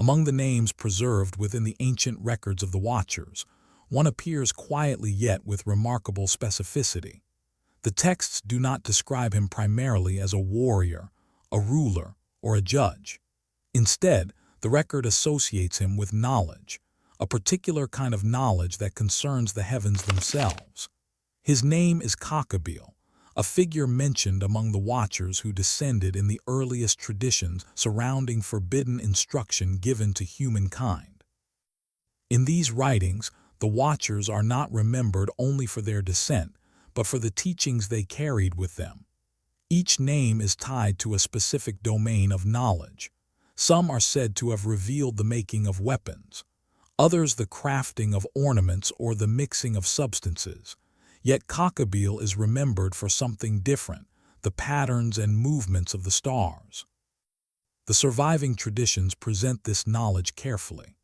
Among the names preserved within the ancient records of the Watchers, one appears quietly yet with remarkable specificity. The texts do not describe him primarily as a warrior, a ruler, or a judge. Instead, the record associates him with knowledge, a particular kind of knowledge that concerns the heavens themselves. His name is Kokabiel, a figure mentioned among the Watchers who descended in the earliest traditions surrounding forbidden instruction given to humankind. In these writings, the Watchers are not remembered only for their descent, but for the teachings they carried with them. Each name is tied to a specific domain of knowledge. Some are said to have revealed the making of weapons, others the crafting of ornaments or the mixing of substances. Yet Kokabiel is remembered for something different, the patterns and movements of the stars. The surviving traditions present this knowledge carefully.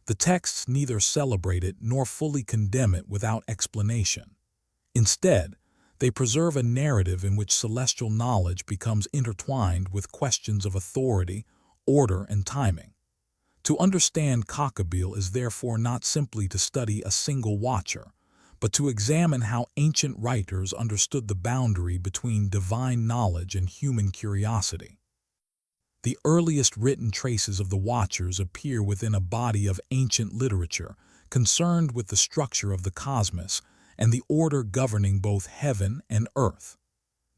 The texts neither celebrate it nor fully condemn it without explanation. Instead, they preserve a narrative in which celestial knowledge becomes intertwined with questions of authority, order, and timing. To understand Kokabiel is therefore not simply to study a single watcher, but to examine how ancient writers understood the boundary between divine knowledge and human curiosity. The earliest written traces of the Watchers appear within a body of ancient literature concerned with the structure of the cosmos and the order governing both heaven and earth.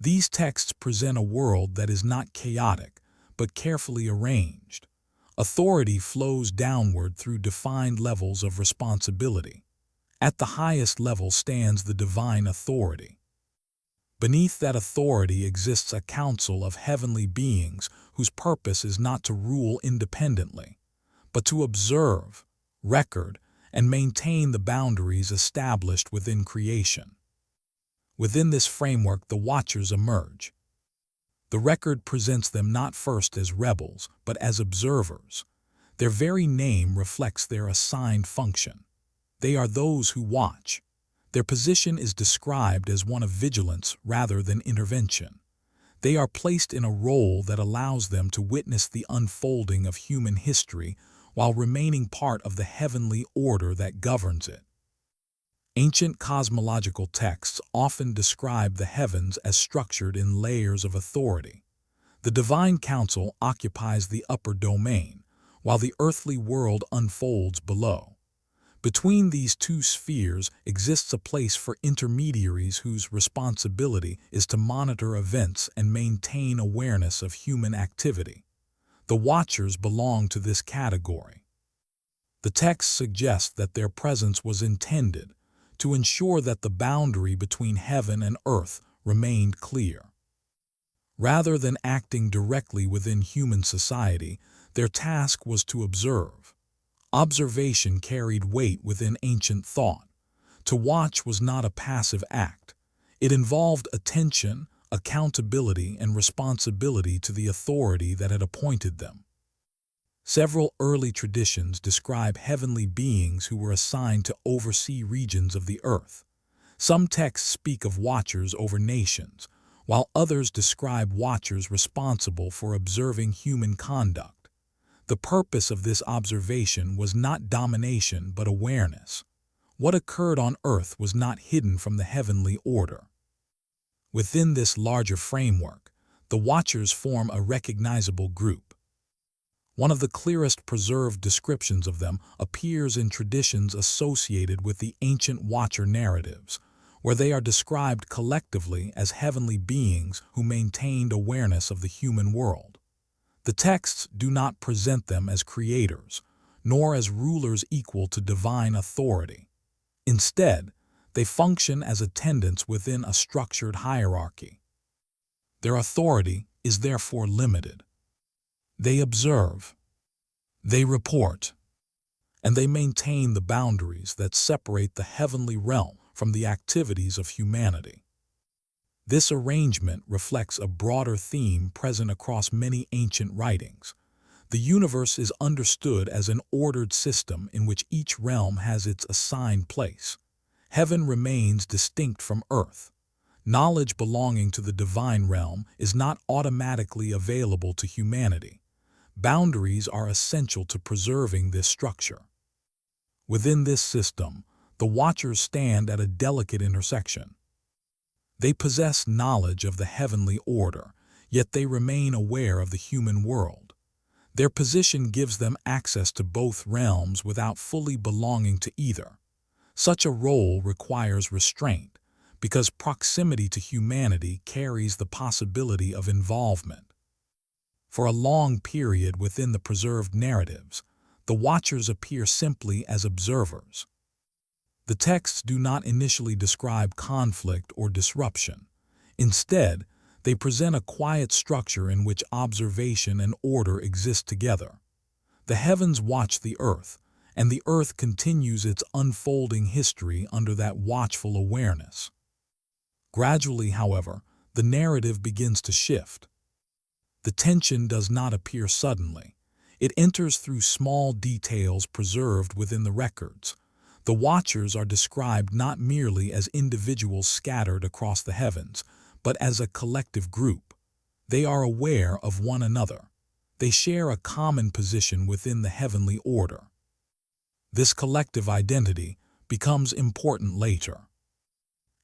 These texts present a world that is not chaotic, but carefully arranged. Authority flows downward through defined levels of responsibility. At the highest level stands the divine authority. Beneath that authority exists a council of heavenly beings whose purpose is not to rule independently, but to observe, record, and maintain the boundaries established within creation. Within this framework, the Watchers emerge. The record presents them not first as rebels, but as observers. Their very name reflects their assigned function. They are those who watch. Their position is described as one of vigilance rather than intervention. They are placed in a role that allows them to witness the unfolding of human history while remaining part of the heavenly order that governs it. Ancient cosmological texts often describe the heavens as structured in layers of authority. The divine council occupies the upper domain, while the earthly world unfolds below. Between these two spheres exists a place for intermediaries whose responsibility is to monitor events and maintain awareness of human activity. The Watchers belong to this category. The text suggests that their presence was intended to ensure that the boundary between heaven and earth remained clear. Rather than acting directly within human society, their task was to observe. Observation carried weight within ancient thought. To watch was not a passive act. It involved attention, accountability, and responsibility to the authority that had appointed them. Several early traditions describe heavenly beings who were assigned to oversee regions of the earth. Some texts speak of watchers over nations, while others describe watchers responsible for observing human conduct. The purpose of this observation was not domination but awareness. What occurred on earth was not hidden from the heavenly order. Within this larger framework, the Watchers form a recognizable group. One of the clearest preserved descriptions of them appears in traditions associated with the ancient Watcher narratives, where they are described collectively as heavenly beings who maintained awareness of the human world. The texts do not present them as creators, nor as rulers equal to divine authority. Instead, they function as attendants within a structured hierarchy. Their authority is therefore limited. They observe, they report, and they maintain the boundaries that separate the heavenly realm from the activities of humanity. This arrangement reflects a broader theme present across many ancient writings. The universe is understood as an ordered system in which each realm has its assigned place. Heaven remains distinct from earth. Knowledge belonging to the divine realm is not automatically available to humanity, Boundaries are essential to preserving this structure. Within this system, the Watchers stand at a delicate intersection. They possess knowledge of the heavenly order, yet they remain aware of the human world. Their position gives them access to both realms without fully belonging to either. Such a role requires restraint, because proximity to humanity carries the possibility of involvement. For a long period within the preserved narratives, the Watchers appear simply as observers. The texts do not initially describe conflict or disruption. Instead, they present a quiet structure in which observation and order exist together. The heavens watch the earth, and the earth continues its unfolding history under that watchful awareness. Gradually, however, the narrative begins to shift. The tension does not appear suddenly. It enters through small details preserved within the records. The Watchers are described not merely as individuals scattered across the heavens, but as a collective group. They are aware of one another. They share a common position within the heavenly order. This collective identity becomes important later.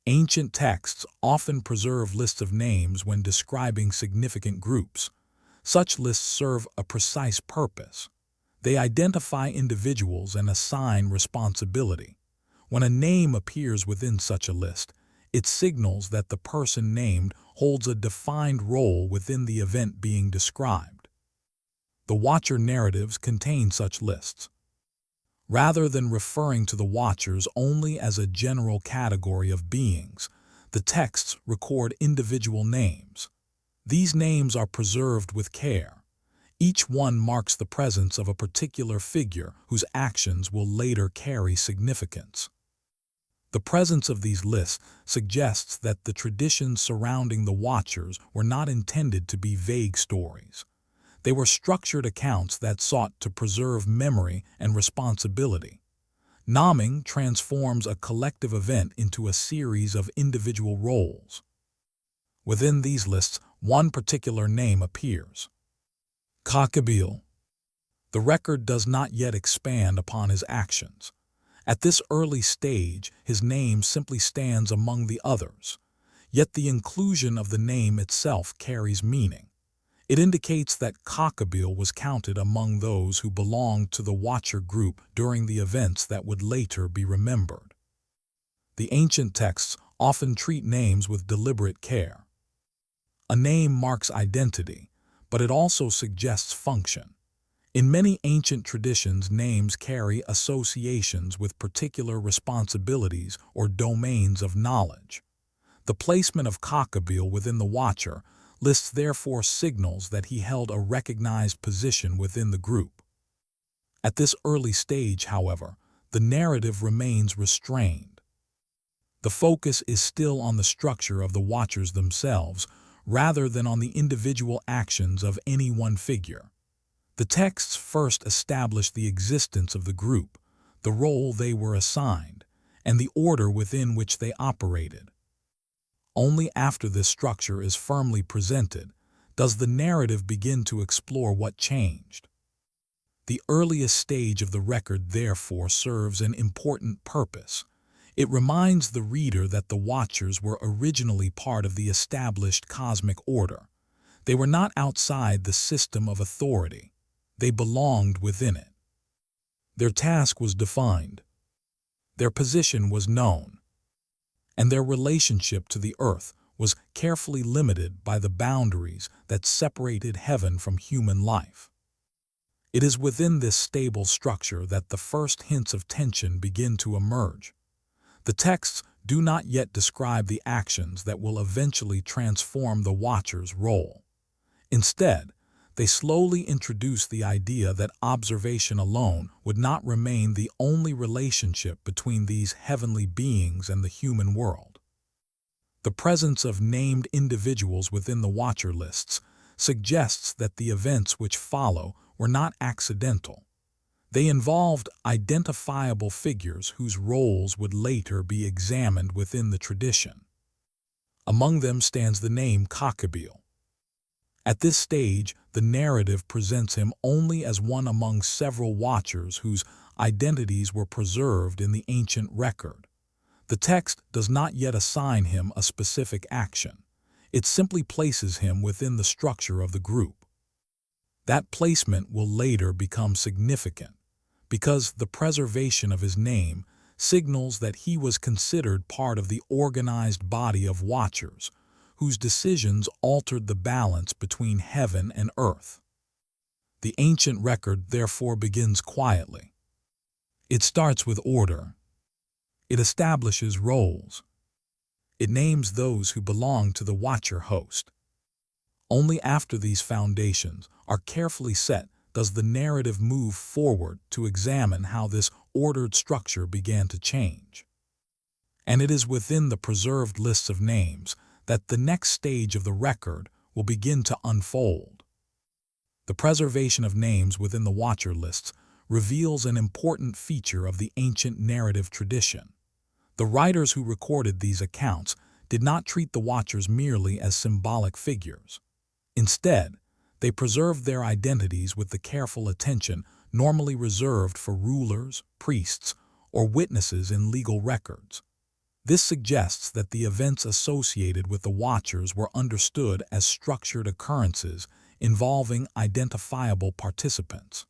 Ancient texts often preserve lists of names when describing significant groups. Such lists serve a precise purpose. They identify individuals and assign responsibility. When a name appears within such a list, it signals that the person named holds a defined role within the event being described. The Watcher narratives contain such lists. Rather than referring to the Watchers only as a general category of beings, the texts record individual names. These names are preserved with care. Each one marks the presence of a particular figure whose actions will later carry significance. The presence of these lists suggests that the traditions surrounding the Watchers were not intended to be vague stories. They were structured accounts that sought to preserve memory and responsibility. Naming transforms a collective event into a series of individual roles. Within these lists, one particular name appears: Kokabiel. The record does not yet expand upon his actions. At this early stage, his name simply stands among the others. Yet the inclusion of the name itself carries meaning. It indicates that Kokabiel was counted among those who belonged to the Watcher group during the events that would later be remembered. The ancient texts often treat names with deliberate care. A name marks identity, but it also suggests function. In many ancient traditions, names carry associations with particular responsibilities or domains of knowledge. The placement of Kokabiel within the Watcher list therefore signals that he held a recognized position within the group. At this early stage, however, the narrative remains restrained. The focus is still on the structure of the Watchers themselves, rather than on the individual actions of any one figure. The texts first establish the existence of the group, the role they were assigned, and the order within which they operated. Only after this structure is firmly presented does the narrative begin to explore what changed. The earliest stage of the record therefore serves an important purpose. It reminds the reader that the Watchers were originally part of the established cosmic order. They were not outside the system of authority. They belonged within it. Their task was defined. Their position was known. And their relationship to the earth was carefully limited by the boundaries that separated heaven from human life. It is within this stable structure that the first hints of tension begin to emerge. The texts do not yet describe the actions that will eventually transform the Watcher's role. Instead, they slowly introduce the idea that observation alone would not remain the only relationship between these heavenly beings and the human world. The presence of named individuals within the Watcher lists suggests that the events which follow were not accidental. They involved identifiable figures whose roles would later be examined within the tradition. Among them stands the name Kokabiel. At this stage, the narrative presents him only as one among several watchers whose identities were preserved in the ancient record. The text does not yet assign him a specific action. It simply places him within the structure of the group. That placement will later become significant, because the preservation of his name signals that he was considered part of the organized body of watchers, whose decisions altered the balance between heaven and earth. The ancient record therefore begins quietly. It starts with order. It establishes roles. It names those who belong to the watcher host. Only after these foundations are carefully set does the narrative move forward to examine how this ordered structure began to change. And it is within the preserved lists of names that the next stage of the record will begin to unfold. The preservation of names within the watcher lists reveals an important feature of the ancient narrative tradition. The writers who recorded these accounts did not treat the watchers merely as symbolic figures. Instead, they preserved their identities with the careful attention normally reserved for rulers, priests, or witnesses in legal records. This suggests that the events associated with the watchers were understood as structured occurrences involving identifiable participants.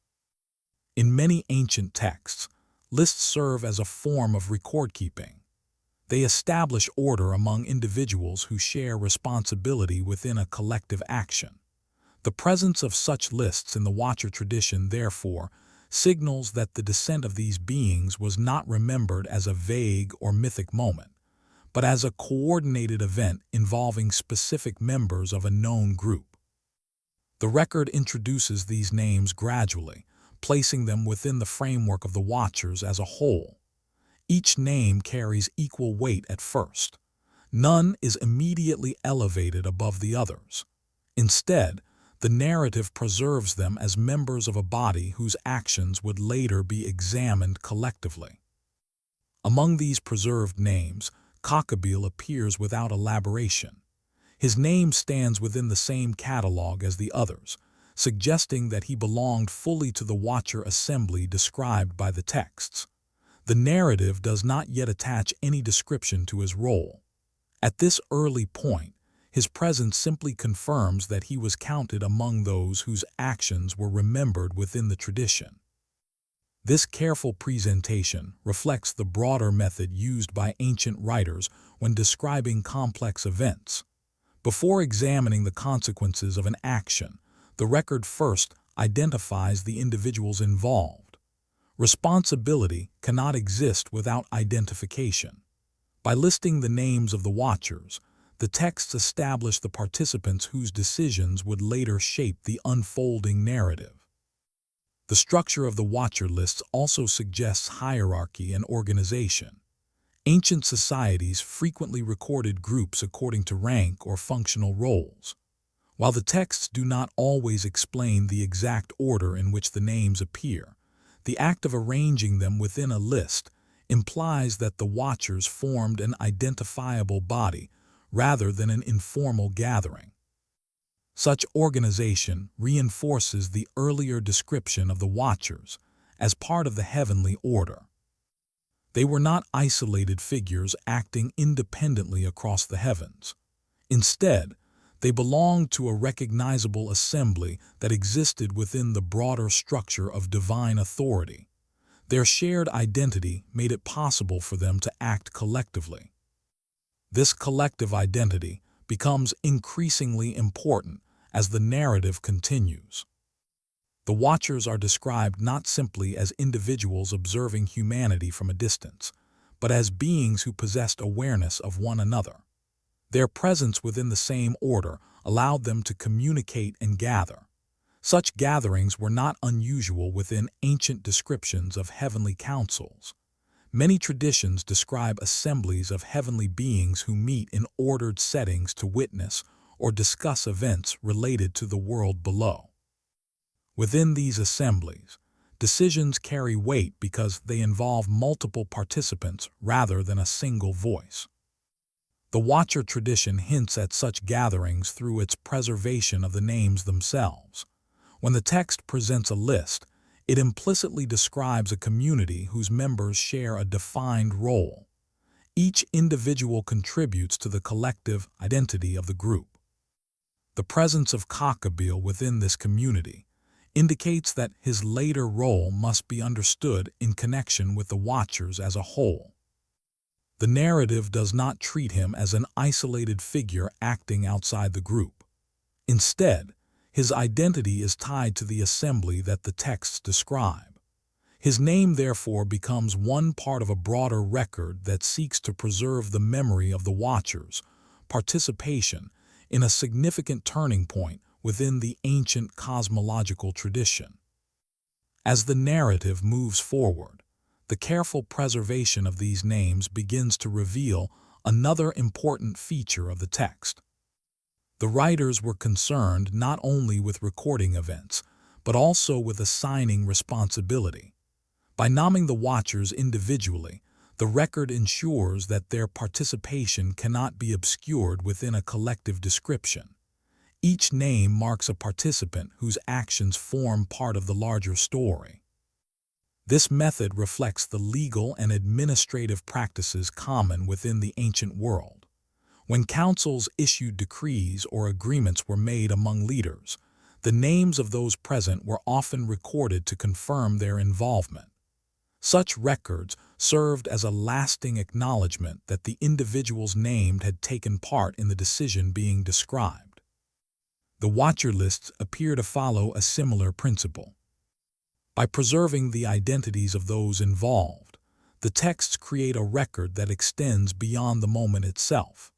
In many ancient texts, lists serve as a form of record-keeping. They establish order among individuals who share responsibility within a collective action. The presence of such lists in the watcher tradition, therefore, signals that the descent of these beings was not remembered as a vague or mythic moment, but as a coordinated event involving specific members of a known group. The record introduces these names gradually, placing them within the framework of the watchers as a whole. Each name carries equal weight at first. None is immediately elevated above the others. Instead, the narrative preserves them as members of a body whose actions would later be examined collectively. Among these preserved names, Kokabiel appears without elaboration. His name stands within the same catalog as the others, suggesting that he belonged fully to the watcher assembly described by the texts. The narrative does not yet attach any description to his role. At this early point, his presence simply confirms that he was counted among those whose actions were remembered within the tradition. This careful presentation reflects the broader method used by ancient writers when describing complex events. Before examining the consequences of an action, the record first identifies the individuals involved. Responsibility cannot exist without identification. By listing the names of the watchers, the texts establish the participants whose decisions would later shape the unfolding narrative. The structure of the watcher lists also suggests hierarchy and organization. Ancient societies frequently recorded groups according to rank or functional roles. While the texts do not always explain the exact order in which the names appear, the act of arranging them within a list implies that the watchers formed an identifiable body rather than an informal gathering. Such organization reinforces the earlier description of the watchers as part of the heavenly order. They were not isolated figures acting independently across the heavens. Instead, they belonged to a recognizable assembly that existed within the broader structure of divine authority. Their shared identity made it possible for them to act collectively. This collective identity becomes increasingly important as the narrative continues. The watchers are described not simply as individuals observing humanity from a distance, but as beings who possessed awareness of one another. Their presence within the same order allowed them to communicate and gather. Such gatherings were not unusual within ancient descriptions of heavenly councils. Many traditions describe assemblies of heavenly beings who meet in ordered settings to witness or discuss events related to the world below. Within these assemblies, decisions carry weight because they involve multiple participants rather than a single voice. The Watcher tradition hints at such gatherings through its preservation of the names themselves. When the text presents a list, it implicitly describes a community whose members share a defined role. Each individual contributes to the collective identity of the group. The presence of Kokabiel within this community indicates that his later role must be understood in connection with the Watchers as a whole. The narrative does not treat him as an isolated figure acting outside the group. Instead, his identity is tied to the assembly that the texts describe. His name, therefore, becomes one part of a broader record that seeks to preserve the memory of the Watchers' participation in a significant turning point within the ancient cosmological tradition. As the narrative moves forward, the careful preservation of these names begins to reveal another important feature of the text. The writers were concerned not only with recording events, but also with assigning responsibility. By naming the Watchers individually, the record ensures that their participation cannot be obscured within a collective description. Each name marks a participant whose actions form part of the larger story. This method reflects the legal and administrative practices common within the ancient world. When councils issued decrees or agreements were made among leaders, the names of those present were often recorded to confirm their involvement. Such records served as a lasting acknowledgement that the individuals named had taken part in the decision being described. The Watcher lists appear to follow a similar principle. By preserving the identities of those involved, the texts create a record that extends beyond the moment itself.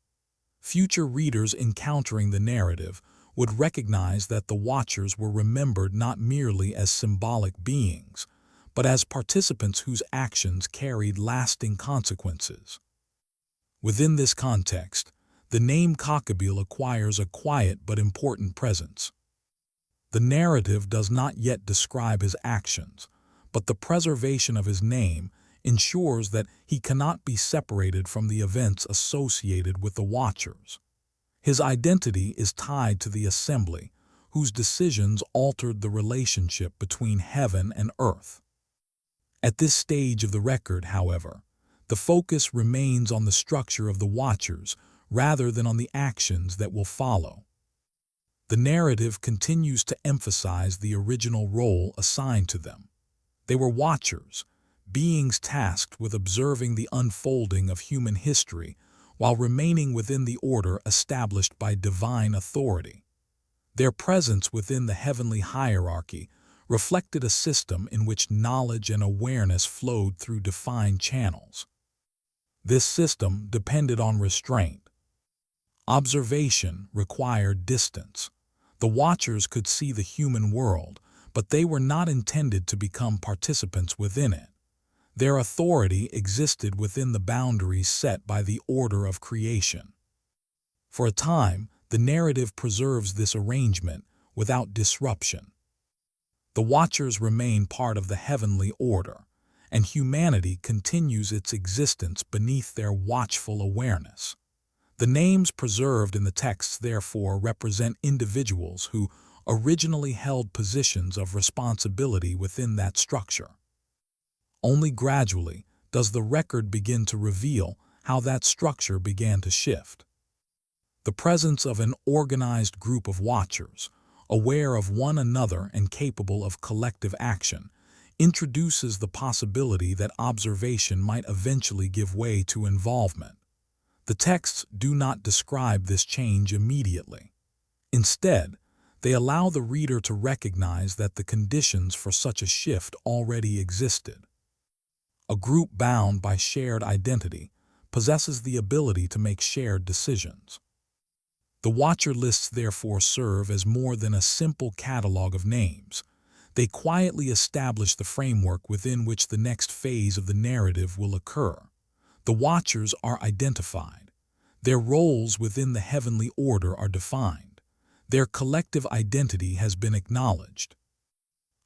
Future readers encountering the narrative would recognize that the Watchers were remembered not merely as symbolic beings, but as participants whose actions carried lasting consequences. Within this context, the name Kokabiel acquires a quiet but important presence. The narrative does not yet describe his actions, but the preservation of his name ensures that he cannot be separated from the events associated with the Watchers. His identity is tied to the assembly, whose decisions altered the relationship between heaven and earth. At this stage of the record, however, the focus remains on the structure of the Watchers rather than on the actions that will follow. The narrative continues to emphasize the original role assigned to them. They were Watchers, beings tasked with observing the unfolding of human history while remaining within the order established by divine authority. Their presence within the heavenly hierarchy reflected a system in which knowledge and awareness flowed through defined channels. This system depended on restraint. Observation required distance. The Watchers could see the human world, but they were not intended to become participants within it. Their authority existed within the boundaries set by the order of creation. For a time, the narrative preserves this arrangement without disruption. The Watchers remain part of the heavenly order, and humanity continues its existence beneath their watchful awareness. The names preserved in the texts therefore represent individuals who originally held positions of responsibility within that structure. Only gradually does the record begin to reveal how that structure began to shift. The presence of an organized group of Watchers, aware of one another and capable of collective action, introduces the possibility that observation might eventually give way to involvement. The texts do not describe this change immediately. Instead, they allow the reader to recognize that the conditions for such a shift already existed. A group bound by shared identity possesses the ability to make shared decisions. The Watcher lists therefore serve as more than a simple catalog of names. They quietly establish the framework within which the next phase of the narrative will occur. The Watchers are identified. Their roles within the heavenly order are defined. Their collective identity has been acknowledged.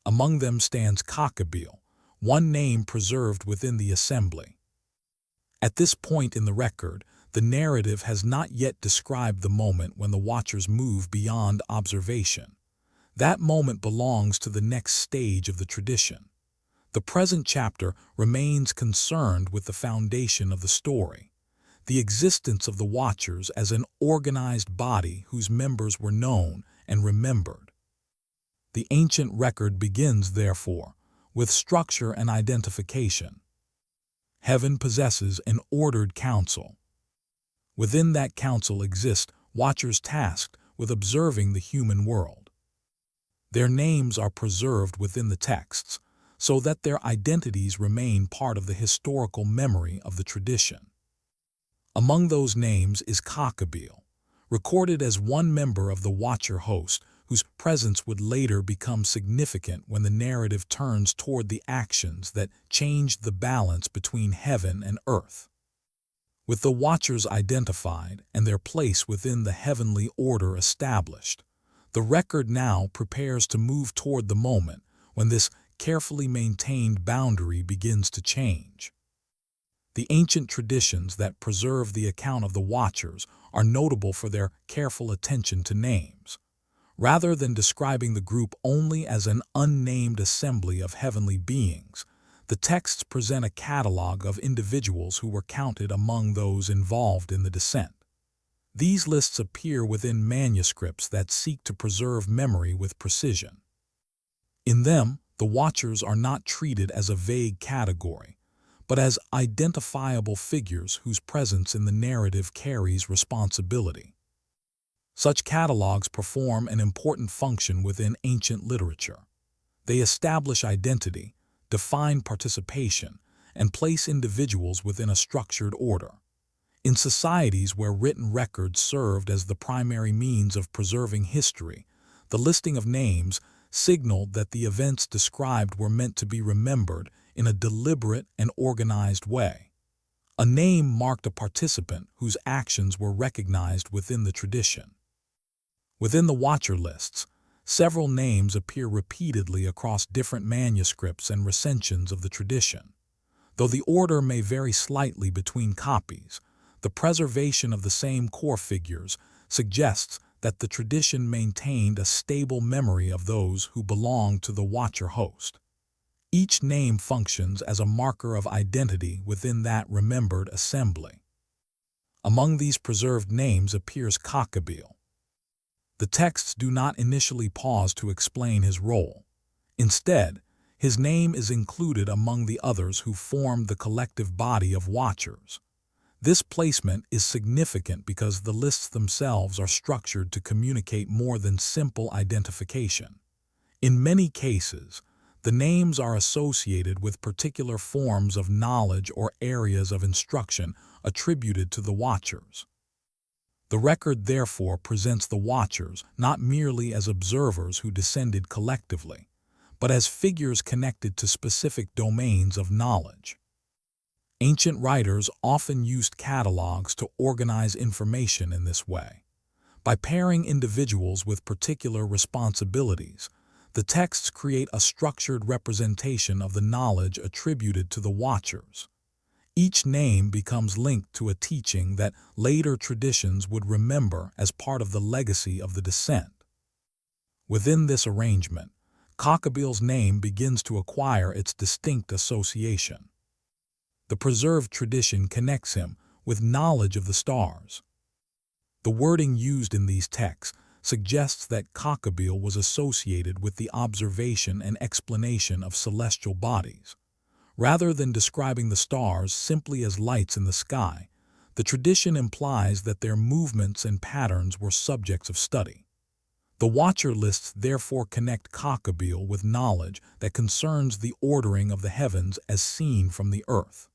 Among them stands Kokabiel, one name preserved within the assembly. At this point in the record, the narrative has not yet described the moment when the Watchers move beyond observation. That moment belongs to the next stage of the tradition. The present chapter remains concerned with the foundation of the story, the existence of the Watchers as an organized body whose members were known and remembered. The ancient record begins, therefore, with structure and identification. Heaven possesses an ordered council. Within that council exist Watchers tasked with observing the human world. Their names are preserved within the texts, so that their identities remain part of the historical memory of the tradition. Among those names is Kokabiel, recorded as one member of the Watcher host, whose presence would later become significant when the narrative turns toward the actions that changed the balance between heaven and earth. With the Watchers identified and their place within the heavenly order established, the record now prepares to move toward the moment when this carefully maintained boundary begins to change. The ancient traditions that preserve the account of the Watchers are notable for their careful attention to names. Rather than describing the group only as an unnamed assembly of heavenly beings, the texts present a catalog of individuals who were counted among those involved in the descent. These lists appear within manuscripts that seek to preserve memory with precision. In them, the Watchers are not treated as a vague category, but as identifiable figures whose presence in the narrative carries responsibility. Such catalogs perform an important function within ancient literature. They establish identity, define participation, and place individuals within a structured order. In societies where written records served as the primary means of preserving history, the listing of names signaled that the events described were meant to be remembered in a deliberate and organized way. A name marked a participant whose actions were recognized within the tradition. Within the Watcher lists, several names appear repeatedly across different manuscripts and recensions of the tradition. Though the order may vary slightly between copies, the preservation of the same core figures suggests that the tradition maintained a stable memory of those who belonged to the Watcher host. Each name functions as a marker of identity within that remembered assembly. Among these preserved names appears Kokabiel. The texts do not initially pause to explain his role. Instead, his name is included among the others who formed the collective body of Watchers. This placement is significant because the lists themselves are structured to communicate more than simple identification. In many cases, the names are associated with particular forms of knowledge or areas of instruction attributed to the Watchers. The record therefore presents the Watchers not merely as observers who descended collectively, but as figures connected to specific domains of knowledge. Ancient writers often used catalogs to organize information in this way. By pairing individuals with particular responsibilities, the texts create a structured representation of the knowledge attributed to the Watchers. Each name becomes linked to a teaching that later traditions would remember as part of the legacy of the descent. Within this arrangement, Kokabiel's name begins to acquire its distinct association. The preserved tradition connects him with knowledge of the stars. The wording used in these texts suggests that Kokabiel was associated with the observation and explanation of celestial bodies. Rather than describing the stars simply as lights in the sky, the tradition implies that their movements and patterns were subjects of study. The Watcher lists therefore connect Kokabiel with knowledge that concerns the ordering of the heavens as seen from the earth.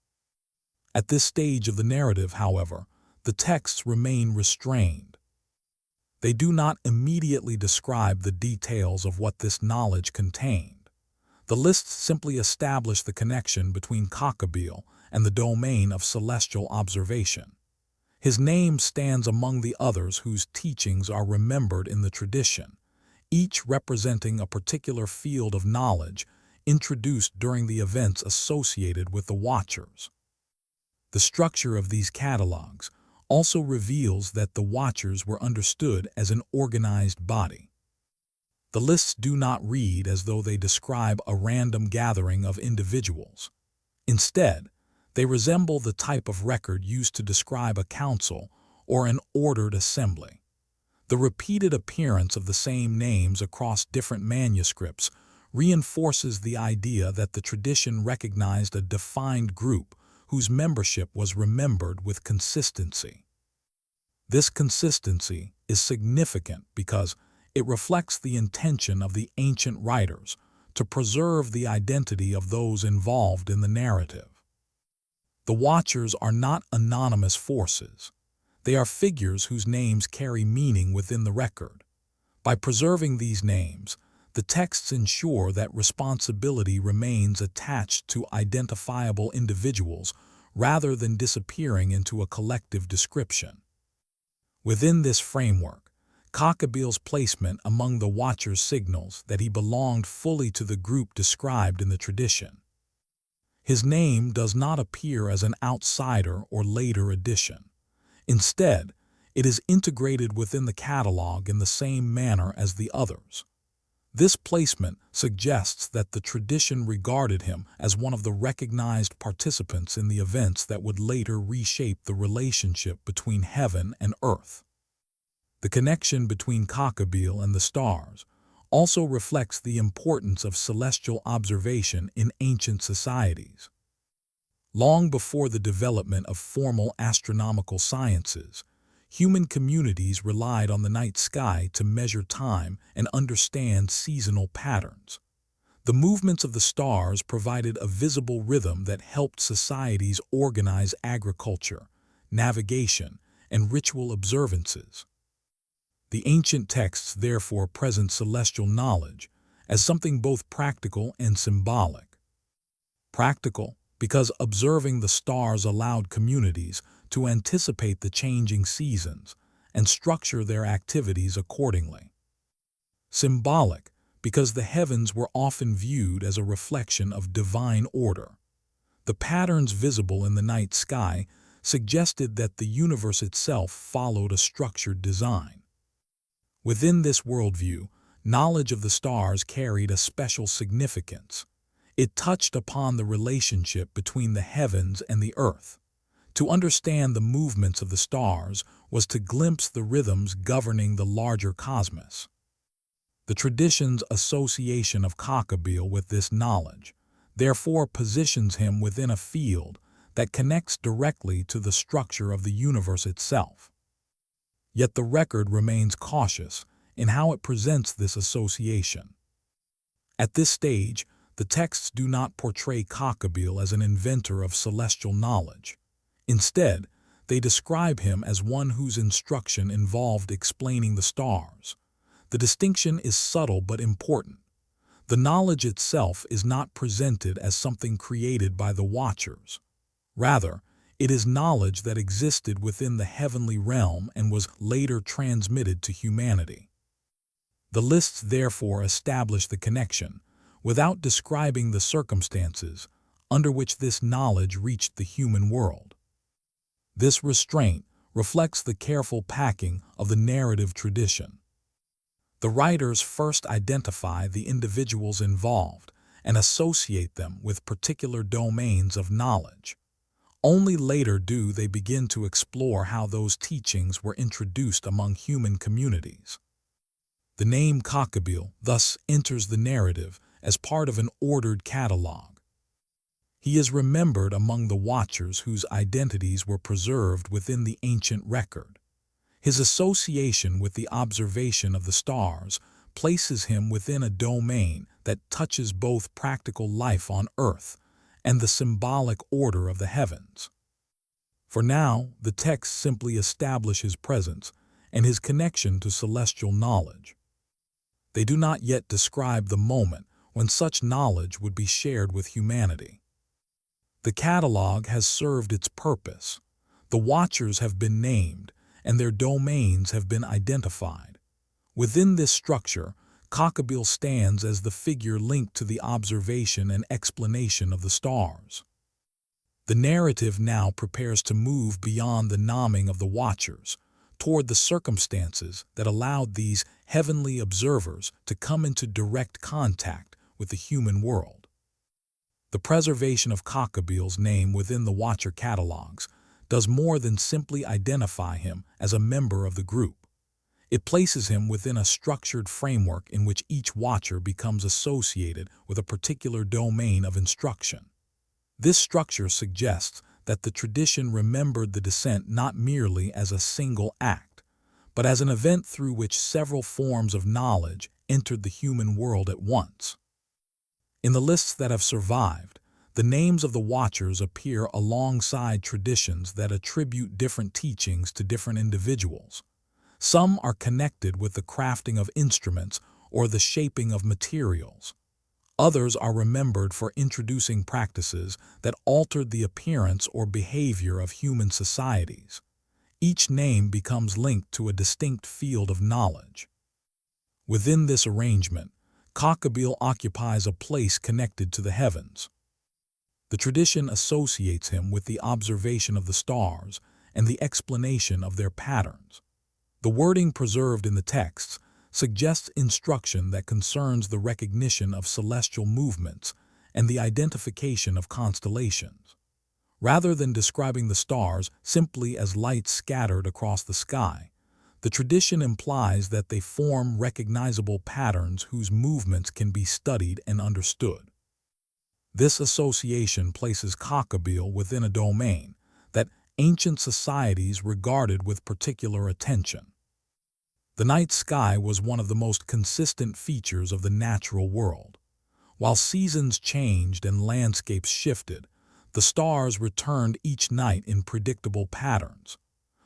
At this stage of the narrative, however, the texts remain restrained. They do not immediately describe the details of what this knowledge contained. The lists simply establish the connection between Kokabiel and the domain of celestial observation. His name stands among the others whose teachings are remembered in the tradition, each representing a particular field of knowledge introduced during the events associated with the Watchers. The structure of these catalogs, also reveals that the Watchers were understood as an organized body. The lists do not read as though they describe a random gathering of individuals. Instead, they resemble the type of record used to describe a council or an ordered assembly. The repeated appearance of the same names across different manuscripts reinforces the idea that the tradition recognized a defined group whose membership was remembered with consistency. This consistency is significant because it reflects the intention of the ancient writers to preserve the identity of those involved in the narrative. The Watchers are not anonymous forces. They are figures whose names carry meaning within the record. By preserving these names, the texts ensure that responsibility remains attached to identifiable individuals rather than disappearing into a collective description. Within this framework, Kokabiel's placement among the Watchers signals that he belonged fully to the group described in the tradition. His name does not appear as an outsider or later addition. Instead, it is integrated within the catalog in the same manner as the others. This placement suggests that the tradition regarded him as one of the recognized participants in the events that would later reshape the relationship between heaven and earth. The connection between Kokabiel and the stars also reflects the importance of celestial observation in ancient societies. Long before the development of formal astronomical sciences, human communities relied on the night sky to measure time and understand seasonal patterns. The movements of the stars provided a visible rhythm that helped societies organize agriculture, navigation, and ritual observances. The ancient texts therefore present celestial knowledge as something both practical and symbolic. Practical, because observing the stars allowed communities to anticipate the changing seasons and structure their activities accordingly. Symbolic, because the heavens were often viewed as a reflection of divine order. The patterns visible in the night sky suggested that the universe itself followed a structured design. Within this worldview, knowledge of the stars carried a special significance. It touched upon the relationship between the heavens and the earth. To understand the movements of the stars was to glimpse the rhythms governing the larger cosmos. The tradition's association of Kokabiel with this knowledge therefore positions him within a field that connects directly to the structure of the universe itself. Yet the record remains cautious in how it presents this association. At this stage, the texts do not portray Kokabiel as an inventor of celestial knowledge. Instead, they describe him as one whose instruction involved explaining the stars. The distinction is subtle but important. The knowledge itself is not presented as something created by the Watchers. Rather, it is knowledge that existed within the heavenly realm and was later transmitted to humanity. The lists therefore establish the connection, without describing the circumstances under which this knowledge reached the human world. This restraint reflects the careful packing of the narrative tradition. The writers first identify the individuals involved and associate them with particular domains of knowledge. Only later do they begin to explore how those teachings were introduced among human communities. The name Kokabiel thus enters the narrative as part of an ordered catalog. He is remembered among the Watchers whose identities were preserved within the ancient record. His association with the observation of the stars places him within a domain that touches both practical life on Earth and the symbolic order of the heavens. For now, the texts simply establish his presence and his connection to celestial knowledge. They do not yet describe the moment when such knowledge would be shared with humanity. The catalog has served its purpose. The Watchers have been named, and their domains have been identified. Within this structure, Kokabiel stands as the figure linked to the observation and explanation of the stars. The narrative now prepares to move beyond the naming of the watchers, toward the circumstances that allowed these heavenly observers to come into direct contact with the human world. The preservation of Kokabiel's name within the Watcher catalogs does more than simply identify him as a member of the group. It places him within a structured framework in which each Watcher becomes associated with a particular domain of instruction. This structure suggests that the tradition remembered the descent not merely as a single act, but as an event through which several forms of knowledge entered the human world at once. In the lists that have survived, the names of the Watchers appear alongside traditions that attribute different teachings to different individuals. Some are connected with the crafting of instruments or the shaping of materials. Others are remembered for introducing practices that altered the appearance or behavior of human societies. Each name becomes linked to a distinct field of knowledge. Within this arrangement, Kokabiel occupies a place connected to the heavens. The tradition associates him with the observation of the stars and the explanation of their patterns. The wording preserved in the texts suggests instruction that concerns the recognition of celestial movements and the identification of constellations. Rather than describing the stars simply as light scattered across the sky, the tradition implies that they form recognizable patterns whose movements can be studied and understood. This association places Kokabiel within a domain that ancient societies regarded with particular attention. The night sky was one of the most consistent features of the natural world. While seasons changed and landscapes shifted, the stars returned each night in predictable patterns.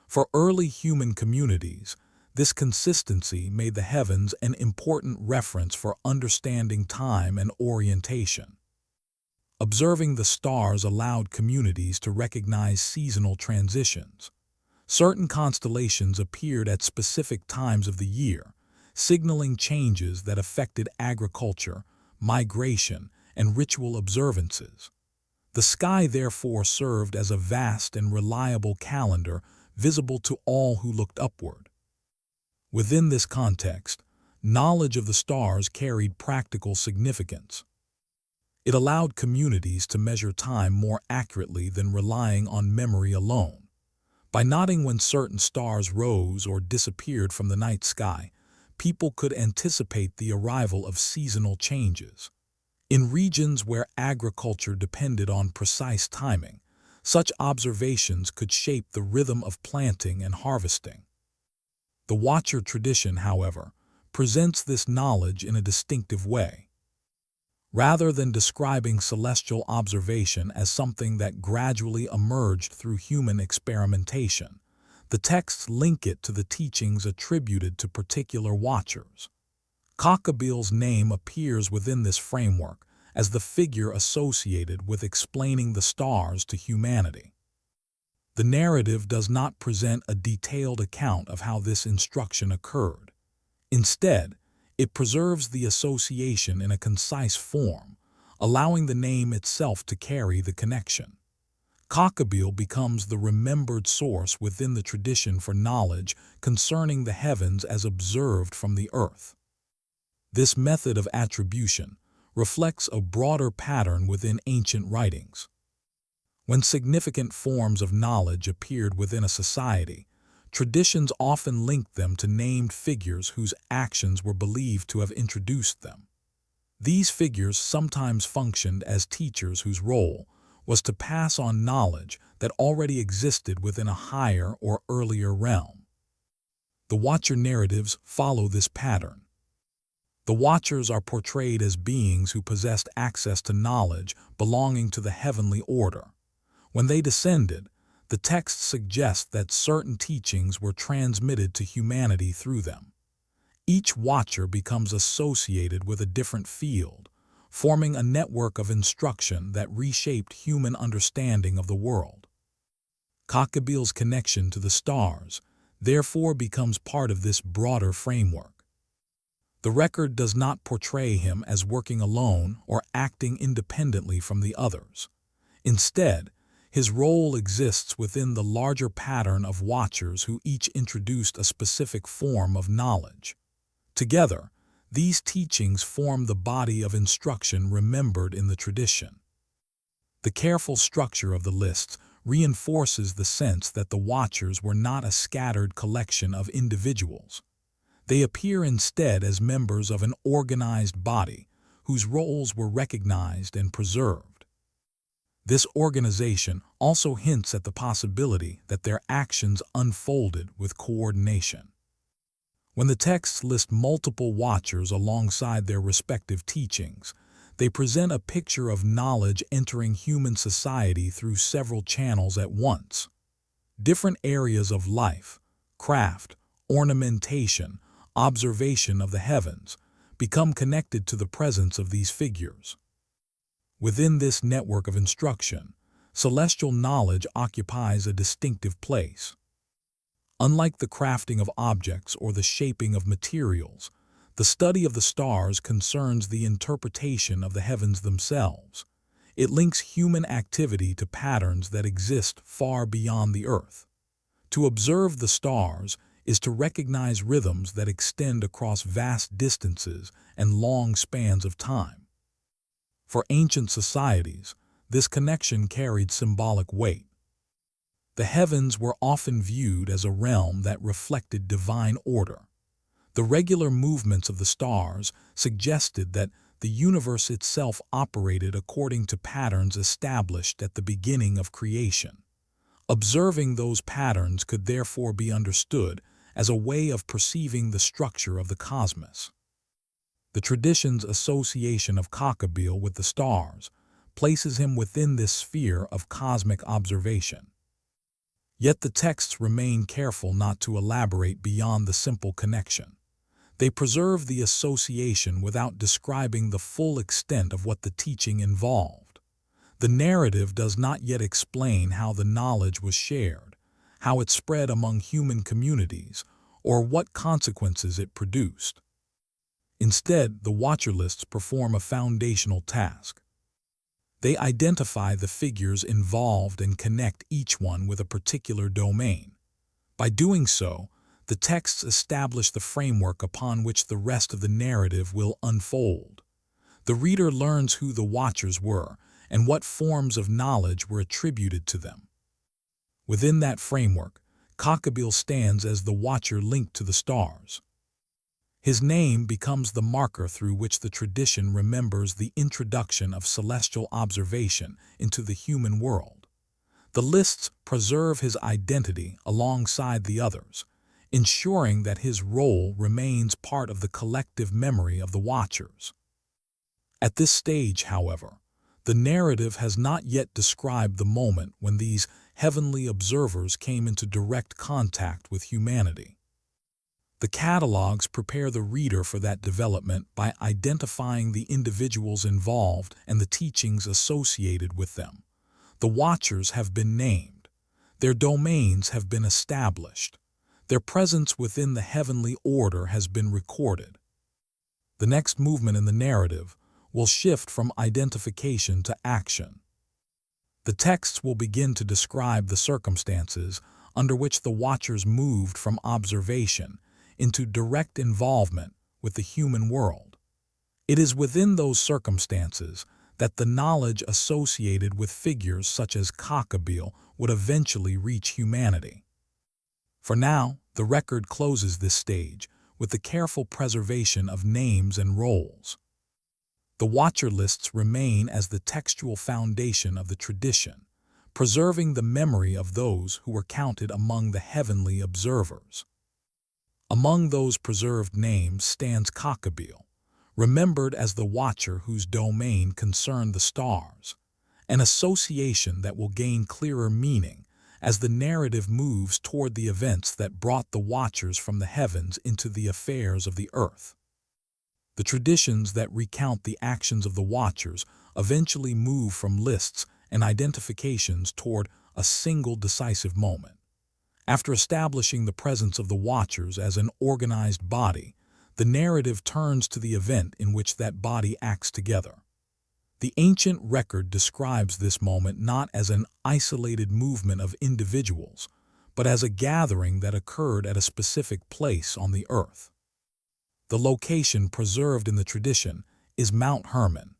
For early human communities, this consistency made the heavens an important reference for understanding time and orientation. Observing the stars allowed communities to recognize seasonal transitions. Certain constellations appeared at specific times of the year, signaling changes that affected agriculture, migration, and ritual observances. The sky therefore served as a vast and reliable calendar visible to all who looked upward. Within this context, knowledge of the stars carried practical significance. It allowed communities to measure time more accurately than relying on memory alone. By noting when certain stars rose or disappeared from the night sky, people could anticipate the arrival of seasonal changes. In regions where agriculture depended on precise timing, such observations could shape the rhythm of planting and harvesting. The Watcher tradition, however, presents this knowledge in a distinctive way. Rather than describing celestial observation as something that gradually emerged through human experimentation, the texts link it to the teachings attributed to particular Watchers. Kokabiel's name appears within this framework as the figure associated with explaining the stars to humanity. The narrative does not present a detailed account of how this instruction occurred. Instead, it preserves the association in a concise form, allowing the name itself to carry the connection. Kokabiel becomes the remembered source within the tradition for knowledge concerning the heavens as observed from the earth. This method of attribution reflects a broader pattern within ancient writings. When significant forms of knowledge appeared within a society, traditions often linked them to named figures whose actions were believed to have introduced them. These figures sometimes functioned as teachers whose role was to pass on knowledge that already existed within a higher or earlier realm. The Watcher narratives follow this pattern. The Watchers are portrayed as beings who possessed access to knowledge belonging to the heavenly order. When they descended, the texts suggest that certain teachings were transmitted to humanity through them. Each Watcher becomes associated with a different field, forming a network of instruction that reshaped human understanding of the world. Kokabiel's connection to the stars, therefore, becomes part of this broader framework. The record does not portray him as working alone or acting independently from the others. Instead, His role exists within the larger pattern of watchers who each introduced a specific form of knowledge. Together, these teachings form the body of instruction remembered in the tradition. The careful structure of the lists reinforces the sense that the watchers were not a scattered collection of individuals. They appear instead as members of an organized body whose roles were recognized and preserved. This organization also hints at the possibility that their actions unfolded with coordination. When the texts list multiple watchers alongside their respective teachings, they present a picture of knowledge entering human society through several channels at once. Different areas of life, craft, ornamentation, observation of the heavens, become connected to the presence of these figures. Within this network of instruction, celestial knowledge occupies a distinctive place. Unlike the crafting of objects or the shaping of materials, the study of the stars concerns the interpretation of the heavens themselves. It links human activity to patterns that exist far beyond the earth. To observe the stars is to recognize rhythms that extend across vast distances and long spans of time. For ancient societies, this connection carried symbolic weight. The heavens were often viewed as a realm that reflected divine order. The regular movements of the stars suggested that the universe itself operated according to patterns established at the beginning of creation. Observing those patterns could therefore be understood as a way of perceiving the structure of the cosmos. The tradition's association of Kokabiel with the stars places him within this sphere of cosmic observation. Yet the texts remain careful not to elaborate beyond the simple connection. They preserve the association without describing the full extent of what the teaching involved. The narrative does not yet explain how the knowledge was shared, how it spread among human communities, or what consequences it produced. Instead, the watcher lists perform a foundational task. They identify the figures involved and connect each one with a particular domain. By doing so, the texts establish the framework upon which the rest of the narrative will unfold. The reader learns who the watchers were and what forms of knowledge were attributed to them. Within that framework, Kokabiel stands as the watcher linked to the stars. His name becomes the marker through which the tradition remembers the introduction of celestial observation into the human world. The lists preserve his identity alongside the others, ensuring that his role remains part of the collective memory of the watchers. At this stage, however, the narrative has not yet described the moment when these heavenly observers came into direct contact with humanity. The catalogs prepare the reader for that development by identifying the individuals involved and the teachings associated with them. The watchers have been named. Their domains have been established. Their presence within the heavenly order has been recorded. The next movement in the narrative will shift from identification to action. The texts will begin to describe the circumstances under which the watchers moved from observation into direct involvement with the human world. It is within those circumstances that the knowledge associated with figures such as Kokabiel would eventually reach humanity. For now, the record closes this stage with the careful preservation of names and roles. The watcher lists remain as the textual foundation of the tradition, preserving the memory of those who were counted among the heavenly observers. Among those preserved names stands Kokabiel, remembered as the watcher whose domain concerned the stars, an association that will gain clearer meaning as the narrative moves toward the events that brought the watchers from the heavens into the affairs of the earth. The traditions that recount the actions of the watchers eventually move from lists and identifications toward a single decisive moment. After establishing the presence of the watchers as an organized body, the narrative turns to the event in which that body acts together. The ancient record describes this moment not as an isolated movement of individuals, but as a gathering that occurred at a specific place on the earth. The location preserved in the tradition is Mount Hermon.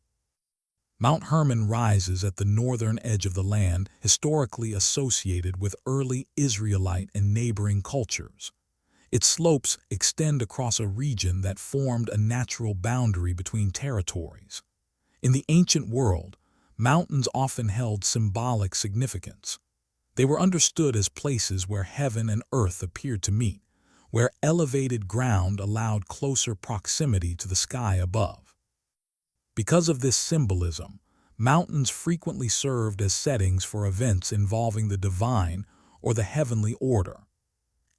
Mount Hermon rises at the northern edge of the land, historically associated with early Israelite and neighboring cultures. Its slopes extend across a region that formed a natural boundary between territories. In the ancient world, mountains often held symbolic significance. They were understood as places where heaven and earth appeared to meet, where elevated ground allowed closer proximity to the sky above. Because of this symbolism, mountains frequently served as settings for events involving the divine or the heavenly order.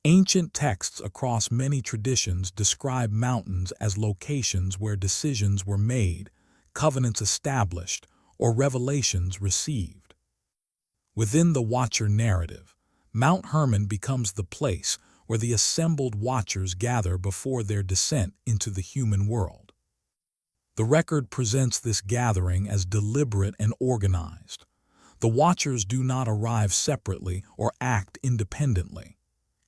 Ancient texts across many traditions describe mountains as locations where decisions were made, covenants established, or revelations received. Within the Watcher narrative, Mount Hermon becomes the place where the assembled Watchers gather before their descent into the human world. The record presents this gathering as deliberate and organized. The Watchers do not arrive separately or act independently.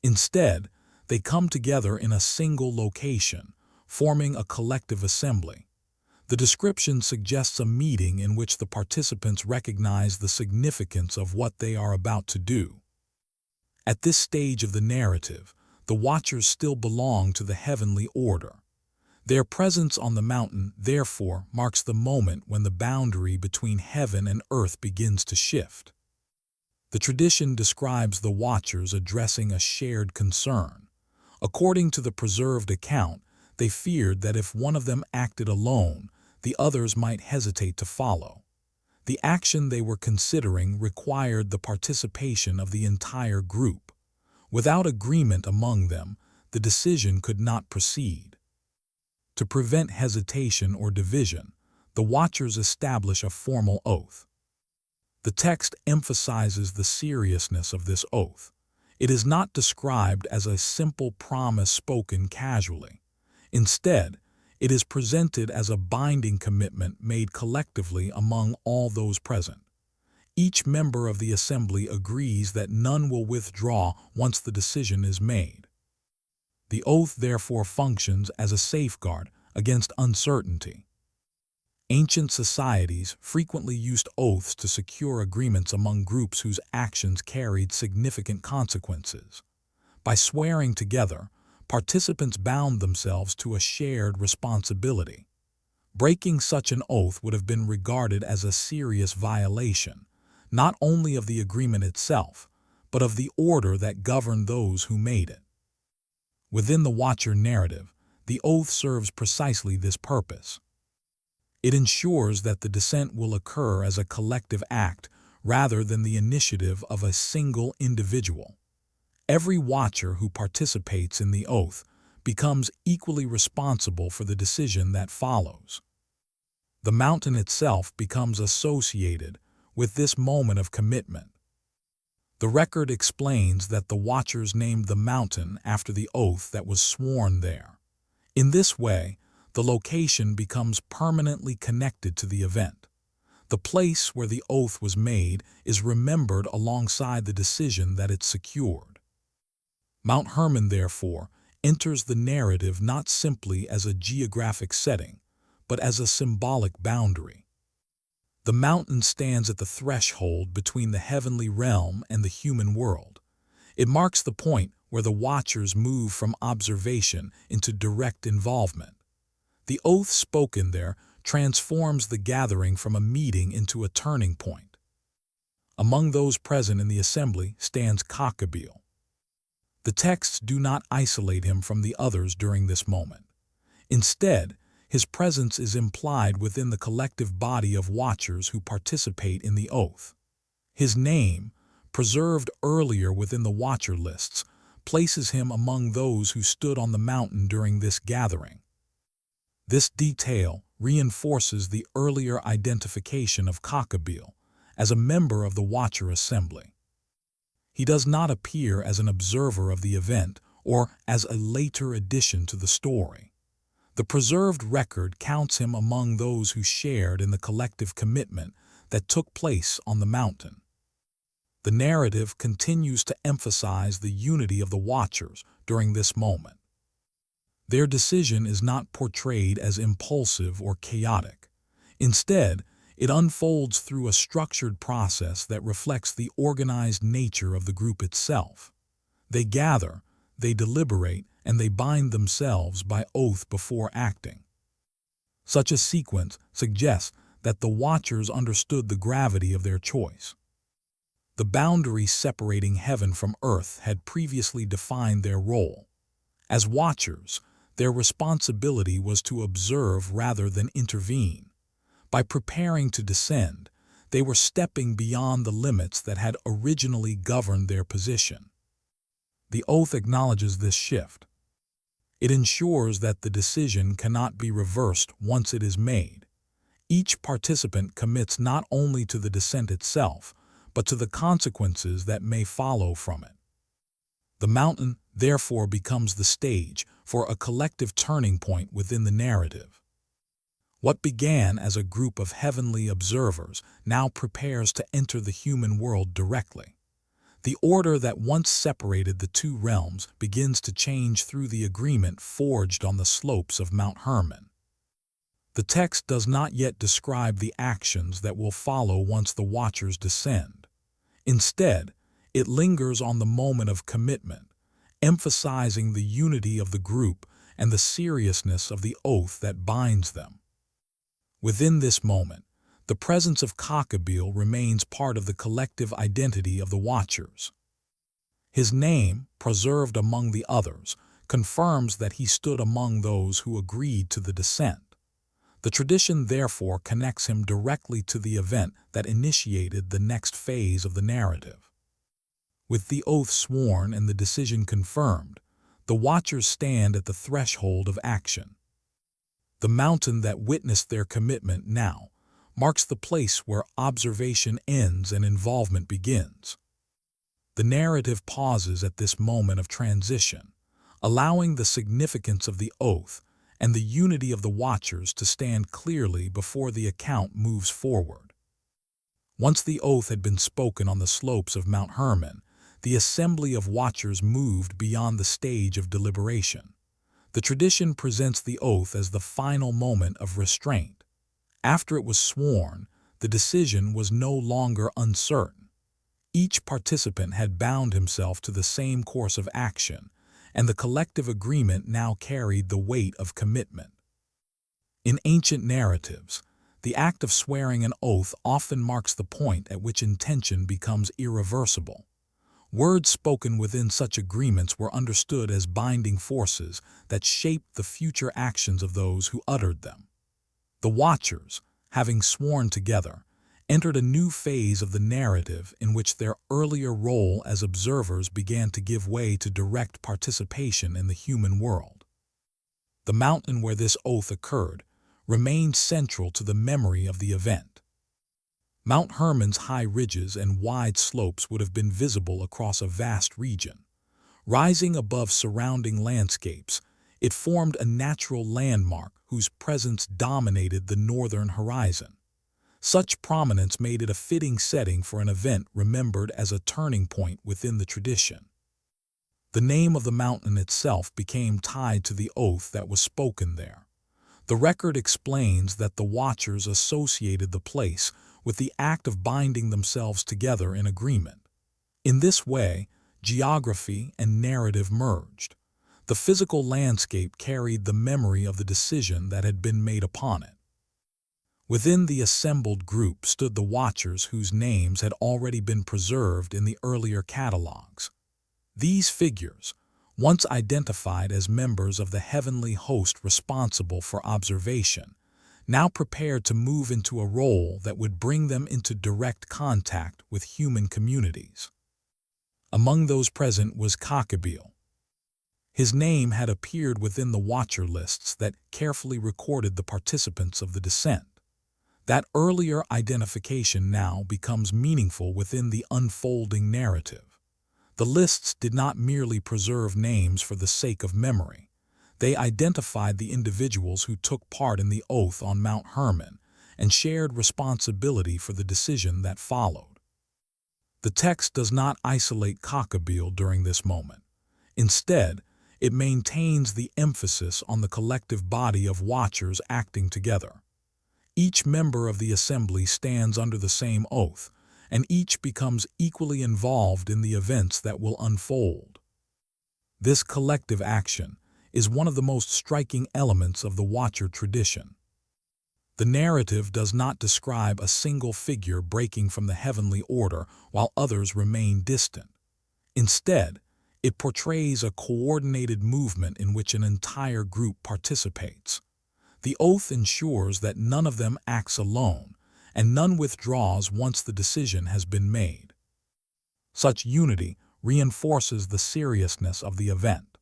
Instead, they come together in a single location, forming a collective assembly. The description suggests a meeting in which the participants recognize the significance of what they are about to do. At this stage of the narrative, the Watchers still belong to the heavenly order. Their presence on the mountain, therefore, marks the moment when the boundary between heaven and earth begins to shift. The tradition describes the Watchers addressing a shared concern. According to the preserved account, they feared that if one of them acted alone, the others might hesitate to follow. The action they were considering required the participation of the entire group. Without agreement among them, the decision could not proceed. To prevent hesitation or division, the Watchers establish a formal oath. The text emphasizes the seriousness of this oath. It is not described as a simple promise spoken casually. Instead, it is presented as a binding commitment made collectively among all those present. Each member of the assembly agrees that none will withdraw once the decision is made. The oath therefore functions as a safeguard against uncertainty. Ancient societies frequently used oaths to secure agreements among groups whose actions carried significant consequences. By swearing together, participants bound themselves to a shared responsibility. Breaking such an oath would have been regarded as a serious violation, not only of the agreement itself, but of the order that governed those who made it. Within the Watcher narrative, the oath serves precisely this purpose. It ensures that the descent will occur as a collective act rather than the initiative of a single individual. Every Watcher who participates in the oath becomes equally responsible for the decision that follows. The mountain itself becomes associated with this moment of commitment. The record explains that the Watchers named the mountain after the oath that was sworn there. In this way, the location becomes permanently connected to the event. The place where the oath was made is remembered alongside the decision that it secured. Mount Hermon, therefore, enters the narrative not simply as a geographic setting, but as a symbolic boundary. The mountain stands at the threshold between the heavenly realm and the human world. It marks the point where the Watchers move from observation into direct involvement. The oath spoken there transforms the gathering from a meeting into a turning point. Among those present in the assembly stands Kokabiel. The texts do not isolate him from the others during this moment. Instead, his presence is implied within the collective body of Watchers who participate in the oath. His name, preserved earlier within the Watcher lists, places him among those who stood on the mountain during this gathering. This detail reinforces the earlier identification of Kokabiel as a member of the Watcher assembly. He does not appear as an observer of the event or as a later addition to the story. The preserved record counts him among those who shared in the collective commitment that took place on the mountain. The narrative continues to emphasize the unity of the watchers during this moment. Their decision is not portrayed as impulsive or chaotic. Instead, it unfolds through a structured process that reflects the organized nature of the group itself. They gather, they deliberate, and they bind themselves by oath before acting. Such a sequence suggests that the watchers understood the gravity of their choice. The boundary separating heaven from earth had previously defined their role. As watchers, their responsibility was to observe rather than intervene. By preparing to descend, they were stepping beyond the limits that had originally governed their position. The oath acknowledges this shift. It ensures that the decision cannot be reversed once it is made. Each participant commits not only to the descent itself, but to the consequences that may follow from it. The mountain, therefore, becomes the stage for a collective turning point within the narrative. What began as a group of heavenly observers now prepares to enter the human world directly. The order that once separated the two realms begins to change through the agreement forged on the slopes of Mount Hermon. The text does not yet describe the actions that will follow once the watchers descend. Instead, it lingers on the moment of commitment, emphasizing the unity of the group and the seriousness of the oath that binds them. Within this moment, the presence of Kokabiel remains part of the collective identity of the watchers. His name, preserved among the others, confirms that he stood among those who agreed to the descent. The tradition therefore connects him directly to the event that initiated the next phase of the narrative. With the oath sworn and the decision confirmed, the watchers stand at the threshold of action. The mountain that witnessed their commitment now marks the place where observation ends and involvement begins. The narrative pauses at this moment of transition, allowing the significance of the oath and the unity of the watchers to stand clearly before the account moves forward. Once the oath had been spoken on the slopes of Mount Hermon, the assembly of watchers moved beyond the stage of deliberation. The tradition presents the oath as the final moment of restraint. After it was sworn, the decision was no longer uncertain. Each participant had bound himself to the same course of action, and the collective agreement now carried the weight of commitment. In ancient narratives, the act of swearing an oath often marks the point at which intention becomes irreversible. Words spoken within such agreements were understood as binding forces that shaped the future actions of those who uttered them. The watchers, having sworn together, entered a new phase of the narrative in which their earlier role as observers began to give way to direct participation in the human world. The mountain where this oath occurred remained central to the memory of the event. Mount Hermon's high ridges and wide slopes would have been visible across a vast region. Rising above surrounding landscapes, it formed a natural landmark whose presence dominated the northern horizon. Such prominence made it a fitting setting for an event remembered as a turning point within the tradition. The name of the mountain itself became tied to the oath that was spoken there. The record explains that the watchers associated the place with the act of binding themselves together in agreement. In this way, geography and narrative merged. The physical landscape carried the memory of the decision that had been made upon it. Within the assembled group stood the watchers whose names had already been preserved in the earlier catalogs. These figures, once identified as members of the heavenly host responsible for observation, now prepared to move into a role that would bring them into direct contact with human communities. Among those present was Kokabiel. His name had appeared within the watcher lists that carefully recorded the participants of the descent. That earlier identification now becomes meaningful within the unfolding narrative. The lists did not merely preserve names for the sake of memory. They identified the individuals who took part in the oath on Mount Hermon and shared responsibility for the decision that followed. The text does not isolate Kokabiel during this moment. Instead, it maintains the emphasis on the collective body of watchers acting together. Each member of the assembly stands under the same oath, and each becomes equally involved in the events that will unfold. This collective action is one of the most striking elements of the Watcher tradition. The narrative does not describe a single figure breaking from the heavenly order while others remain distant. Instead, it portrays a coordinated movement in which an entire group participates. The oath ensures that none of them acts alone, and none withdraws once the decision has been made. Such unity reinforces the seriousness of the event.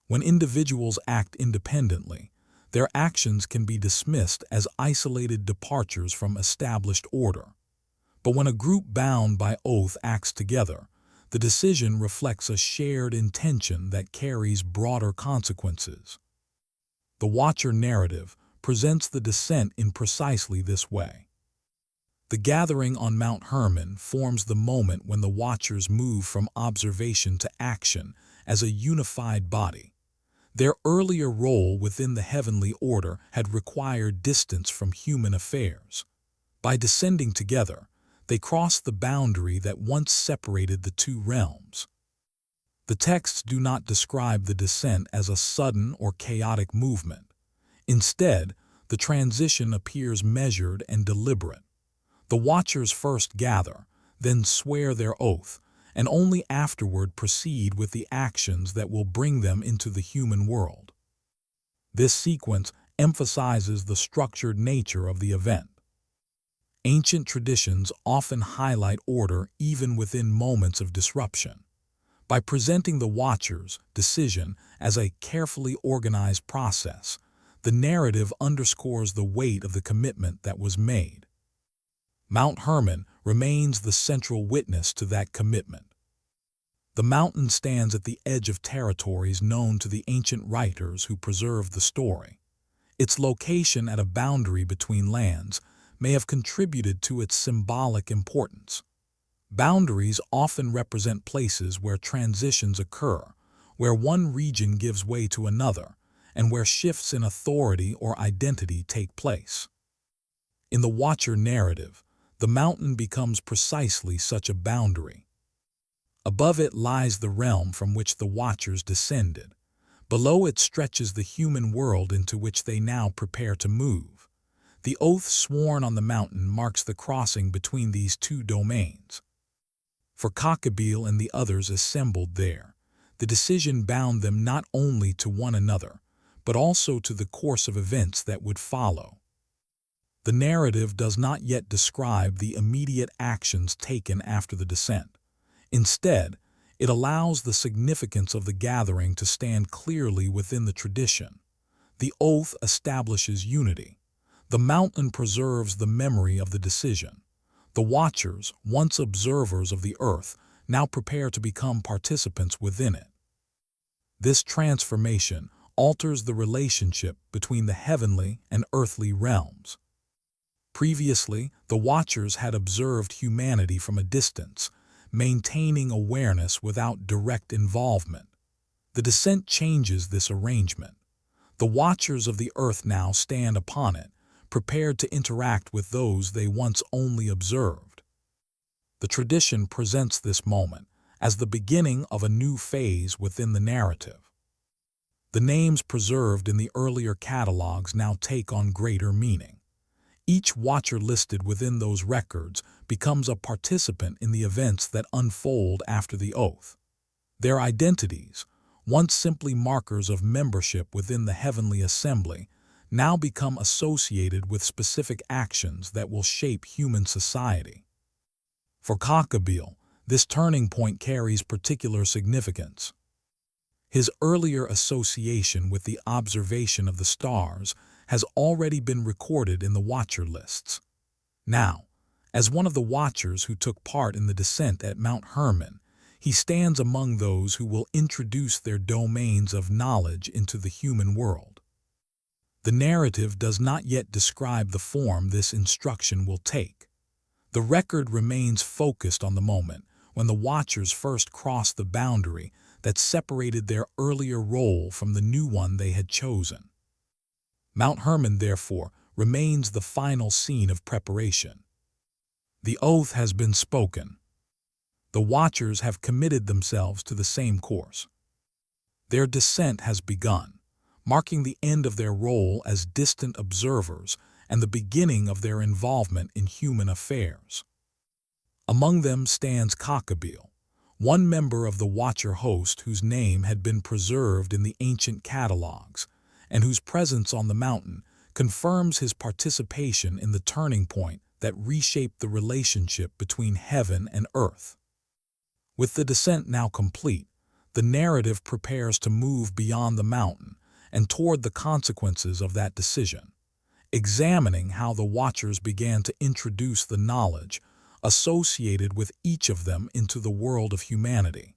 When individuals act independently, their actions can be dismissed as isolated departures from established order. But when a group bound by oath acts together, the decision reflects a shared intention that carries broader consequences. The Watcher narrative presents the descent in precisely this way. The gathering on Mount Hermon forms the moment when the Watchers move from observation to action as a unified body. Their earlier role within the heavenly order had required distance from human affairs. By descending together, they crossed the boundary that once separated the two realms. The texts do not describe the descent as a sudden or chaotic movement. Instead, the transition appears measured and deliberate. The Watchers first gather, then swear their oath, and only afterward proceed with the actions that will bring them into the human world. This sequence emphasizes the structured nature of the event. Ancient traditions often highlight order even within moments of disruption. By presenting the Watcher's decision as a carefully organized process, the narrative underscores the weight of the commitment that was made. Mount Hermon remains the central witness to that commitment. The mountain stands at the edge of territories known to the ancient writers who preserved the story. Its location at a boundary between lands may have contributed to its symbolic importance. Boundaries often represent places where transitions occur, where one region gives way to another, and where shifts in authority or identity take place. In the Watcher narrative, the mountain becomes precisely such a boundary. Above it lies the realm from which the Watchers descended. Below it stretches the human world into which they now prepare to move. The oath sworn on the mountain marks the crossing between these two domains. For Kokabiel and the others assembled there, the decision bound them not only to one another, but also to the course of events that would follow. The narrative does not yet describe the immediate actions taken after the descent. Instead, it allows the significance of the gathering to stand clearly within the tradition. The oath establishes unity. The mountain preserves the memory of the decision. The Watchers, once observers of the earth, now prepare to become participants within it. This transformation alters the relationship between the heavenly and earthly realms. Previously, the Watchers had observed humanity from a distance, maintaining awareness without direct involvement. The descent changes this arrangement. The Watchers of the earth now stand upon it, prepared to interact with those they once only observed. The tradition presents this moment as the beginning of a new phase within the narrative. The names preserved in the earlier catalogs now take on greater meaning. Each Watcher listed within those records becomes a participant in the events that unfold after the oath. Their identities, once simply markers of membership within the heavenly assembly, now become associated with specific actions that will shape human society. For Kokabiel, this turning point carries particular significance. His earlier association with the observation of the stars has already been recorded in the Watcher lists. Now, as one of the Watchers who took part in the descent at Mount Hermon, He stands among those who will introduce their domains of knowledge into the human world. The narrative does not yet describe the form this instruction will take. The record remains focused on the moment when the Watchers first crossed the boundary that separated their earlier role from the new one they had chosen. Mount Hermon, therefore, remains the final scene of preparation. The oath has been spoken. The Watchers have committed themselves to the same course. Their descent has begun, marking the end of their role as distant observers and the beginning of their involvement in human affairs. Among them stands Kokabiel, one member of the Watcher host whose name had been preserved in the ancient catalogs, and whose presence on the mountain confirms his participation in the turning point that reshaped the relationship between heaven and earth. With the descent now complete, the narrative prepares to move beyond the mountain and toward the consequences of that decision, examining how the Watchers began to introduce the knowledge associated with each of them into the world of humanity.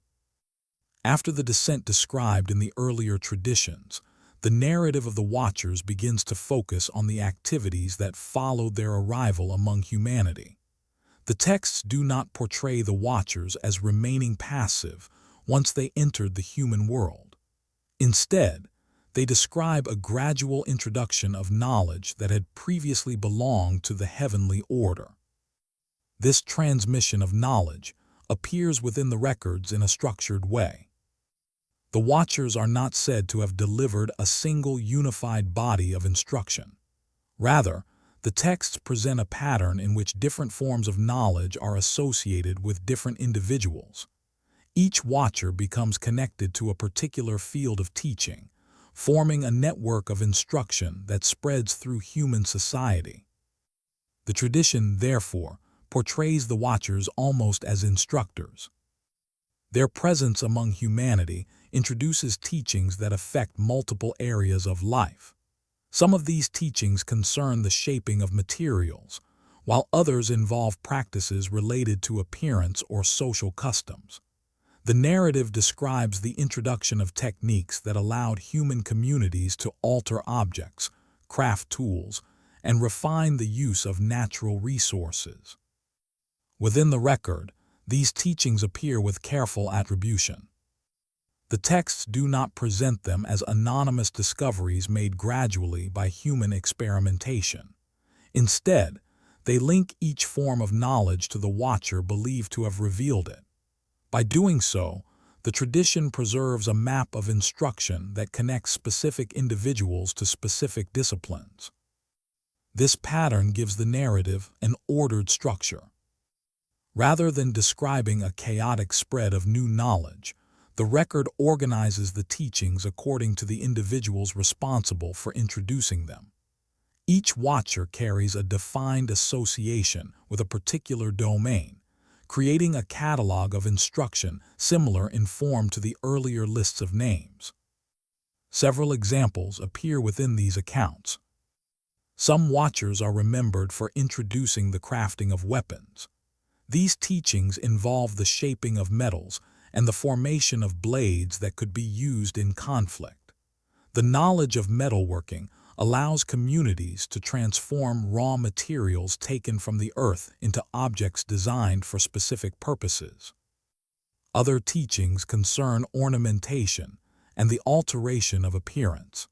After the descent described in the earlier traditions, the narrative of the Watchers begins to focus on the activities that followed their arrival among humanity. The texts do not portray the Watchers as remaining passive once they entered the human world. Instead, they describe a gradual introduction of knowledge that had previously belonged to the heavenly order. This transmission of knowledge appears within the records in a structured way. The Watchers are not said to have delivered a single unified body of instruction. Rather, the texts present a pattern in which different forms of knowledge are associated with different individuals. Each Watcher becomes connected to a particular field of teaching, forming a network of instruction that spreads through human society. The tradition, therefore, portrays the Watchers almost as instructors. Their presence among humanity introduces teachings that affect multiple areas of life. Some of these teachings concern the shaping of materials, while others involve practices related to appearance or social customs. The narrative describes the introduction of techniques that allowed human communities to alter objects, craft tools, and refine the use of natural resources. Within the record, these teachings appear with careful attribution. The texts do not present them as anonymous discoveries made gradually by human experimentation. Instead, they link each form of knowledge to the Watcher believed to have revealed it. By doing so, the tradition preserves a map of instruction that connects specific individuals to specific disciplines. This pattern gives the narrative an ordered structure. Rather than describing a chaotic spread of new knowledge, the record organizes the teachings according to the individuals responsible for introducing them. Each Watcher carries a defined association with a particular domain, creating a catalog of instruction similar in form to the earlier lists of names. Several examples appear within these accounts. Some Watchers are remembered for introducing the crafting of weapons. These teachings involve the shaping of metals and the formation of blades that could be used in conflict. The knowledge of metalworking allows communities to transform raw materials taken from the earth into objects designed for specific purposes. Other teachings concern ornamentation and the alteration of appearance.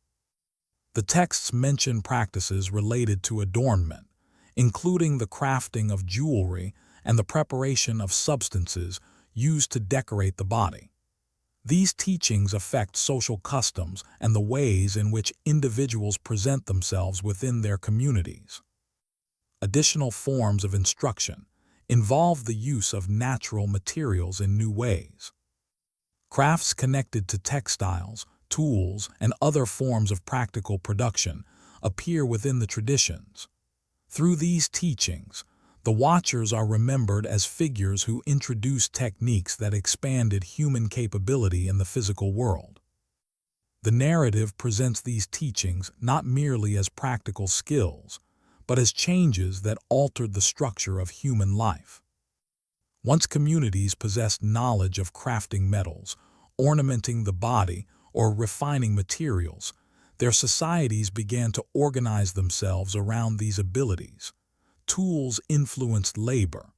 The texts mention practices related to adornment, including the crafting of jewelry and the preparation of substances used to decorate the body. These teachings affect social customs and the ways in which individuals present themselves within their communities. Additional forms of instruction involve the use of natural materials in new ways. Crafts connected to textiles, tools, and other forms of practical production appear within the traditions. Through these teachings, the Watchers are remembered as figures who introduced techniques that expanded human capability in the physical world. The narrative presents these teachings not merely as practical skills, but as changes that altered the structure of human life. Once communities possessed knowledge of crafting metals, ornamenting the body, or refining materials, their societies began to organize themselves around these abilities. Tools influenced labor.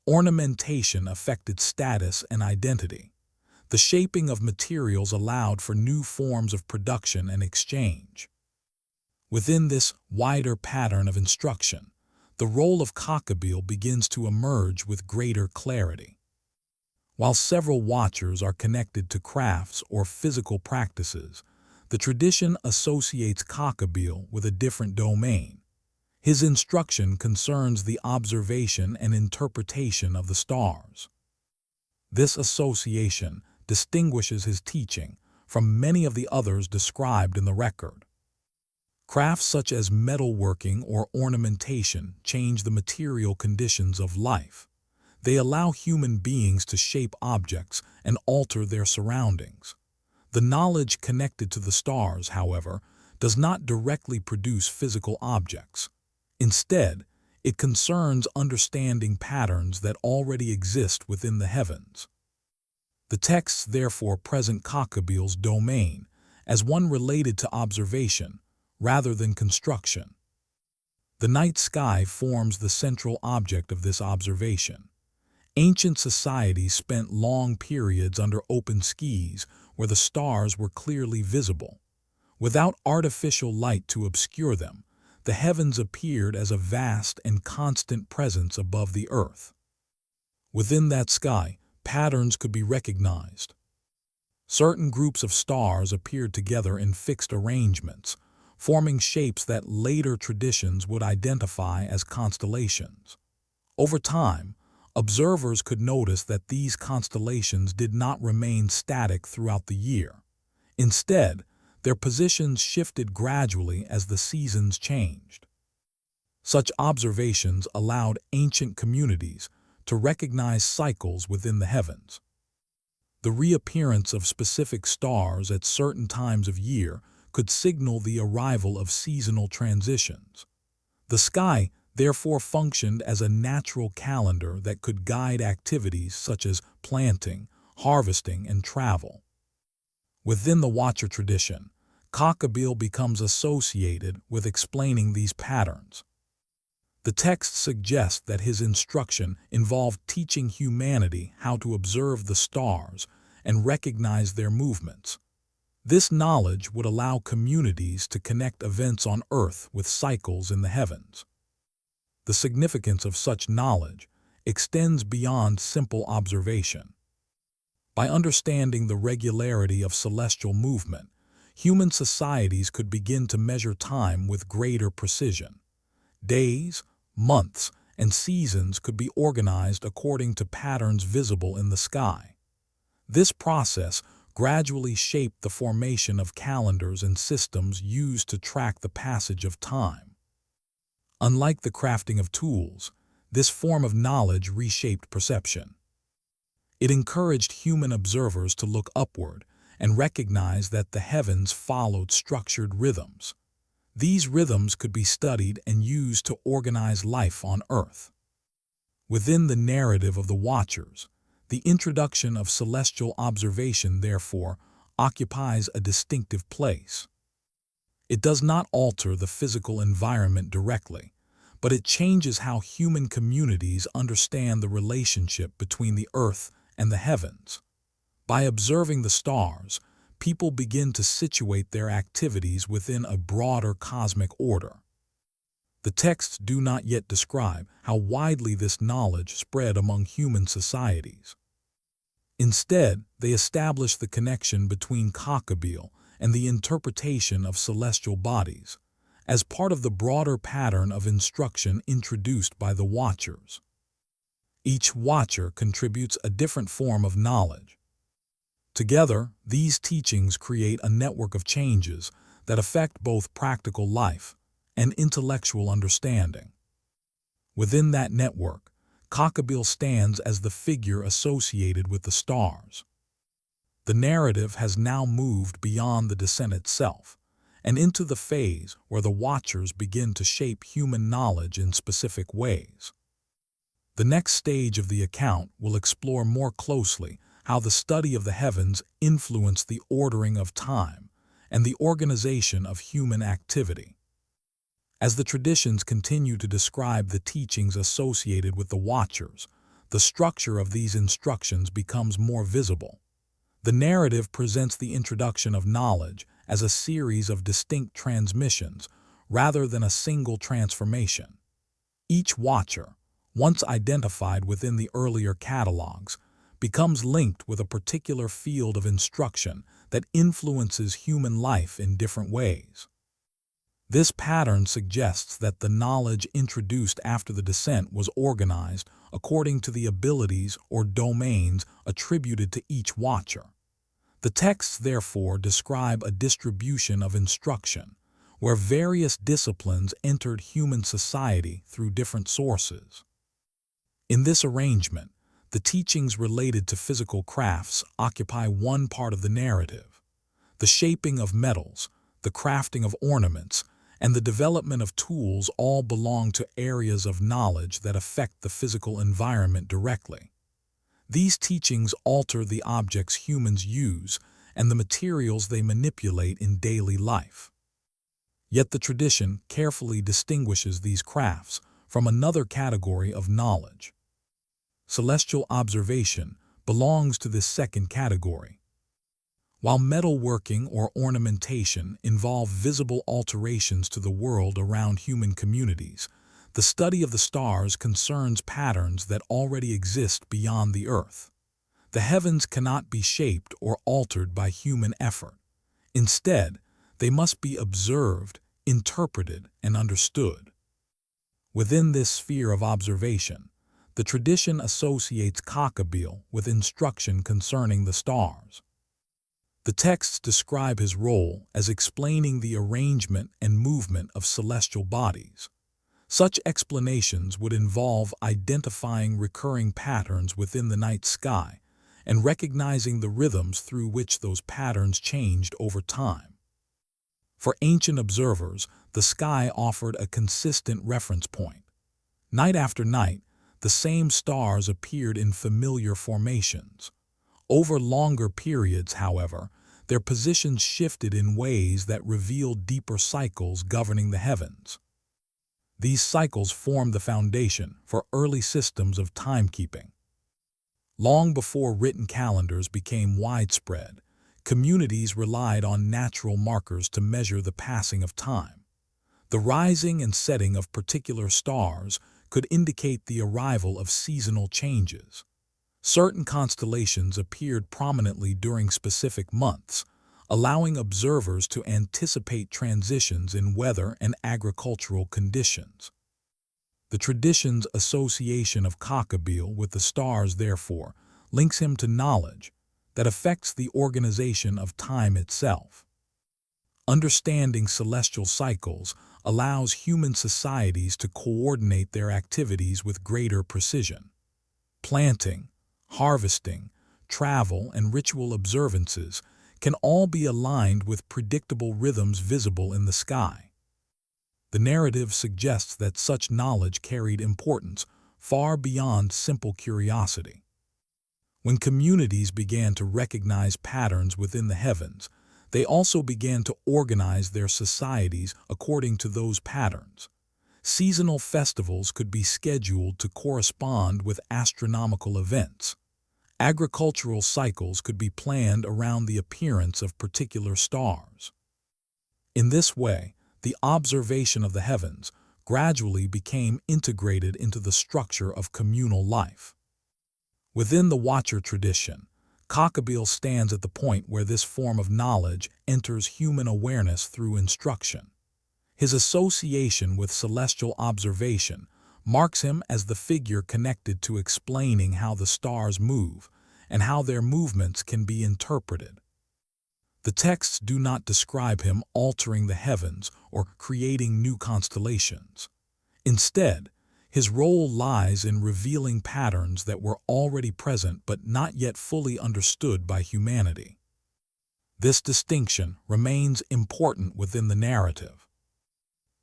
Ornamentation affected status and identity. The shaping of materials allowed for new forms of production and exchange. Within this wider pattern of instruction, the role of Kokabiel begins to emerge with greater clarity. While several watchers are connected to crafts or physical practices, the tradition associates Kokabiel with a different domain. His instruction concerns the observation and interpretation of the stars. This association distinguishes his teaching from many of the others described in the record. Crafts such as metalworking or ornamentation change the material conditions of life. They allow human beings to shape objects and alter their surroundings. The knowledge connected to the stars, however, does not directly produce physical objects. Instead, it concerns understanding patterns that already exist within the heavens. The texts therefore present Kokabiel's domain as one related to observation rather than construction. The night sky forms the central object of this observation. Ancient societies spent long periods under open skies where the stars were clearly visible. Without artificial light to obscure them, the heavens appeared as a vast and constant presence above the earth. Within that sky, patterns could be recognized. Certain groups of stars appeared together in fixed arrangements, forming shapes that later traditions would identify as constellations. Over time, observers could notice that these constellations did not remain static throughout the year. Instead, their positions shifted gradually as the seasons changed. Such observations allowed ancient communities to recognize cycles within the heavens. The reappearance of specific stars at certain times of year could signal the arrival of seasonal transitions. The sky therefore functioned as a natural calendar that could guide activities such as planting, harvesting, and travel. Within the Watcher tradition, Kokabiel becomes associated with explaining these patterns. The text suggests that his instruction involved teaching humanity how to observe the stars and recognize their movements. This knowledge would allow communities to connect events on Earth with cycles in the heavens. The significance of such knowledge extends beyond simple observation. By understanding the regularity of celestial movement, human societies could begin to measure time with greater precision. Days, months, and seasons could be organized according to patterns visible in the sky. This process gradually shaped the formation of calendars and systems used to track the passage of time. Unlike the crafting of tools, this form of knowledge reshaped perception. It encouraged human observers to look upward and recognize that the heavens followed structured rhythms. These rhythms could be studied and used to organize life on Earth. Within the narrative of the Watchers, the introduction of celestial observation, therefore, occupies a distinctive place. It does not alter the physical environment directly, but it changes how human communities understand the relationship between the Earth and the heavens. By observing the stars, people begin to situate their activities within a broader cosmic order. The texts do not yet describe how widely this knowledge spread among human societies. Instead, they establish the connection between Kokabiel and the interpretation of celestial bodies, as part of the broader pattern of instruction introduced by the Watchers. Each Watcher contributes a different form of knowledge. Together, these teachings create a network of changes that affect both practical life and intellectual understanding. Within that network, Kokabiel stands as the figure associated with the stars. The narrative has now moved beyond the descent itself and into the phase where the Watchers begin to shape human knowledge in specific ways. The next stage of the account will explore more closely how the study of the heavens influenced the ordering of time and the organization of human activity. As the traditions continue to describe the teachings associated with the Watchers, the structure of these instructions becomes more visible. The narrative presents the introduction of knowledge as a series of distinct transmissions rather than a single transformation. Each Watcher, once identified within the earlier catalogs, becomes linked with a particular field of instruction that influences human life in different ways. This pattern suggests that the knowledge introduced after the descent was organized according to the abilities or domains attributed to each Watcher. The texts therefore describe a distribution of instruction, where various disciplines entered human society through different sources. In this arrangement, the teachings related to physical crafts occupy one part of the narrative. The shaping of metals, the crafting of ornaments, and the development of tools all belong to areas of knowledge that affect the physical environment directly. These teachings alter the objects humans use and the materials they manipulate in daily life. Yet the tradition carefully distinguishes these crafts from another category of knowledge. Celestial observation belongs to this second category. While metalworking or ornamentation involve visible alterations to the world around human communities, the study of the stars concerns patterns that already exist beyond the earth. The heavens cannot be shaped or altered by human effort. Instead, they must be observed, interpreted, and understood. Within this sphere of observation, the tradition associates Kokabiel with instruction concerning the stars. The texts describe his role as explaining the arrangement and movement of celestial bodies. Such explanations would involve identifying recurring patterns within the night sky and recognizing the rhythms through which those patterns changed over time. For ancient observers, the sky offered a consistent reference point. Night after night, the same stars appeared in familiar formations. Over longer periods, however, their positions shifted in ways that revealed deeper cycles governing the heavens. These cycles formed the foundation for early systems of timekeeping. Long before written calendars became widespread, communities relied on natural markers to measure the passing of time. The rising and setting of particular stars could indicate the arrival of seasonal changes. Certain constellations appeared prominently during specific months, allowing observers to anticipate transitions in weather and agricultural conditions. The tradition's association of Kokabiel with the stars, therefore, links him to knowledge that affects the organization of time itself. Understanding celestial cycles allows human societies to coordinate their activities with greater precision. Planting, harvesting, travel, and ritual observances can all be aligned with predictable rhythms visible in the sky. The narrative suggests that such knowledge carried importance far beyond simple curiosity. When communities began to recognize patterns within the heavens, they also began to organize their societies according to those patterns. Seasonal festivals could be scheduled to correspond with astronomical events. Agricultural cycles could be planned around the appearance of particular stars. In this way, the observation of the heavens gradually became integrated into the structure of communal life. Within the Watcher tradition, Kokabiel stands at the point where this form of knowledge enters human awareness through instruction. His association with celestial observation marks him as the figure connected to explaining how the stars move and how their movements can be interpreted. The texts do not describe him altering the heavens or creating new constellations. Instead, his role lies in revealing patterns that were already present but not yet fully understood by humanity. This distinction remains important within the narrative.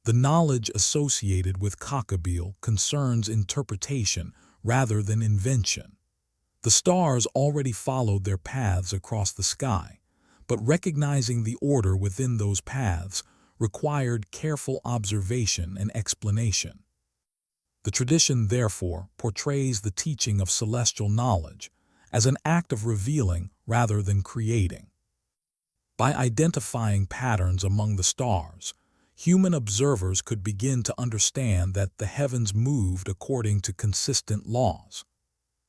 The knowledge associated with Kokabiel concerns interpretation rather than invention. The stars already followed their paths across the sky, but recognizing the order within those paths required careful observation and explanation. The tradition, therefore, portrays the teaching of celestial knowledge as an act of revealing rather than creating. By identifying patterns among the stars, human observers could begin to understand that the heavens moved according to consistent laws.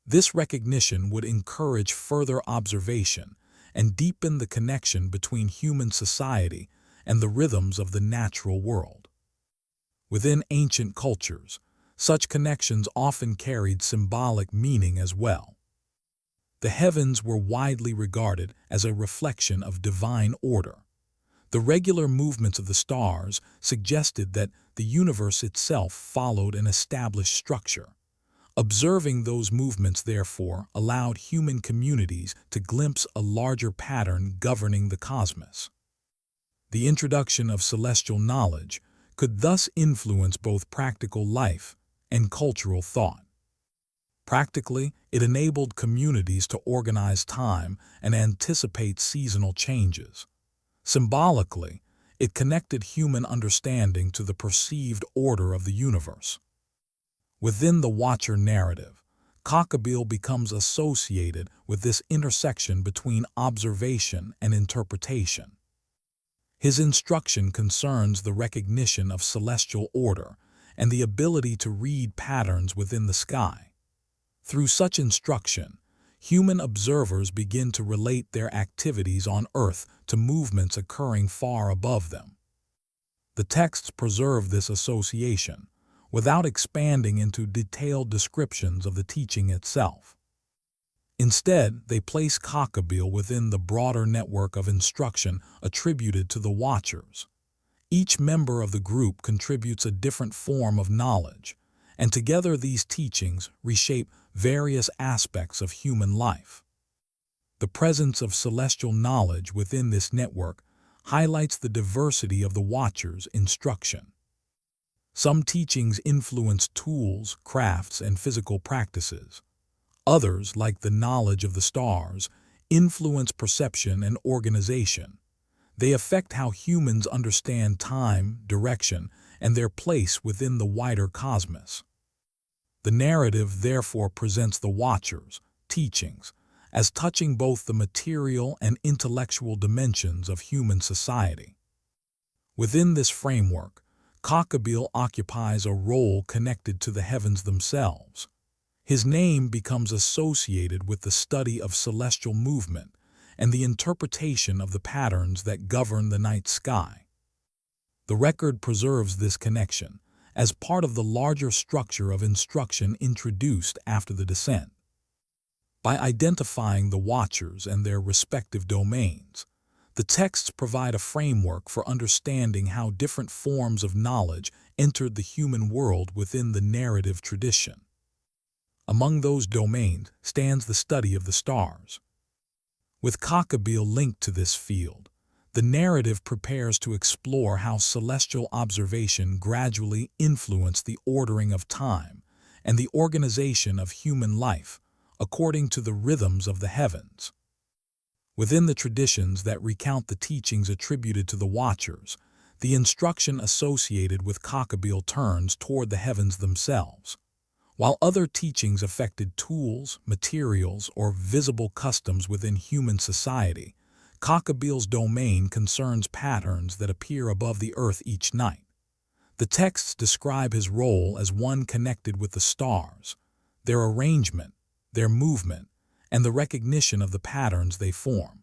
This recognition would encourage further observation and deepen the connection between human society and the rhythms of the natural world. Within ancient cultures, such connections often carried symbolic meaning as well. The heavens were widely regarded as a reflection of divine order. The regular movements of the stars suggested that the universe itself followed an established structure. Observing those movements, therefore, allowed human communities to glimpse a larger pattern governing the cosmos. The introduction of celestial knowledge could thus influence both practical life and cultural thought. Practically, it enabled communities to organize time and anticipate seasonal changes. Symbolically, it connected human understanding to the perceived order of the universe. Within the Watcher narrative, Kokabiel becomes associated with this intersection between observation and interpretation. His instruction concerns the recognition of celestial order and the ability to read patterns within the sky. Through such instruction, human observers begin to relate their activities on Earth to movements occurring far above them. The texts preserve this association, without expanding into detailed descriptions of the teaching itself. Instead, they place Kokabiel within the broader network of instruction attributed to the Watchers. Each member of the group contributes a different form of knowledge, and together these teachings reshape various aspects of human life. The presence of celestial knowledge within this network highlights the diversity of the Watchers' instruction. Some teachings influence tools, crafts, and physical practices. Others, like the knowledge of the stars, influence perception and organization. They affect how humans understand time, direction, and their place within the wider cosmos. The narrative therefore presents the Watchers' teachings as touching both the material and intellectual dimensions of human society. Within this framework, Kokabiel occupies a role connected to the heavens themselves. His name becomes associated with the study of celestial movement and the interpretation of the patterns that govern the night sky. The record preserves this connection as part of the larger structure of instruction introduced after the descent. By identifying the Watchers and their respective domains, the texts provide a framework for understanding how different forms of knowledge entered the human world within the narrative tradition. Among those domains stands the study of the stars. With Kokabiel linked to this field, the narrative prepares to explore how celestial observation gradually influenced the ordering of time and the organization of human life according to the rhythms of the heavens. Within the traditions that recount the teachings attributed to the Watchers, the instruction associated with Kokabiel turns toward the heavens themselves. While other teachings affected tools, materials, or visible customs within human society, Kokabiel's domain concerns patterns that appear above the earth each night. The texts describe his role as one connected with the stars, their arrangement, their movement, and the recognition of the patterns they form.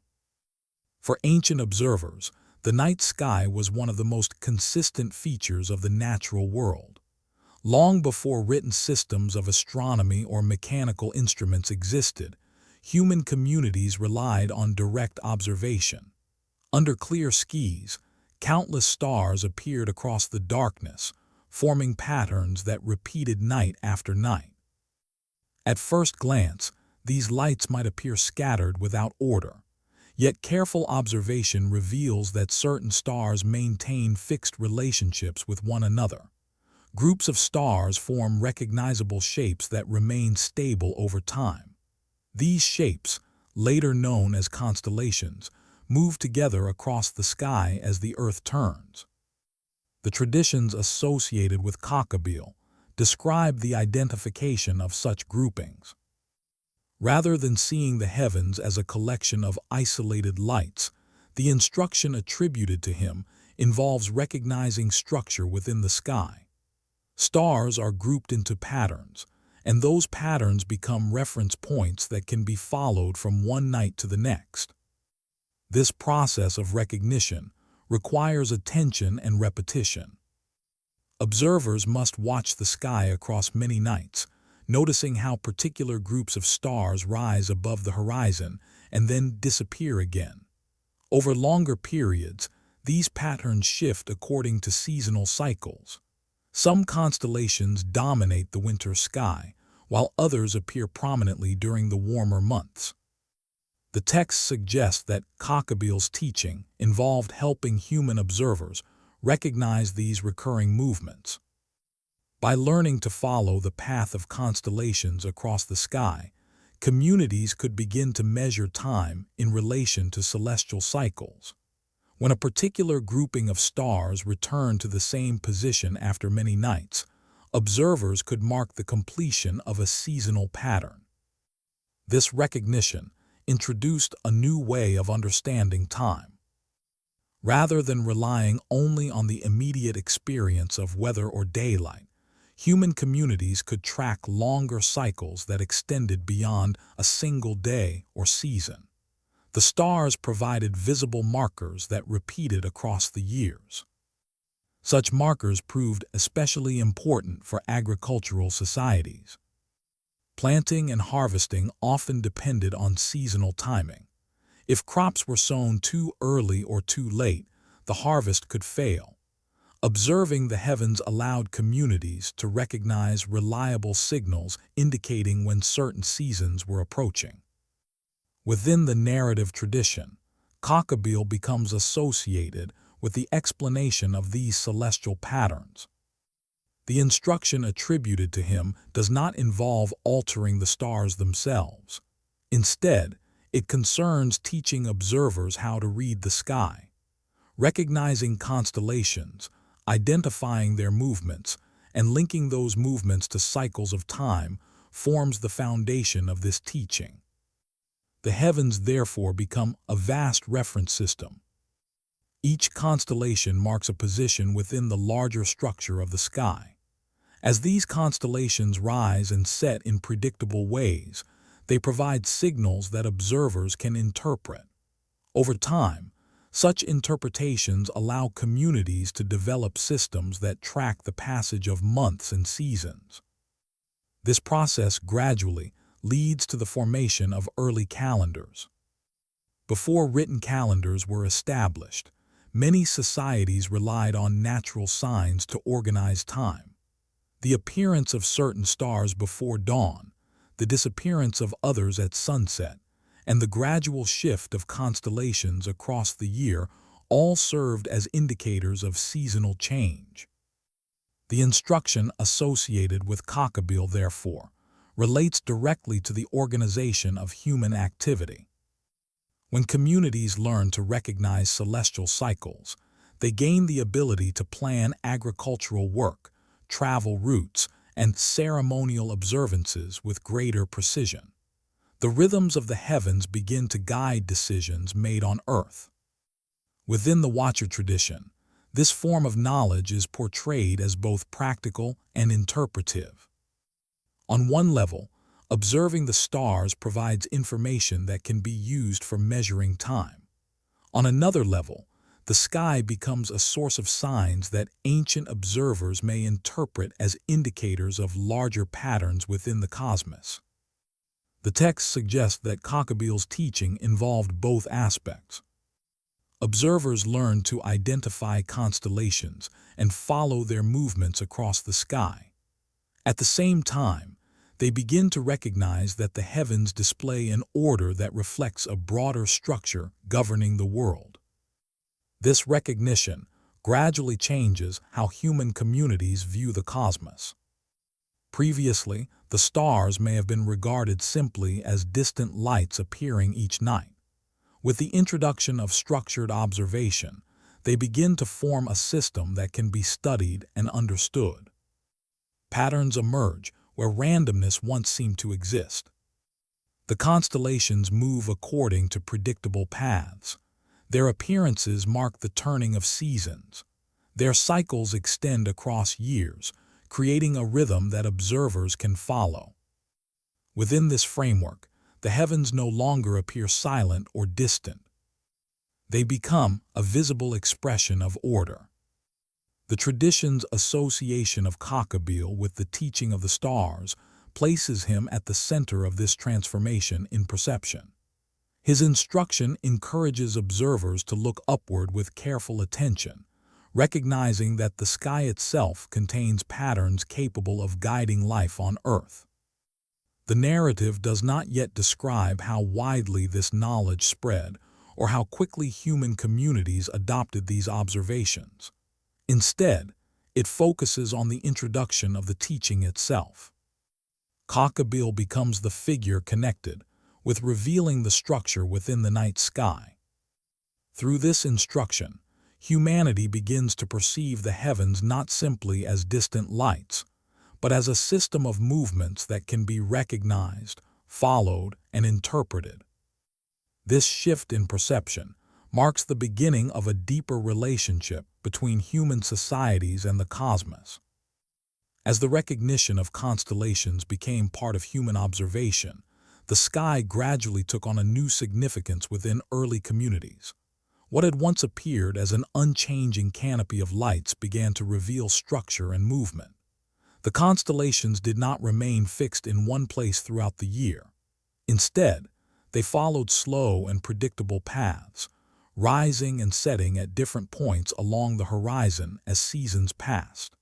For ancient observers, the night sky was one of the most consistent features of the natural world. Long before written systems of astronomy or mechanical instruments existed, human communities relied on direct observation. Under clear skies, countless stars appeared across the darkness, forming patterns that repeated night after night. At first glance, these lights might appear scattered without order, yet careful observation reveals that certain stars maintain fixed relationships with one another. Groups of stars form recognizable shapes that remain stable over time. These shapes, later known as constellations, move together across the sky as the Earth turns. The traditions associated with Kokabiel describe the identification of such groupings. Rather than seeing the heavens as a collection of isolated lights, the instruction attributed to him involves recognizing structure within the sky. Stars are grouped into patterns, and those patterns become reference points that can be followed from one night to the next. This process of recognition requires attention and repetition. Observers must watch the sky across many nights, noticing how particular groups of stars rise above the horizon and then disappear again. Over longer periods, these patterns shift according to seasonal cycles. Some constellations dominate the winter sky, while others appear prominently during the warmer months. The text suggests that Kokabiel's teaching involved helping human observers recognize these recurring movements. By learning to follow the path of constellations across the sky, communities could begin to measure time in relation to celestial cycles. When a particular grouping of stars returned to the same position after many nights, observers could mark the completion of a seasonal pattern. This recognition introduced a new way of understanding time. Rather than relying only on the immediate experience of weather or daylight, human communities could track longer cycles that extended beyond a single day or season. The stars provided visible markers that repeated across the years. Such markers proved especially important for agricultural societies. Planting and harvesting often depended on seasonal timing. If crops were sown too early or too late, the harvest could fail. Observing the heavens allowed communities to recognize reliable signals indicating when certain seasons were approaching. Within the narrative tradition, Kokabiel becomes associated with the explanation of these celestial patterns. The instruction attributed to him does not involve altering the stars themselves. Instead, it concerns teaching observers how to read the sky. Recognizing constellations, identifying their movements, and linking those movements to cycles of time forms the foundation of this teaching. The heavens therefore become a vast reference system. Each constellation marks a position within the larger structure of the sky. As these constellations rise and set in predictable ways, they provide signals that observers can interpret. Over time, such interpretations allow communities to develop systems that track the passage of months and seasons. This process gradually leads to the formation of early calendars. Before written calendars were established, many societies relied on natural signs to organize time. The appearance of certain stars before dawn, the disappearance of others at sunset, and the gradual shift of constellations across the year all served as indicators of seasonal change. The instruction associated with Kokabiel, therefore, relates directly to the organization of human activity. When communities learn to recognize celestial cycles, they gain the ability to plan agricultural work, travel routes, and ceremonial observances with greater precision. The rhythms of the heavens begin to guide decisions made on Earth. Within the Watcher tradition, this form of knowledge is portrayed as both practical and interpretive. On one level, observing the stars provides information that can be used for measuring time. On another level, the sky becomes a source of signs that ancient observers may interpret as indicators of larger patterns within the cosmos. The text suggests that Kokabiel's teaching involved both aspects. Observers learn to identify constellations and follow their movements across the sky. At the same time, they begin to recognize that the heavens display an order that reflects a broader structure governing the world. This recognition gradually changes how human communities view the cosmos. Previously, the stars may have been regarded simply as distant lights appearing each night. With the introduction of structured observation, they begin to form a system that can be studied and understood. Patterns emerge where randomness once seemed to exist. The constellations move according to predictable paths. Their appearances mark the turning of seasons. Their cycles extend across years, creating a rhythm that observers can follow. Within this framework, the heavens no longer appear silent or distant. They become a visible expression of order. The tradition's association of Kokabiel with the teaching of the stars places him at the center of this transformation in perception. His instruction encourages observers to look upward with careful attention, recognizing that the sky itself contains patterns capable of guiding life on Earth. The narrative does not yet describe how widely this knowledge spread or how quickly human communities adopted these observations. Instead, it focuses on the introduction of the teaching itself. Kokabiel becomes the figure connected with revealing the structure within the night sky. Through this instruction, humanity begins to perceive the heavens not simply as distant lights, but as a system of movements that can be recognized, followed, and interpreted. This shift in perception marks the beginning of a deeper relationship between human societies and the cosmos. As the recognition of constellations became part of human observation, the sky gradually took on a new significance within early communities. What had once appeared as an unchanging canopy of lights began to reveal structure and movement. The constellations did not remain fixed in one place throughout the year. Instead, they followed slow and predictable paths, rising and setting at different points along the horizon as seasons passed.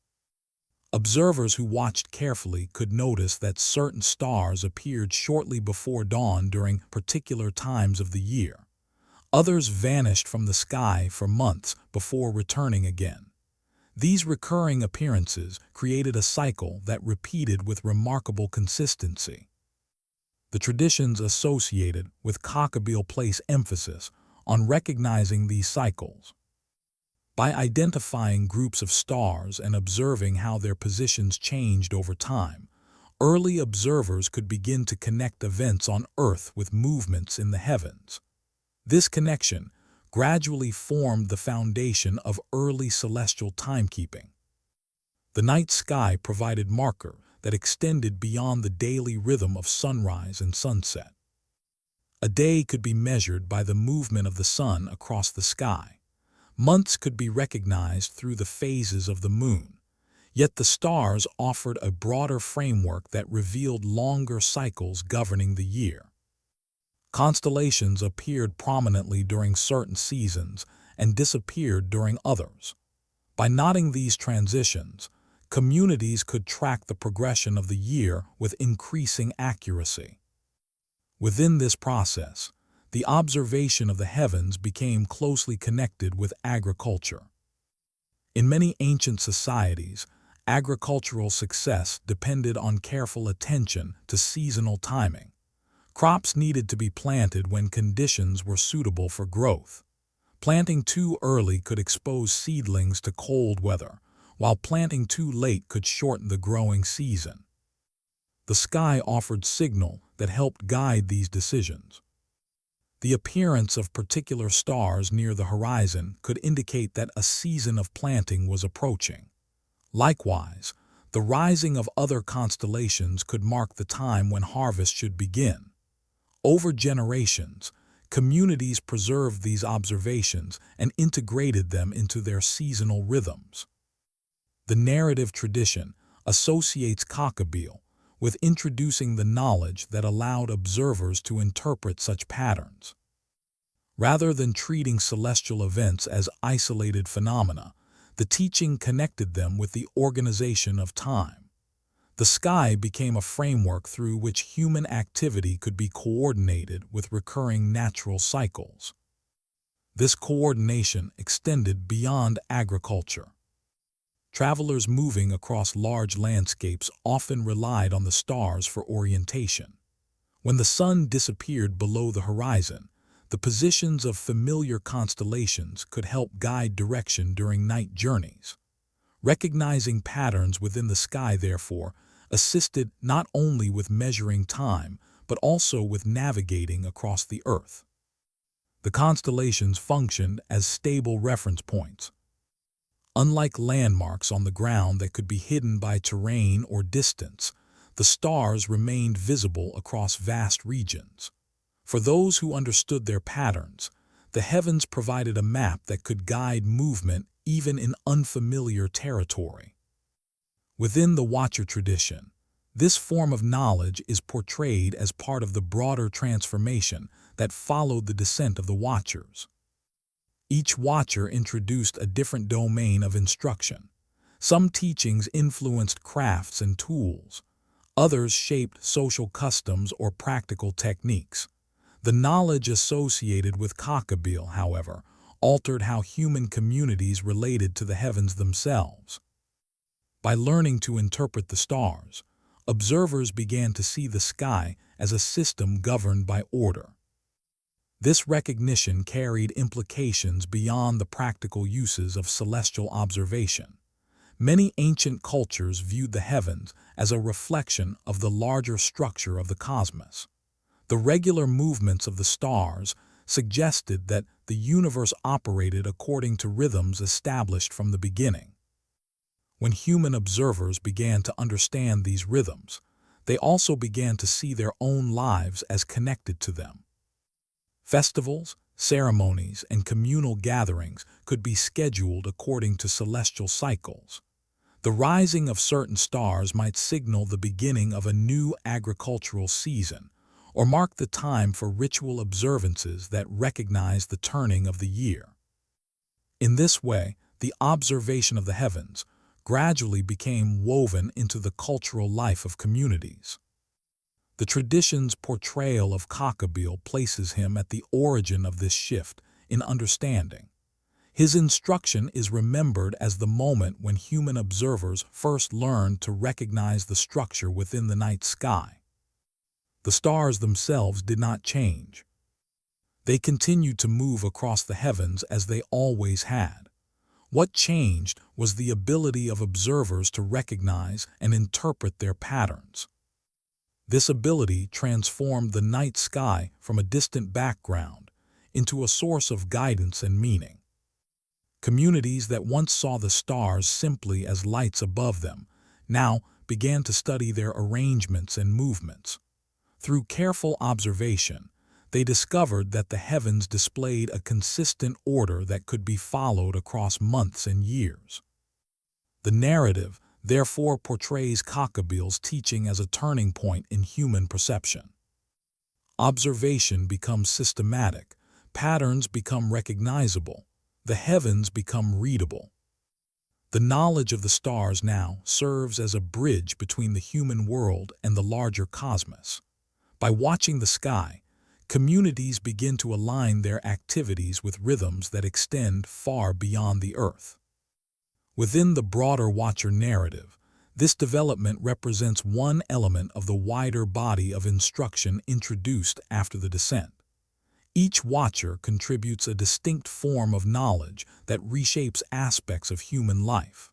Observers who watched carefully could notice that certain stars appeared shortly before dawn during particular times of the year. Others vanished from the sky for months before returning again. These recurring appearances created a cycle that repeated with remarkable consistency. The traditions associated with Kokabiel place emphasis on recognizing these cycles. By identifying groups of stars and observing how their positions changed over time, early observers could begin to connect events on Earth with movements in the heavens. This connection gradually formed the foundation of early celestial timekeeping. The night sky provided marker that extended beyond the daily rhythm of sunrise and sunset. A day could be measured by the movement of the sun across the sky. Months could be recognized through the phases of the moon. Yet the stars offered a broader framework that revealed longer cycles governing the year. Constellations appeared prominently during certain seasons and disappeared during others. By noting these transitions, communities could track the progression of the year with increasing accuracy. Within this process, the observation of the heavens became closely connected with agriculture. In many ancient societies, agricultural success depended on careful attention to seasonal timing. Crops needed to be planted when conditions were suitable for growth. Planting too early could expose seedlings to cold weather, while planting too late could shorten the growing season. The sky offered signal that helped guide these decisions. The appearance of particular stars near the horizon could indicate that a season of planting was approaching. Likewise, the rising of other constellations could mark the time when harvest should begin. Over generations, communities preserved these observations and integrated them into their seasonal rhythms. The narrative tradition associates Kokabiel with introducing the knowledge that allowed observers to interpret such patterns. Rather than treating celestial events as isolated phenomena, the teaching connected them with the organization of time. The sky became a framework through which human activity could be coordinated with recurring natural cycles. This coordination extended beyond agriculture. Travelers moving across large landscapes often relied on the stars for orientation. When the sun disappeared below the horizon, the positions of familiar constellations could help guide direction during night journeys. Recognizing patterns within the sky, therefore, assisted not only with measuring time, but also with navigating across the Earth. The constellations functioned as stable reference points. Unlike landmarks on the ground that could be hidden by terrain or distance, the stars remained visible across vast regions. For those who understood their patterns, the heavens provided a map that could guide movement even in unfamiliar territory. Within the Watcher tradition, this form of knowledge is portrayed as part of the broader transformation that followed the descent of the Watchers. Each Watcher introduced a different domain of instruction. Some teachings influenced crafts and tools. Others shaped social customs or practical techniques. The knowledge associated with Kokabiel, however, altered how human communities related to the heavens themselves. By learning to interpret the stars, observers began to see the sky as a system governed by order. This recognition carried implications beyond the practical uses of celestial observation. Many ancient cultures viewed the heavens as a reflection of the larger structure of the cosmos. The regular movements of the stars suggested that the universe operated according to rhythms established from the beginning. When human observers began to understand these rhythms, they also began to see their own lives as connected to them. Festivals, ceremonies, and communal gatherings could be scheduled according to celestial cycles. The rising of certain stars might signal the beginning of a new agricultural season, or mark the time for ritual observances that recognize the turning of the year. In this way, the observation of the heavens gradually became woven into the cultural life of communities. The tradition's portrayal of Kokabiel places him at the origin of this shift in understanding. His instruction is remembered as the moment when human observers first learned to recognize the structure within the night sky. The stars themselves did not change. They continued to move across the heavens as they always had. What changed was the ability of observers to recognize and interpret their patterns. This ability transformed the night sky from a distant background into a source of guidance and meaning. Communities that once saw the stars simply as lights above them now began to study their arrangements and movements. Through careful observation, they discovered that the heavens displayed a consistent order that could be followed across months and years. The narrative, therefore, portrays Kokabiel's teaching as a turning point in human perception. Observation becomes systematic, patterns become recognizable, the heavens become readable. The knowledge of the stars now serves as a bridge between the human world and the larger cosmos. By watching the sky, communities begin to align their activities with rhythms that extend far beyond the Earth. Within the broader Watcher narrative, this development represents one element of the wider body of instruction introduced after the descent. Each Watcher contributes a distinct form of knowledge that reshapes aspects of human life.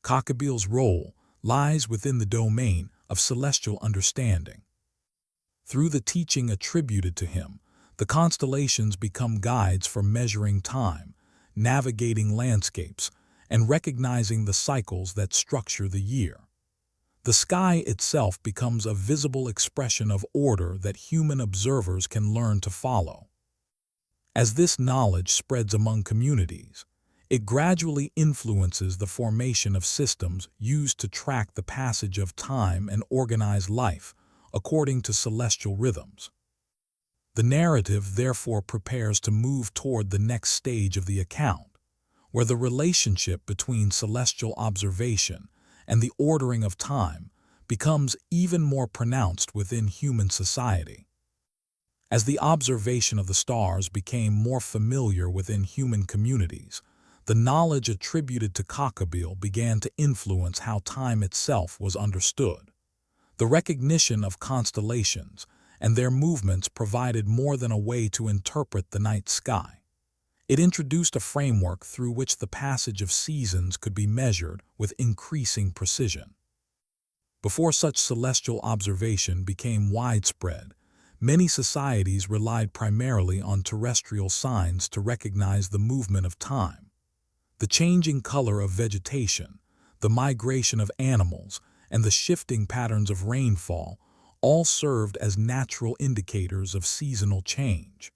Kokabiel's role lies within the domain of celestial understanding. Through the teaching attributed to him, the constellations become guides for measuring time, navigating landscapes, and recognizing the cycles that structure the year. The sky itself becomes a visible expression of order that human observers can learn to follow. As this knowledge spreads among communities, it gradually influences the formation of systems used to track the passage of time and organize life according to celestial rhythms. The narrative therefore prepares to move toward the next stage of the account, where the relationship between celestial observation and the ordering of time becomes even more pronounced within human society. As the observation of the stars became more familiar within human communities, the knowledge attributed to Kokabiel began to influence how time itself was understood. The recognition of constellations and their movements provided more than a way to interpret the night sky. It introduced a framework through which the passage of seasons could be measured with increasing precision. Before such celestial observation became widespread, many societies relied primarily on terrestrial signs to recognize the movement of time. The changing color of vegetation, the migration of animals, and the shifting patterns of rainfall all served as natural indicators of seasonal change.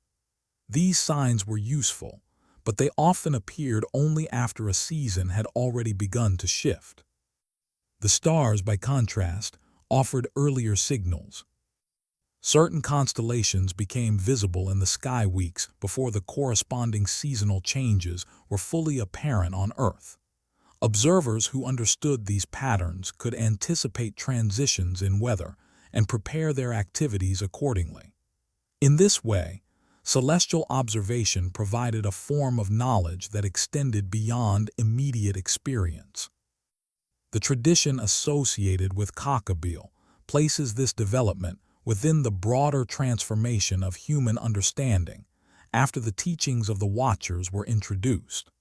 These signs were useful, but they often appeared only after a season had already begun to shift. The stars, by contrast, offered earlier signals. Certain constellations became visible in the sky weeks before the corresponding seasonal changes were fully apparent on Earth. Observers who understood these patterns could anticipate transitions in weather and prepare their activities accordingly. In this way, celestial observation provided a form of knowledge that extended beyond immediate experience. The tradition associated with Kokabiel places this development within the broader transformation of human understanding after the teachings of the Watchers were introduced.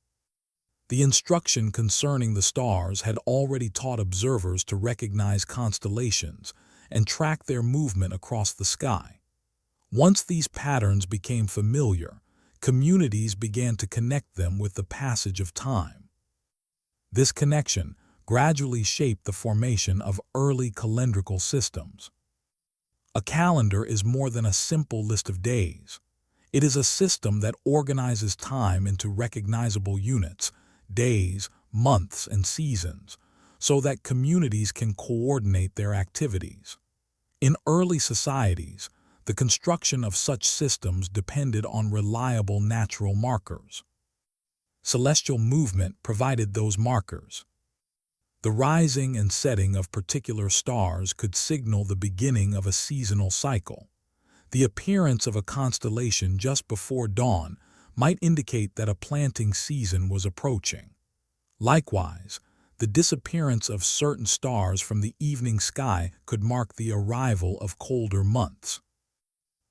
The instruction concerning the stars had already taught observers to recognize constellations and track their movement across the sky. Once these patterns became familiar, communities began to connect them with the passage of time. This connection gradually shaped the formation of early calendrical systems. A calendar is more than a simple list of days. It is a system that organizes time into recognizable units, days, months, and seasons, so that communities can coordinate their activities. In early societies, the construction of such systems depended on reliable natural markers. Celestial movement provided those markers. The rising and setting of particular stars could signal the beginning of a seasonal cycle. The appearance of a constellation just before dawn might indicate that a planting season was approaching. Likewise, the disappearance of certain stars from the evening sky could mark the arrival of colder months.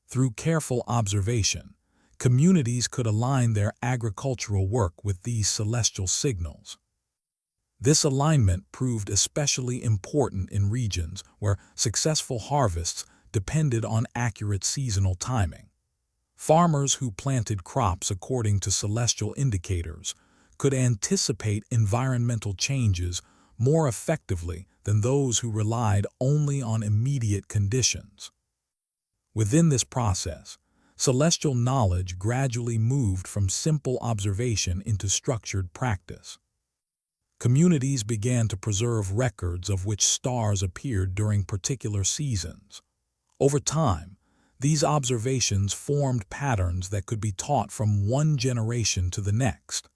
Through careful observation, communities could align their agricultural work with these celestial signals. This alignment proved especially important in regions where successful harvests depended on accurate seasonal timing. Farmers who planted crops according to celestial indicators could anticipate environmental changes more effectively than those who relied only on immediate conditions. Within this process, celestial knowledge gradually moved from simple observation into structured practice. Communities began to preserve records of which stars appeared during particular seasons. Over time, these observations formed patterns that could be taught from one generation to the next.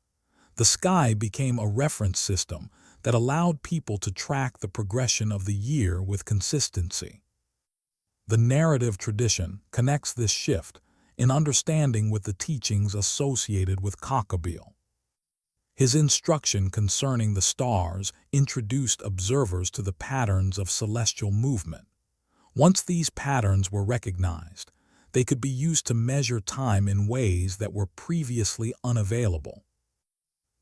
The sky became a reference system that allowed people to track the progression of the year with consistency. The narrative tradition connects this shift in understanding with the teachings associated with Kokabiel. His instruction concerning the stars introduced observers to the patterns of celestial movement. Once these patterns were recognized, they could be used to measure time in ways that were previously unavailable.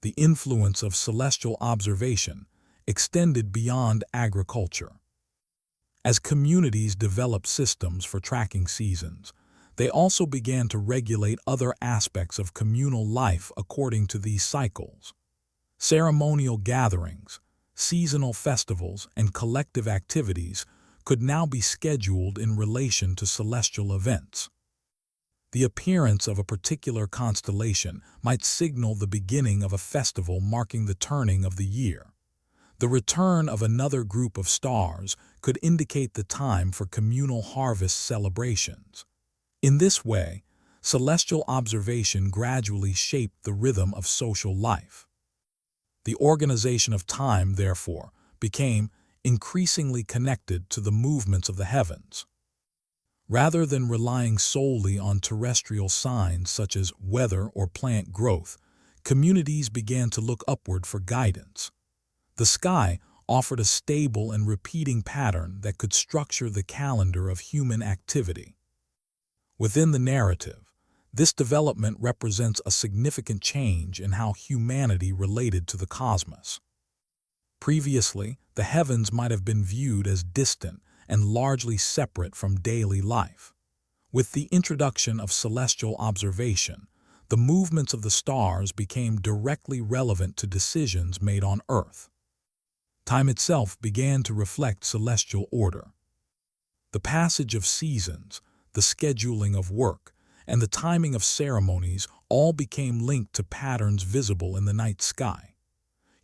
The influence of celestial observation extended beyond agriculture. As communities developed systems for tracking seasons, they also began to regulate other aspects of communal life according to these cycles. Ceremonial gatherings, seasonal festivals, and collective activities could now be scheduled in relation to celestial events. The appearance of a particular constellation might signal the beginning of a festival marking the turning of the year. The return of another group of stars could indicate the time for communal harvest celebrations. In this way, celestial observation gradually shaped the rhythm of social life. The organization of time, therefore, became increasingly connected to the movements of the heavens. Rather than relying solely on terrestrial signs such as weather or plant growth, communities began to look upward for guidance. The sky offered a stable and repeating pattern that could structure the calendar of human activity. Within the narrative, this development represents a significant change in how humanity related to the cosmos. Previously, the heavens might have been viewed as distant and largely separate from daily life. With the introduction of celestial observation, the movements of the stars became directly relevant to decisions made on Earth. Time itself began to reflect celestial order. The passage of seasons, the scheduling of work, and the timing of ceremonies all became linked to patterns visible in the night sky.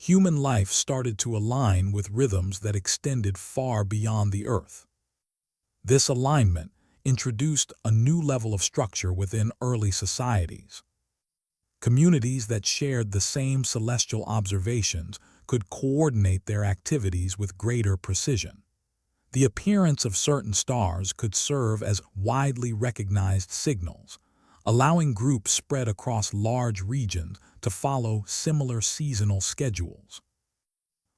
Human life started to align with rhythms that extended far beyond the Earth. This alignment introduced a new level of structure within early societies. Communities that shared the same celestial observations could coordinate their activities with greater precision. The appearance of certain stars could serve as widely recognized signals, allowing groups spread across large regions to follow similar seasonal schedules.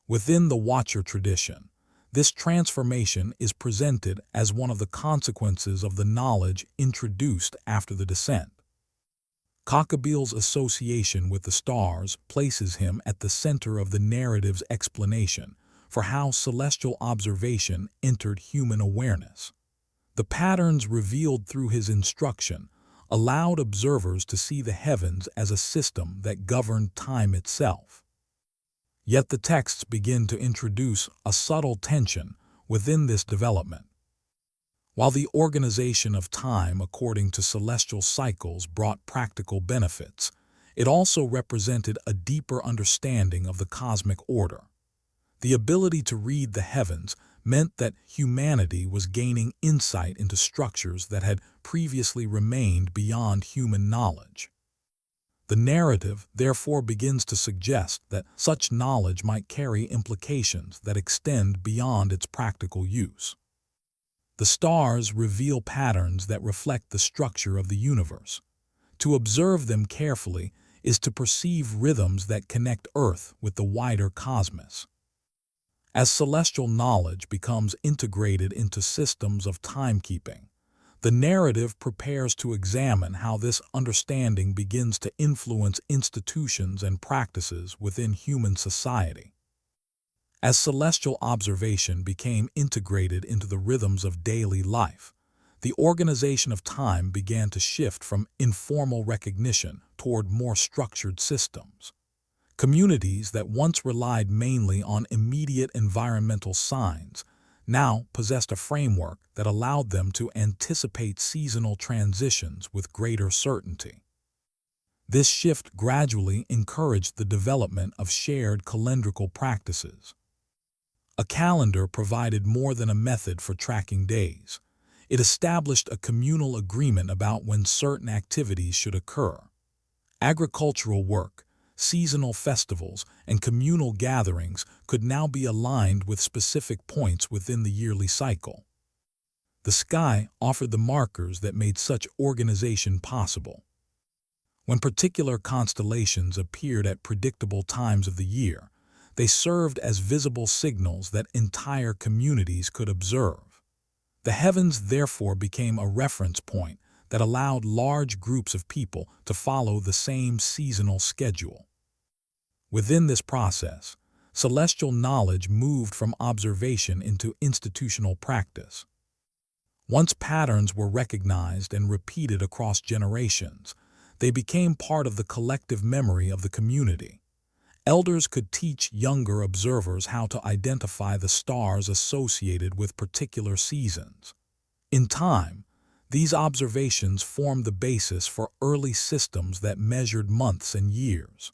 Within the Watcher tradition, this transformation is presented as one of the consequences of the knowledge introduced after the descent. Kokabiel's association with the stars places him at the center of the narrative's explanation for how celestial observation entered human awareness. The patterns revealed through his instruction allowed observers to see the heavens as a system that governed time itself. Yet the texts begin to introduce a subtle tension within this development. While the organization of time according to celestial cycles brought practical benefits, it also represented a deeper understanding of the cosmic order. The ability to read the heavens meant that humanity was gaining insight into structures that had previously remained beyond human knowledge. The narrative therefore begins to suggest that such knowledge might carry implications that extend beyond its practical use. The stars reveal patterns that reflect the structure of the universe. To observe them carefully is to perceive rhythms that connect Earth with the wider cosmos. As celestial knowledge becomes integrated into systems of timekeeping, the narrative prepares to examine how this understanding begins to influence institutions and practices within human society. As celestial observation became integrated into the rhythms of daily life, the organization of time began to shift from informal recognition toward more structured systems. Communities that once relied mainly on immediate environmental signs now possessed a framework that allowed them to anticipate seasonal transitions with greater certainty. This shift gradually encouraged the development of shared calendrical practices. A calendar provided more than a method for tracking days. It established a communal agreement about when certain activities should occur. Agricultural work, seasonal festivals, and communal gatherings could now be aligned with specific points within the yearly cycle. The sky offered the markers that made such organization possible. When particular constellations appeared at predictable times of the year, they served as visible signals that entire communities could observe. The heavens therefore became a reference point that allowed large groups of people to follow the same seasonal schedule. Within this process, celestial knowledge moved from observation into institutional practice. Once patterns were recognized and repeated across generations, they became part of the collective memory of the community. Elders could teach younger observers how to identify the stars associated with particular seasons. In time, these observations formed the basis for early systems that measured months and years.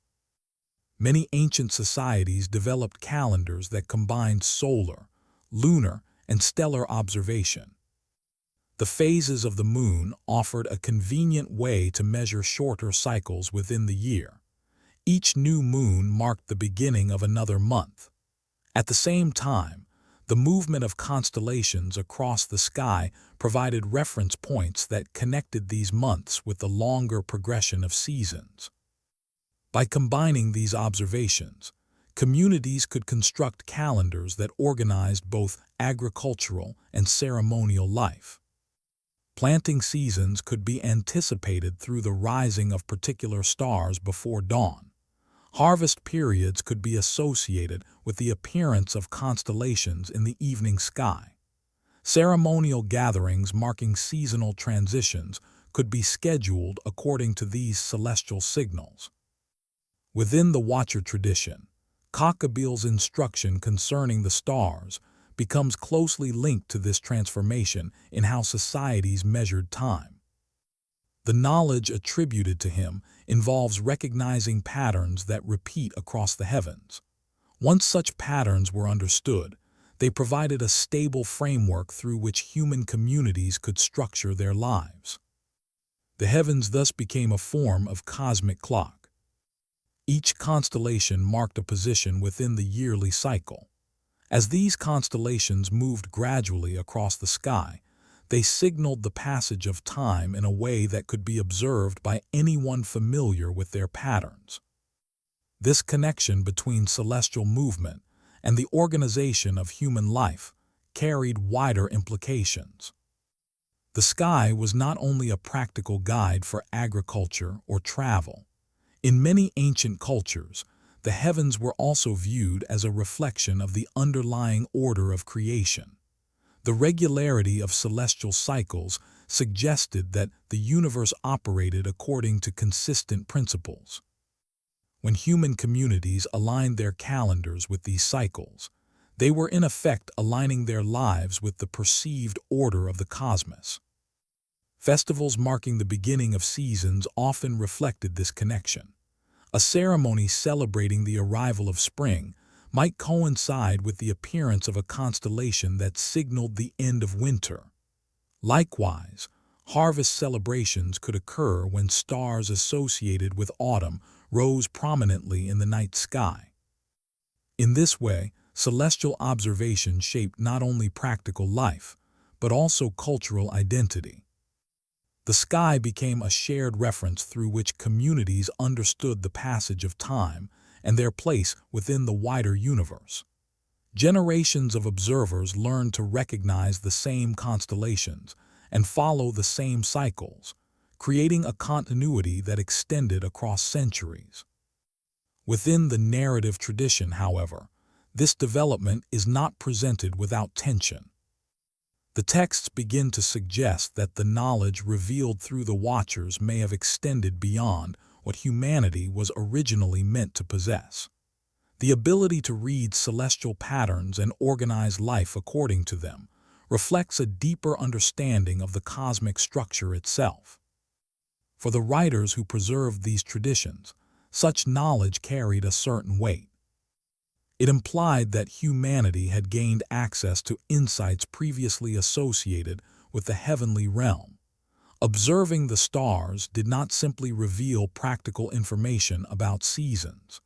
Many ancient societies developed calendars that combined solar, lunar, and stellar observation. The phases of the moon offered a convenient way to measure shorter cycles within the year. Each new moon marked the beginning of another month. At the same time, The movement of constellations across the sky provided reference points that connected these months with the longer progression of seasons. By combining these observations, communities could construct calendars that organized both agricultural and ceremonial life. Planting seasons could be anticipated through the rising of particular stars before dawn. Harvest periods could be associated with the appearance of constellations in the evening sky. Ceremonial gatherings marking seasonal transitions could be scheduled according to these celestial signals. Within the Watcher tradition, Kokabiel's instruction concerning the stars becomes closely linked to this transformation in how societies measured time. The knowledge attributed to him involves recognizing patterns that repeat across the heavens. Once such patterns were understood, they provided a stable framework through which human communities could structure their lives. The heavens thus became a form of cosmic clock. Each constellation marked a position within the yearly cycle. As these constellations moved gradually across the sky, they signaled the passage of time in a way that could be observed by anyone familiar with their patterns. This connection between celestial movement and the organization of human life carried wider implications. The sky was not only a practical guide for agriculture or travel. In many ancient cultures, the heavens were also viewed as a reflection of the underlying order of creation. The regularity of celestial cycles suggested that the universe operated according to consistent principles. When human communities aligned their calendars with these cycles, they were in effect aligning their lives with the perceived order of the cosmos. Festivals marking the beginning of seasons often reflected this connection. A ceremony celebrating the arrival of spring might coincide with the appearance of a constellation that signaled the end of winter. Likewise, harvest celebrations could occur when stars associated with autumn rose prominently in the night sky. In this way, celestial observation shaped not only practical life, but also cultural identity. The sky became a shared reference through which communities understood the passage of time and their place within the wider universe. Generations of observers learned to recognize the same constellations and follow the same cycles, creating a continuity that extended across centuries. Within the narrative tradition, however, this development is not presented without tension. The texts begin to suggest that the knowledge revealed through the Watchers may have extended beyond what humanity was originally meant to possess. The ability to read celestial patterns and organize life according to them reflects a deeper understanding of the cosmic structure itself. For the writers who preserved these traditions, such knowledge carried a certain weight. It implied that humanity had gained access to insights previously associated with the heavenly realm. Observing the stars did not simply reveal practical information about seasons.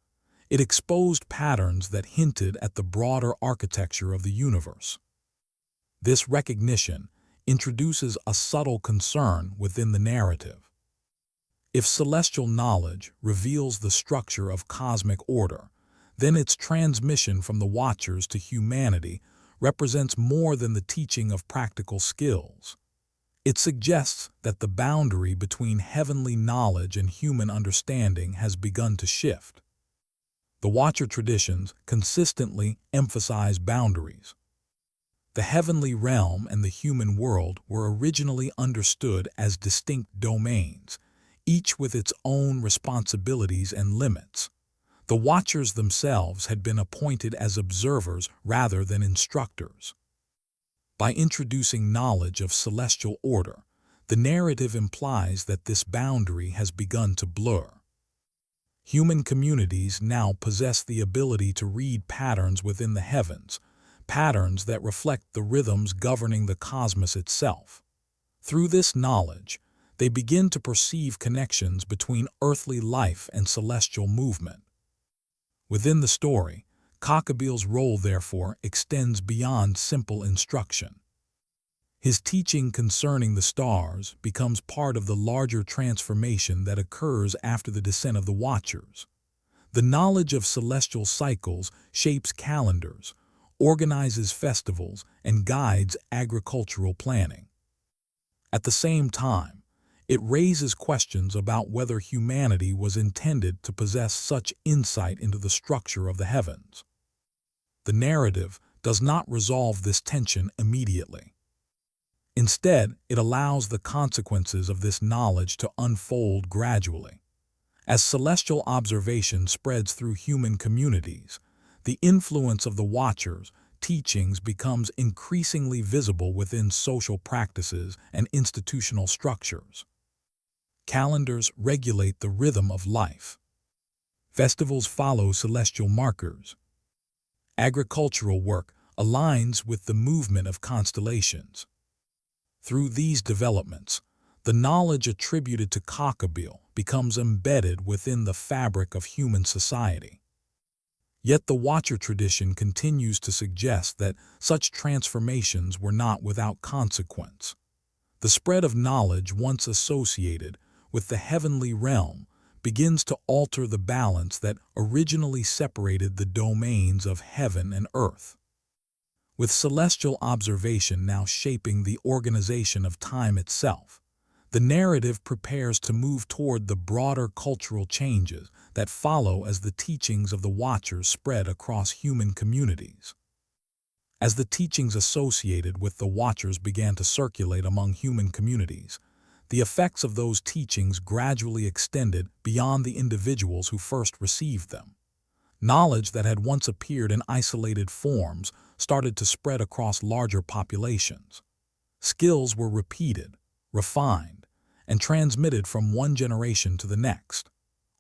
It exposed patterns that hinted at the broader architecture of the universe. This recognition introduces a subtle concern within the narrative. If celestial knowledge reveals the structure of cosmic order, then its transmission from the Watchers to humanity represents more than the teaching of practical skills. It suggests that the boundary between heavenly knowledge and human understanding has begun to shift. The Watcher traditions consistently emphasize boundaries. The heavenly realm and the human world were originally understood as distinct domains, each with its own responsibilities and limits. The Watchers themselves had been appointed as observers rather than instructors. By introducing knowledge of celestial order, the narrative implies that this boundary has begun to blur. Human communities now possess the ability to read patterns within the heavens, patterns that reflect the rhythms governing the cosmos itself. Through this knowledge, they begin to perceive connections between earthly life and celestial movement. Within the story, Kokabiel's role, therefore, extends beyond simple instruction. His teaching concerning the stars becomes part of the larger transformation that occurs after the descent of the Watchers. The knowledge of celestial cycles shapes calendars, organizes festivals, and guides agricultural planning. At the same time, it raises questions about whether humanity was intended to possess such insight into the structure of the heavens. The narrative does not resolve this tension immediately. Instead, it allows the consequences of this knowledge to unfold gradually. As celestial observation spreads through human communities, the influence of the Watchers' teachings becomes increasingly visible within social practices and institutional structures. Calendars regulate the rhythm of life. Festivals follow celestial markers. Agricultural work aligns with the movement of constellations. Through these developments, the knowledge attributed to Kokabiel becomes embedded within the fabric of human society. Yet the Watcher tradition continues to suggest that such transformations were not without consequence. The spread of knowledge once associated with the heavenly realm begins to alter the balance that originally separated the domains of heaven and earth. With celestial observation now shaping the organization of time itself, the narrative prepares to move toward the broader cultural changes that follow as the teachings of the Watchers spread across human communities. As the teachings associated with the Watchers began to circulate among human communities, the effects of those teachings gradually extended beyond the individuals who first received them. Knowledge that had once appeared in isolated forms started to spread across larger populations. Skills were repeated, refined, and transmitted from one generation to the next.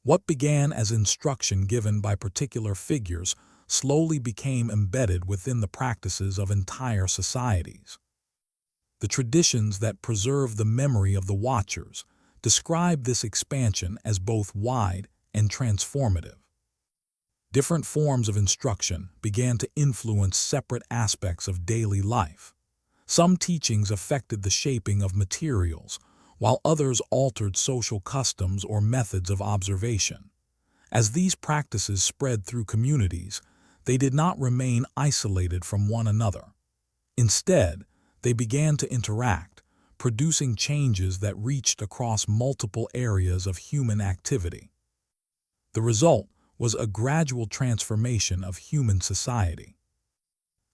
What began as instruction given by particular figures slowly became embedded within the practices of entire societies. The traditions that preserve the memory of the Watchers describe this expansion as both wide and transformative. Different forms of instruction began to influence separate aspects of daily life. Some teachings affected the shaping of materials, while others altered social customs or methods of observation. As these practices spread through communities, they did not remain isolated from one another. Instead, they began to interact, producing changes that reached across multiple areas of human activity. The result was a gradual transformation of human society.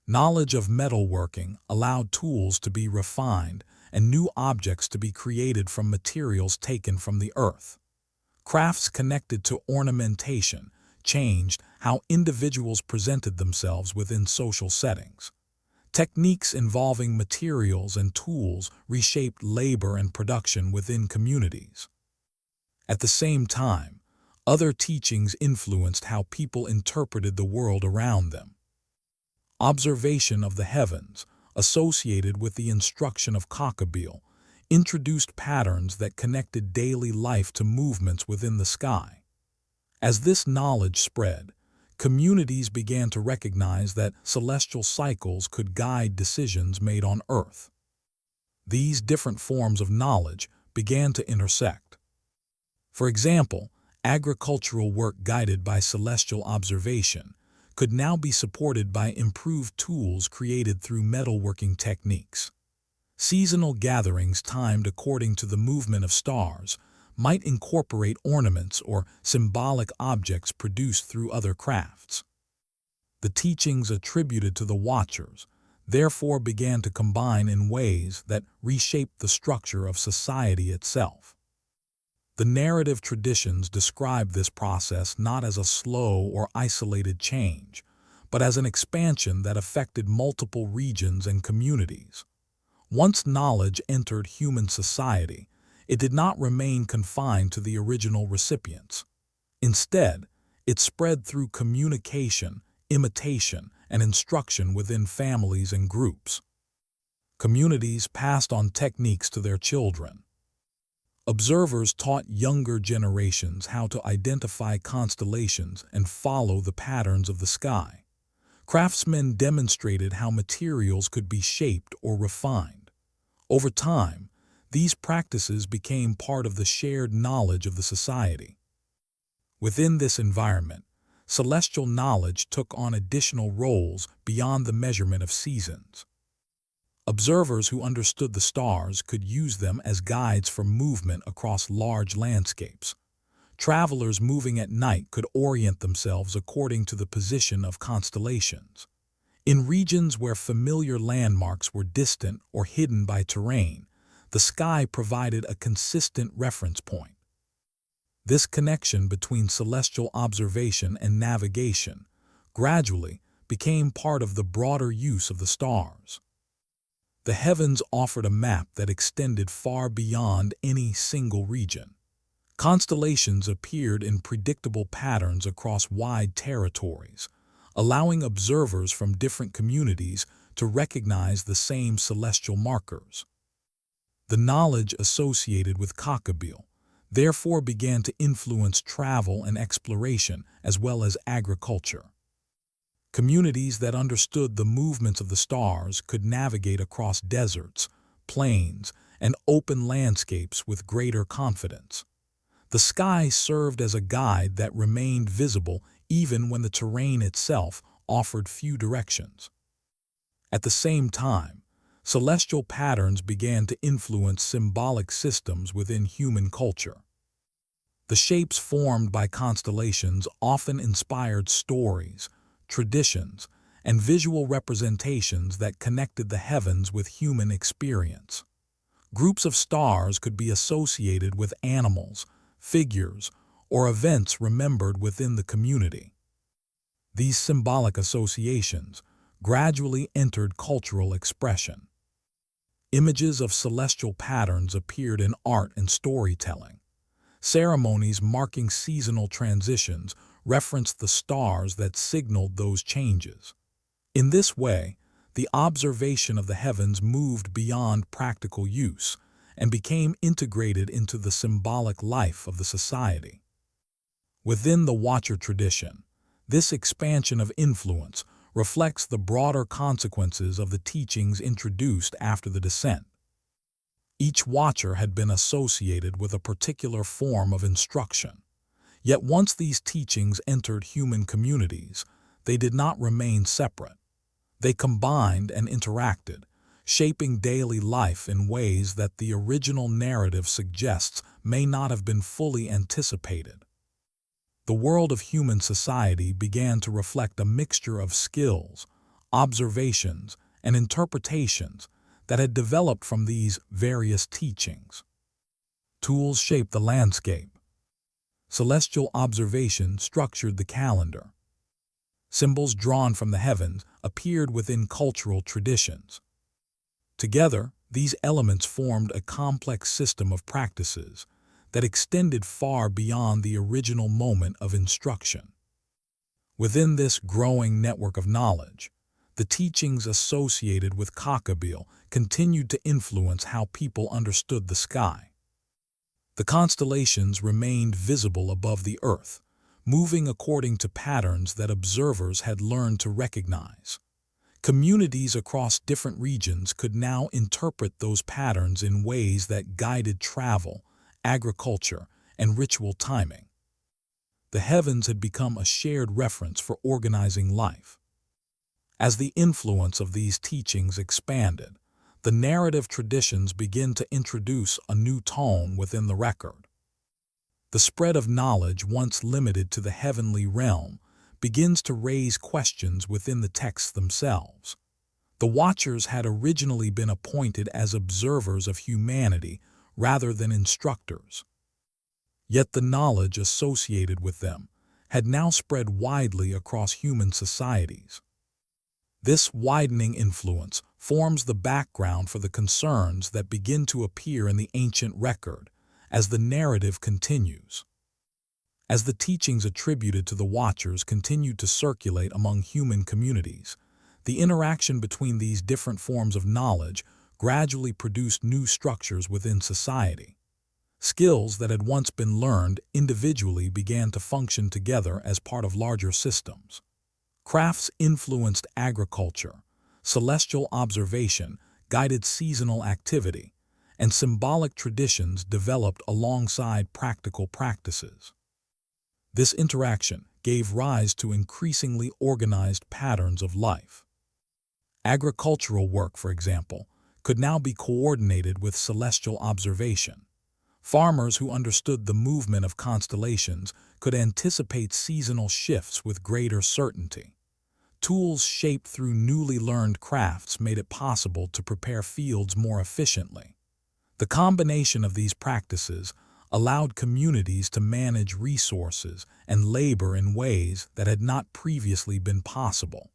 Knowledge of metalworking allowed tools to be refined and new objects to be created from materials taken from the earth. Crafts connected to ornamentation changed how individuals presented themselves within social settings. Techniques involving materials and tools reshaped labor and production within communities. At the same time, other teachings influenced how people interpreted the world around them. Observation of the heavens, associated with the instruction of Kokabiel, introduced patterns that connected daily life to movements within the sky. As this knowledge spread, communities began to recognize that celestial cycles could guide decisions made on Earth. These different forms of knowledge began to intersect. For example, agricultural work guided by celestial observation could now be supported by improved tools created through metalworking techniques. Seasonal gatherings timed according to the movement of stars might incorporate ornaments or symbolic objects produced through other crafts. The teachings attributed to the Watchers therefore began to combine in ways that reshaped the structure of society itself. The narrative traditions describe this process not as a slow or isolated change, but as an expansion that affected multiple regions and communities. Once knowledge entered human society, it did not remain confined to the original recipients. Instead, it spread through communication, imitation, and instruction within families and groups. Communities passed on techniques to their children. Observers taught younger generations how to identify constellations and follow the patterns of the sky. Craftsmen demonstrated how materials could be shaped or refined. Over time, these practices became part of the shared knowledge of the society. Within this environment, celestial knowledge took on additional roles beyond the measurement of seasons. Observers who understood the stars could use them as guides for movement across large landscapes. Travelers moving at night could orient themselves according to the position of constellations. In regions where familiar landmarks were distant or hidden by terrain, the sky provided a consistent reference point. This connection between celestial observation and navigation gradually became part of the broader use of the stars. The heavens offered a map that extended far beyond any single region. Constellations appeared in predictable patterns across wide territories, allowing observers from different communities to recognize the same celestial markers. The knowledge associated with Kokabiel therefore began to influence travel and exploration as well as agriculture. Communities that understood the movements of the stars could navigate across deserts, plains, and open landscapes with greater confidence. The sky served as a guide that remained visible even when the terrain itself offered few directions. At the same time, celestial patterns began to influence symbolic systems within human culture. The shapes formed by constellations often inspired stories, traditions, and visual representations that connected the heavens with human experience. Groups of stars could be associated with animals, figures, or events remembered within the community. These symbolic associations gradually entered cultural expression. Images of celestial patterns appeared in art and storytelling. Ceremonies marking seasonal transitions referenced the stars that signaled those changes. In this way, the observation of the heavens moved beyond practical use and became integrated into the symbolic life of the society. Within the Watcher tradition, this expansion of influence reflects the broader consequences of the teachings introduced after the descent. Each Watcher had been associated with a particular form of instruction. Yet once these teachings entered human communities, they did not remain separate. They combined and interacted, shaping daily life in ways that the original narrative suggests may not have been fully anticipated. The world of human society began to reflect a mixture of skills, observations, and interpretations that had developed from these various teachings. Tools shaped the landscape. Celestial observation structured the calendar. Symbols drawn from the heavens appeared within cultural traditions. Together, these elements formed a complex system of practices that extended far beyond the original moment of instruction. Within this growing network of knowledge, the teachings associated with Kokabiel continued to influence how people understood the sky. The constellations remained visible above the earth, moving according to patterns that observers had learned to recognize. Communities across different regions could now interpret those patterns in ways that guided travel, agriculture, and ritual timing. The heavens had become a shared reference for organizing life. As the influence of these teachings expanded, the narrative traditions begin to introduce a new tone within the record. The spread of knowledge once limited to the heavenly realm begins to raise questions within the texts themselves. The Watchers had originally been appointed as observers of humanity rather than instructors. Yet the knowledge associated with them had now spread widely across human societies. This widening influence forms the background for the concerns that begin to appear in the ancient record as the narrative continues. As the teachings attributed to the Watchers continued to circulate among human communities, the interaction between these different forms of knowledge gradually produced new structures within society. Skills that had once been learned individually began to function together as part of larger systems. Crafts influenced agriculture, celestial observation guided seasonal activity, and symbolic traditions developed alongside practical practices. This interaction gave rise to increasingly organized patterns of life. Agricultural work, for example, could now be coordinated with celestial observation. Farmers who understood the movement of constellations could anticipate seasonal shifts with greater certainty. Tools shaped through newly learned crafts made it possible to prepare fields more efficiently. The combination of these practices allowed communities to manage resources and labor in ways that had not previously been possible.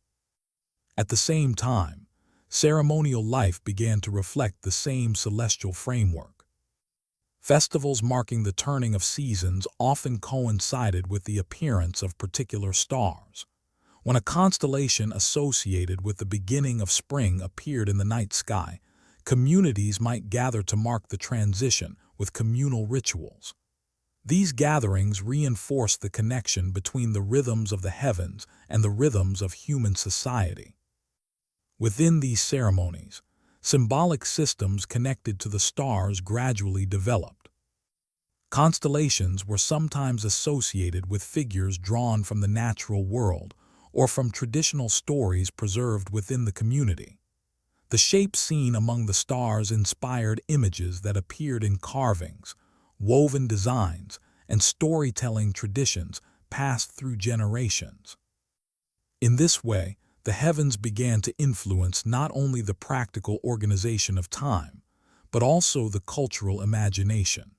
At the same time, ceremonial life began to reflect the same celestial framework. Festivals marking the turning of seasons often coincided with the appearance of particular stars. When a constellation associated with the beginning of spring appeared in the night sky, communities might gather to mark the transition with communal rituals. These gatherings reinforced the connection between the rhythms of the heavens and the rhythms of human society. Within these ceremonies, symbolic systems connected to the stars gradually developed. Constellations were sometimes associated with figures drawn from the natural world or from traditional stories preserved within the community. The shapes seen among the stars inspired images that appeared in carvings, woven designs, and storytelling traditions passed through generations. In this way, the heavens began to influence not only the practical organization of time, but also the cultural imagination.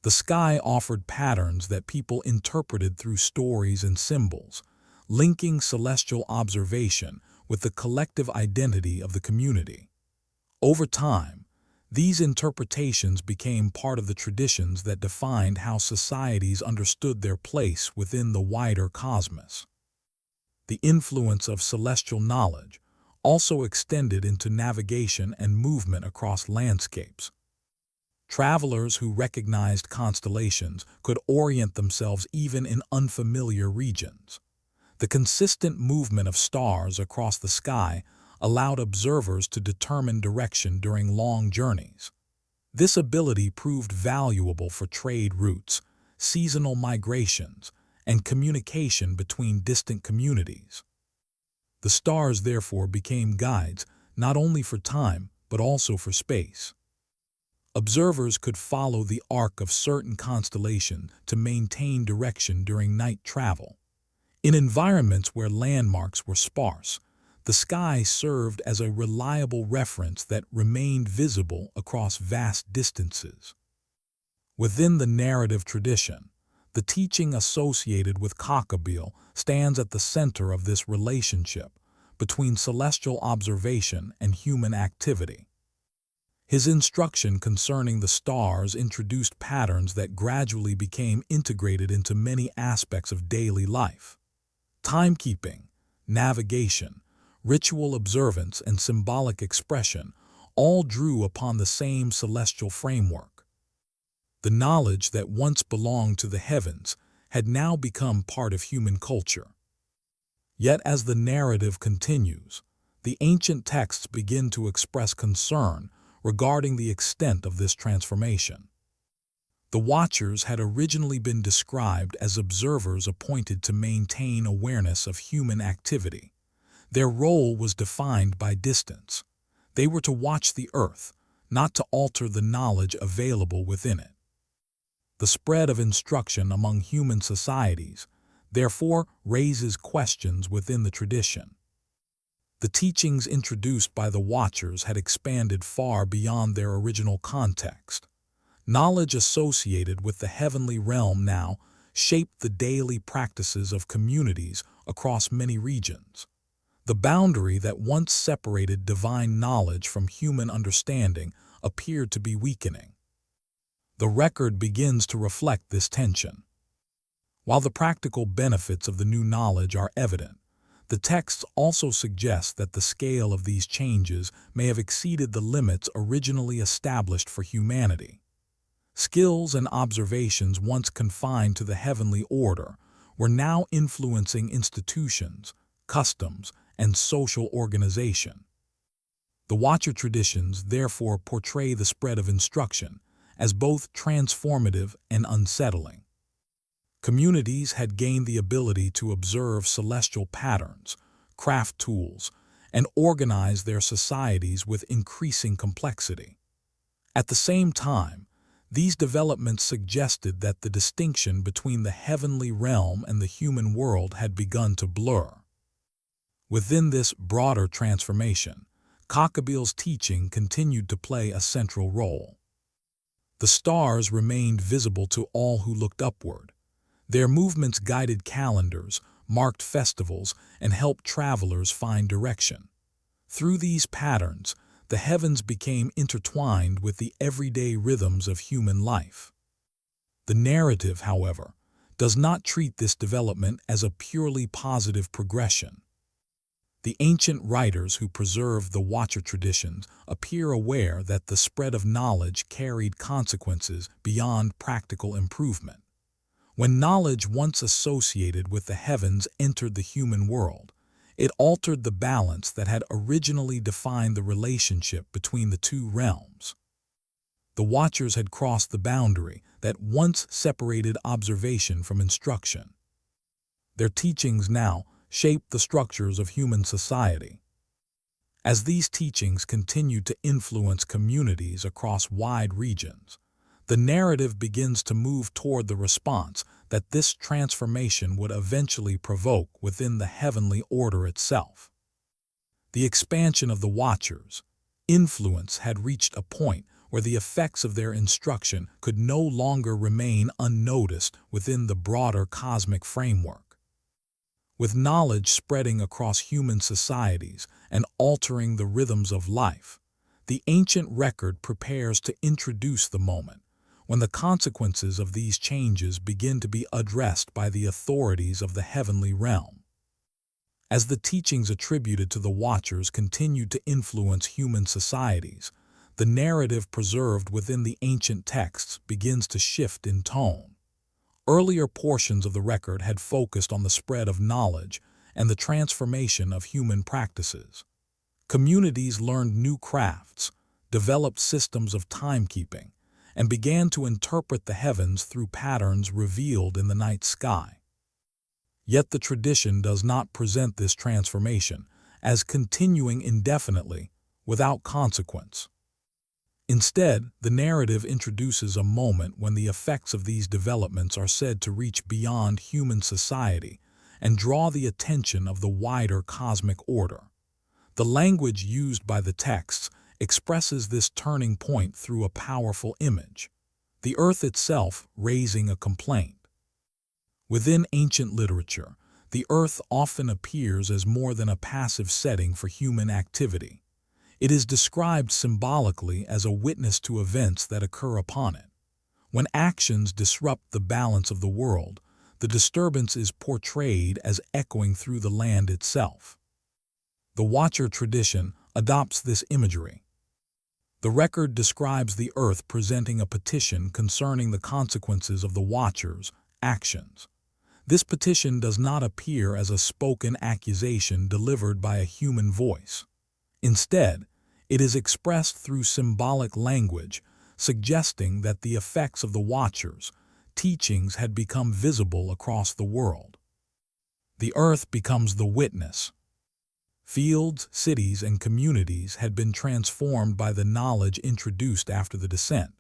The sky offered patterns that people interpreted through stories and symbols, linking celestial observation with the collective identity of the community. Over time, these interpretations became part of the traditions that defined how societies understood their place within the wider cosmos. The influence of celestial knowledge also extended into navigation and movement across landscapes. Travelers who recognized constellations could orient themselves even in unfamiliar regions. The consistent movement of stars across the sky allowed observers to determine direction during long journeys. This ability proved valuable for trade routes, seasonal migrations, and communication between distant communities. The stars therefore became guides not only for time but also for space. Observers could follow the arc of certain constellations to maintain direction during night travel. In environments where landmarks were sparse, the sky served as a reliable reference that remained visible across vast distances. Within the narrative tradition, the teaching associated with Kokabiel stands at the center of this relationship between celestial observation and human activity. His instruction concerning the stars introduced patterns that gradually became integrated into many aspects of daily life. Timekeeping, navigation, ritual observance, and symbolic expression all drew upon the same celestial framework. The knowledge that once belonged to the heavens had now become part of human culture. Yet as the narrative continues, the ancient texts begin to express concern regarding the extent of this transformation. The Watchers had originally been described as observers appointed to maintain awareness of human activity. Their role was defined by distance. They were to watch the earth, not to alter the knowledge available within it. The spread of instruction among human societies, therefore, raises questions within the tradition. The teachings introduced by the Watchers had expanded far beyond their original context. Knowledge associated with the heavenly realm now shaped the daily practices of communities across many regions. The boundary that once separated divine knowledge from human understanding appeared to be weakening. The record begins to reflect this tension. While the practical benefits of the new knowledge are evident, the texts also suggest that the scale of these changes may have exceeded the limits originally established for humanity. Skills and observations once confined to the heavenly order were now influencing institutions, customs, and social organization. The Watcher traditions therefore portray the spread of instruction as both transformative and unsettling. Communities had gained the ability to observe celestial patterns, craft tools, and organize their societies with increasing complexity. At the same time, these developments suggested that the distinction between the heavenly realm and the human world had begun to blur. Within this broader transformation, Kokabiel's teaching continued to play a central role. The stars remained visible to all who looked upward. Their movements guided calendars, marked festivals, and helped travelers find direction. Through these patterns, the heavens became intertwined with the everyday rhythms of human life. The narrative, however, does not treat this development as a purely positive progression. The ancient writers who preserved the Watcher traditions appear aware that the spread of knowledge carried consequences beyond practical improvement. When knowledge once associated with the heavens entered the human world, it altered the balance that had originally defined the relationship between the two realms. The Watchers had crossed the boundary that once separated observation from instruction. Their teachings now shaped the structures of human society. As these teachings continued to influence communities across wide regions, the narrative begins to move toward the response that this transformation would eventually provoke within the heavenly order itself. The expansion of the Watchers' influence had reached a point where the effects of their instruction could no longer remain unnoticed within the broader cosmic framework. With knowledge spreading across human societies and altering the rhythms of life, the ancient record prepares to introduce the moment when the consequences of these changes begin to be addressed by the authorities of the heavenly realm. As the teachings attributed to the Watchers continued to influence human societies, the narrative preserved within the ancient texts begins to shift in tone. Earlier portions of the record had focused on the spread of knowledge and the transformation of human practices. Communities learned new crafts, developed systems of timekeeping, and began to interpret the heavens through patterns revealed in the night sky. Yet the tradition does not present this transformation as continuing indefinitely without consequence. Instead, the narrative introduces a moment when the effects of these developments are said to reach beyond human society and draw the attention of the wider cosmic order. The language used by the texts expresses this turning point through a powerful image, the earth itself raising a complaint. Within ancient literature, the earth often appears as more than a passive setting for human activity. It is described symbolically as a witness to events that occur upon it. When actions disrupt the balance of the world, the disturbance is portrayed as echoing through the land itself. The Watcher tradition adopts this imagery. The record describes the earth presenting a petition concerning the consequences of the Watchers' actions. This petition does not appear as a spoken accusation delivered by a human voice. Instead, it is expressed through symbolic language, suggesting that the effects of the Watchers' teachings had become visible across the world. The earth becomes the witness. Fields, cities, and communities had been transformed by the knowledge introduced after the descent.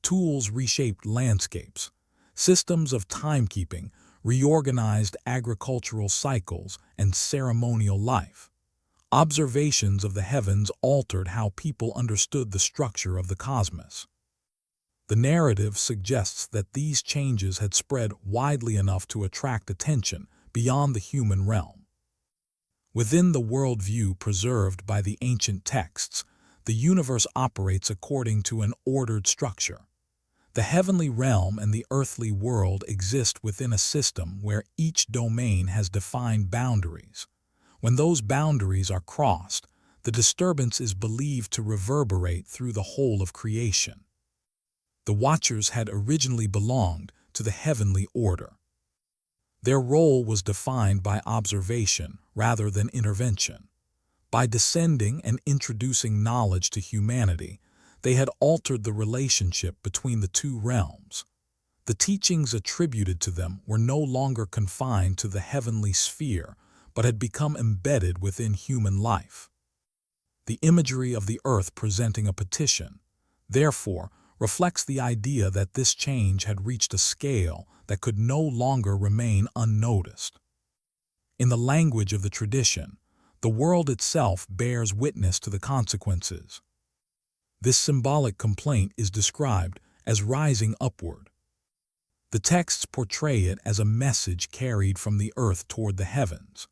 Tools reshaped landscapes. Systems of timekeeping reorganized agricultural cycles and ceremonial life. Observations of the heavens altered how people understood the structure of the cosmos. The narrative suggests that these changes had spread widely enough to attract attention beyond the human realm. Within the worldview preserved by the ancient texts, the universe operates according to an ordered structure. The heavenly realm and the earthly world exist within a system where each domain has defined boundaries. When those boundaries are crossed, the disturbance is believed to reverberate through the whole of creation. The Watchers had originally belonged to the heavenly order. Their role was defined by observation rather than intervention. By descending and introducing knowledge to humanity, they had altered the relationship between the two realms. The teachings attributed to them were no longer confined to the heavenly sphere, but had become embedded within human life. The imagery of the earth presenting a petition, therefore, reflects the idea that this change had reached a scale that could no longer remain unnoticed. In the language of the tradition, the world itself bears witness to the consequences. This symbolic complaint is described as rising upward. The texts portray it as a message carried from the earth toward the heavens.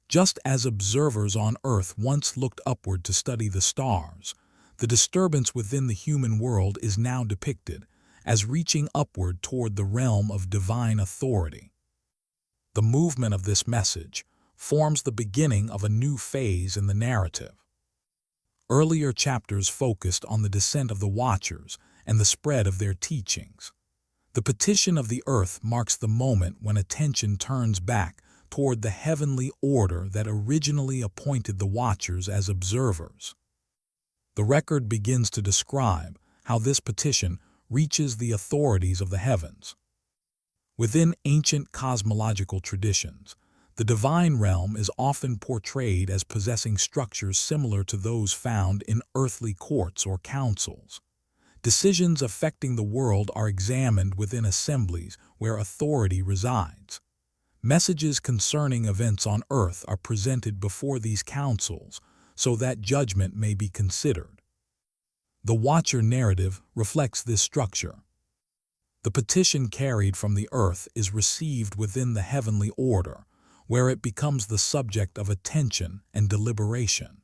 Just as observers on earth once looked upward to study the stars, the disturbance within the human world is now depicted as reaching upward toward the realm of divine authority. The movement of this message forms the beginning of a new phase in the narrative. Earlier chapters focused on the descent of the Watchers and the spread of their teachings. The petition of the earth marks the moment when attention turns back toward the heavenly order that originally appointed the Watchers as observers. The record begins to describe how this petition reaches the authorities of the heavens. Within ancient cosmological traditions, the divine realm is often portrayed as possessing structures similar to those found in earthly courts or councils. Decisions affecting the world are examined within assemblies where authority resides. Messages concerning events on earth are presented before these councils so that judgment may be considered. The Watcher narrative reflects this structure. The petition carried from the earth is received within the heavenly order, where it becomes the subject of attention and deliberation.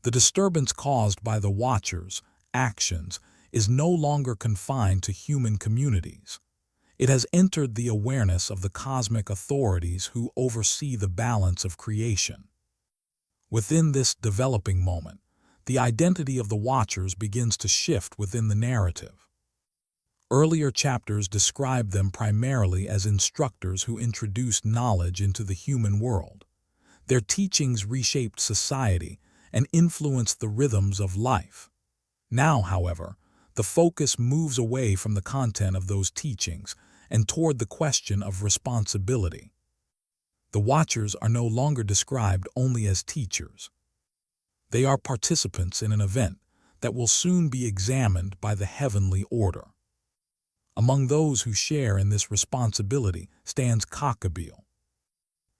The disturbance caused by the Watchers' actions is no longer confined to human communities. It has entered the awareness of the cosmic authorities who oversee the balance of creation. Within this developing moment, the identity of the Watchers begins to shift within the narrative. Earlier chapters describe them primarily as instructors who introduced knowledge into the human world. Their teachings reshaped society and influenced the rhythms of life. Now, however, the focus moves away from the content of those teachings and toward the question of responsibility. The Watchers are no longer described only as teachers. They are participants in an event that will soon be examined by the heavenly order. Among those who share in this responsibility stands Kokabiel.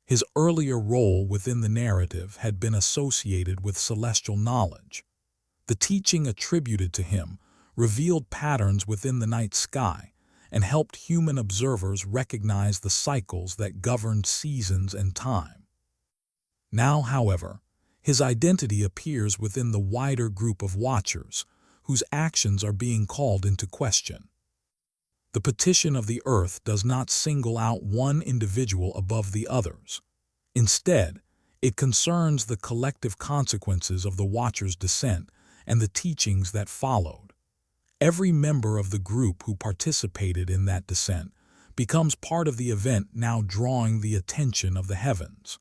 His earlier role within the narrative had been associated with celestial knowledge. The teaching attributed to him revealed patterns within the night sky and helped human observers recognize the cycles that governed seasons and time. Now, however, his identity appears within the wider group of Watchers, whose actions are being called into question. The petition of the earth does not single out one individual above the others. Instead, it concerns the collective consequences of the Watchers' descent and the teachings that followed. Every member of the group who participated in that descent becomes part of the event now drawing the attention of the heavens.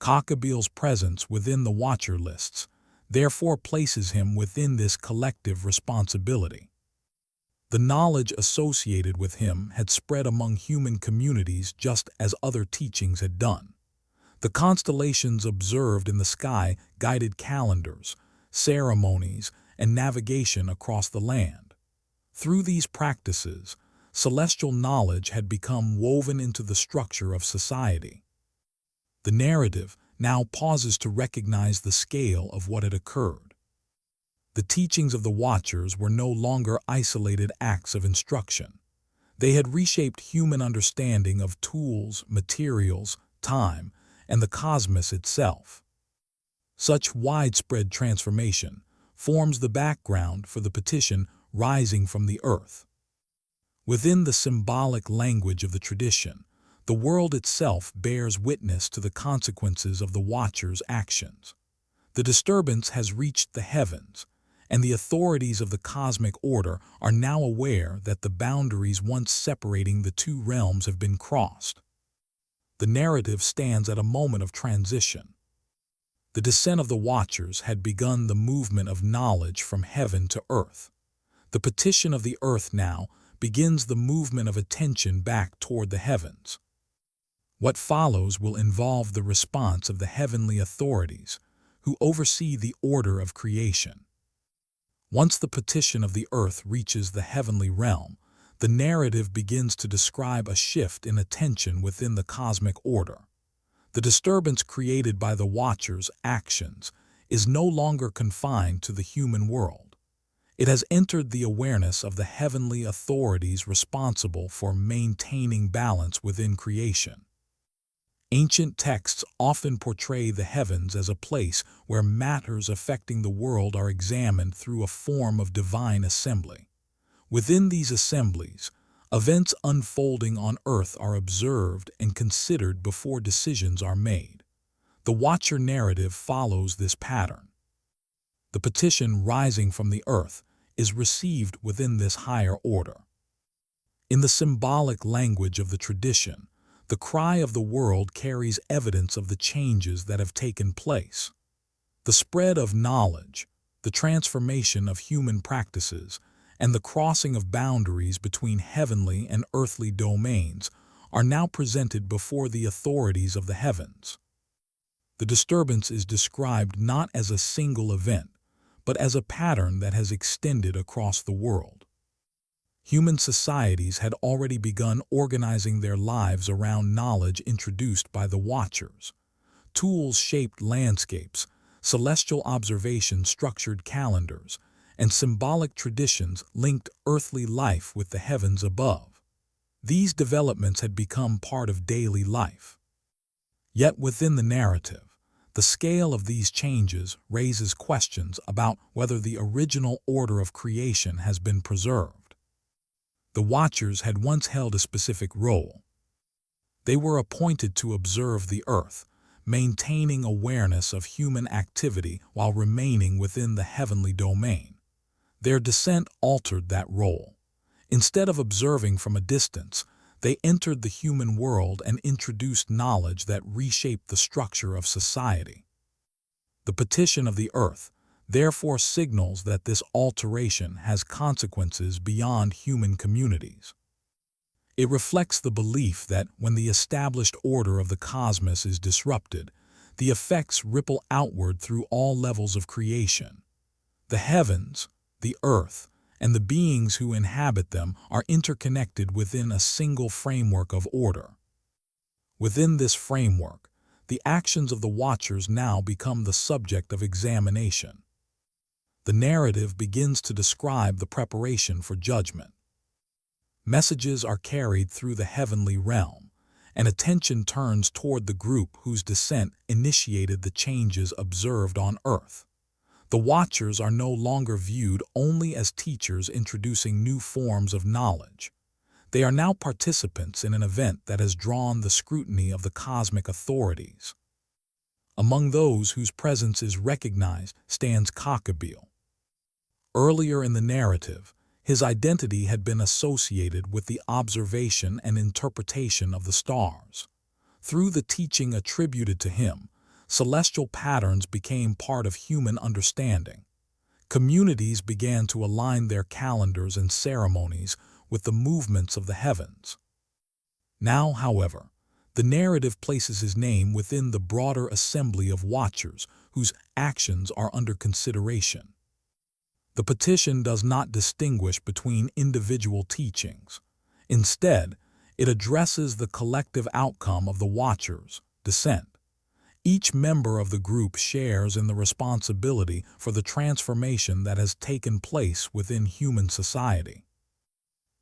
Kokabiel's presence within the Watcher lists therefore places him within this collective responsibility. The knowledge associated with him had spread among human communities just as other teachings had done. The constellations observed in the sky guided calendars, ceremonies, and navigation across the land. Through these practices, celestial knowledge had become woven into the structure of society. The narrative now pauses to recognize the scale of what had occurred. The teachings of the Watchers were no longer isolated acts of instruction. They had reshaped human understanding of tools, materials, time, and the cosmos itself. Such widespread transformation forms the background for the petition rising from the earth. Within the symbolic language of the tradition, the world itself bears witness to the consequences of the Watchers' actions. The disturbance has reached the heavens, and the authorities of the cosmic order are now aware that the boundaries once separating the two realms have been crossed. The narrative stands at a moment of transition. The descent of the Watchers had begun the movement of knowledge from heaven to earth. The petition of the earth now begins the movement of attention back toward the heavens. What follows will involve the response of the heavenly authorities, who oversee the order of creation. Once the petition of the earth reaches the heavenly realm, the narrative begins to describe a shift in attention within the cosmic order. The disturbance created by the Watchers' actions is no longer confined to the human world. It has entered the awareness of the heavenly authorities responsible for maintaining balance within creation. Ancient texts often portray the heavens as a place where matters affecting the world are examined through a form of divine assembly. Within these assemblies, events unfolding on earth are observed and considered before decisions are made. The Watcher narrative follows this pattern. The petition rising from the earth is received within this higher order. In the symbolic language of the tradition, the cry of the world carries evidence of the changes that have taken place. The spread of knowledge, the transformation of human practices, and the crossing of boundaries between heavenly and earthly domains are now presented before the authorities of the heavens. The disturbance is described not as a single event, but as a pattern that has extended across the world. Human societies had already begun organizing their lives around knowledge introduced by the Watchers. Tools shaped landscapes, celestial observations structured calendars, and symbolic traditions linked earthly life with the heavens above. These developments had become part of daily life. Yet within the narrative, the scale of these changes raises questions about whether the original order of creation has been preserved. The Watchers had once held a specific role. They were appointed to observe the earth, maintaining awareness of human activity while remaining within the heavenly domain. Their descent altered that role. Instead of observing from a distance, they entered the human world and introduced knowledge that reshaped the structure of society. The petition of the earth therefore signals that this alteration has consequences beyond human communities. It reflects the belief that when the established order of the cosmos is disrupted, the effects ripple outward through all levels of creation. The heavens, the earth, and the beings who inhabit them are interconnected within a single framework of order. Within this framework, the actions of the Watchers now become the subject of examination. The narrative begins to describe the preparation for judgment. Messages are carried through the heavenly realm, and attention turns toward the group whose descent initiated the changes observed on earth. The Watchers are no longer viewed only as teachers introducing new forms of knowledge. They are now participants in an event that has drawn the scrutiny of the cosmic authorities. Among those whose presence is recognized stands Kokabiel. Earlier in the narrative, his identity had been associated with the observation and interpretation of the stars. Through the teaching attributed to him, celestial patterns became part of human understanding. Communities began to align their calendars and ceremonies with the movements of the heavens. Now, however, the narrative places his name within the broader assembly of Watchers whose actions are under consideration. The petition does not distinguish between individual teachings. Instead, it addresses the collective outcome of the Watchers' descent. Each member of the group shares in the responsibility for the transformation that has taken place within human society.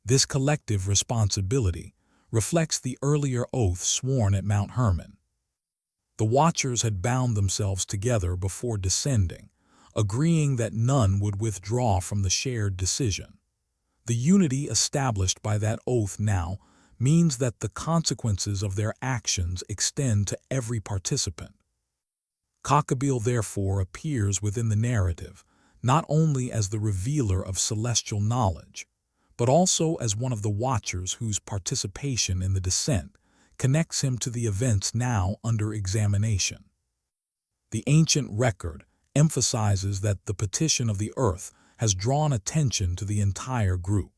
This collective responsibility reflects the earlier oath sworn at Mount Hermon. The Watchers had bound themselves together before descending, agreeing that none would withdraw from the shared decision. The unity established by that oath now means that the consequences of their actions extend to every participant. Kokabiel therefore appears within the narrative, not only as the revealer of celestial knowledge, but also as one of the Watchers whose participation in the descent connects him to the events now under examination. The ancient record emphasizes that the petition of the earth has drawn attention to the entire group.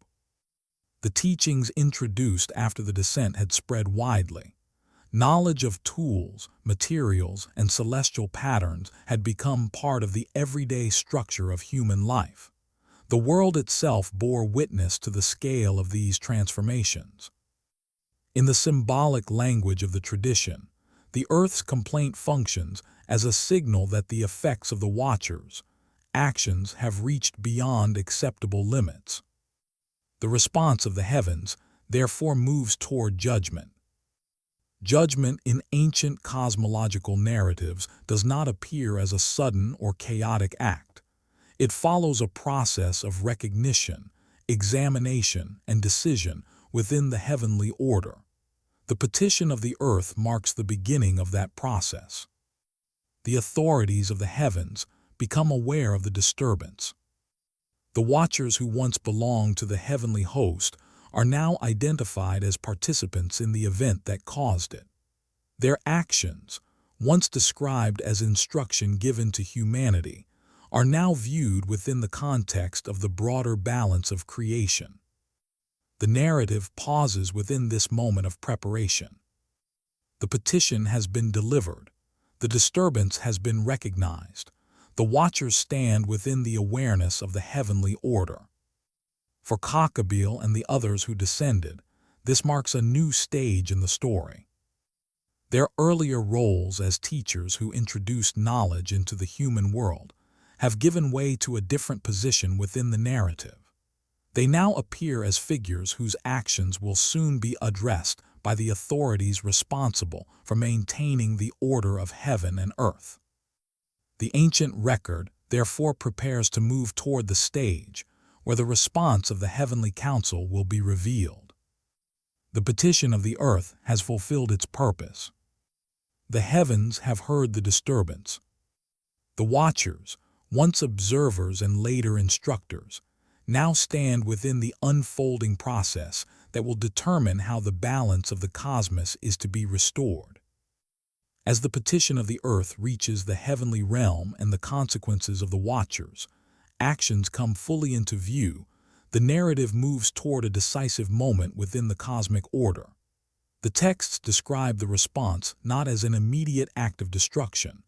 The teachings introduced after the descent had spread widely. Knowledge of tools, materials, and celestial patterns had become part of the everyday structure of human life. The world itself bore witness to the scale of these transformations. In the symbolic language of the tradition, the earth's complaint functions as a signal that the effects of the Watchers' actions have reached beyond acceptable limits. The response of the heavens therefore moves toward judgment. Judgment in ancient cosmological narratives does not appear as a sudden or chaotic act. It follows a process of recognition, examination, and decision within the heavenly order. The petition of the earth marks the beginning of that process. The authorities of the heavens become aware of the disturbance. The Watchers who once belonged to the heavenly host are now identified as participants in the event that caused it. Their actions, once described as instruction given to humanity, are now viewed within the context of the broader balance of creation. The narrative pauses within this moment of preparation. The petition has been delivered. The disturbance has been recognized. The Watchers stand within the awareness of the heavenly order. For Kokabiel and the others who descended, this marks a new stage in the story. Their earlier roles as teachers who introduced knowledge into the human world have given way to a different position within the narrative. They now appear as figures whose actions will soon be addressed by the authorities responsible for maintaining the order of heaven and earth. The ancient record therefore prepares to move toward the stage where the response of the heavenly council will be revealed. The petition of the earth has fulfilled its purpose. The heavens have heard the disturbance. The Watchers, once observers and later instructors, now stand within the unfolding process that will determine how the balance of the cosmos is to be restored. As the petition of the earth reaches the heavenly realm and the consequences of the Watchers' actions come fully into view, the narrative moves toward a decisive moment within the cosmic order. The texts describe the response not as an immediate act of destruction,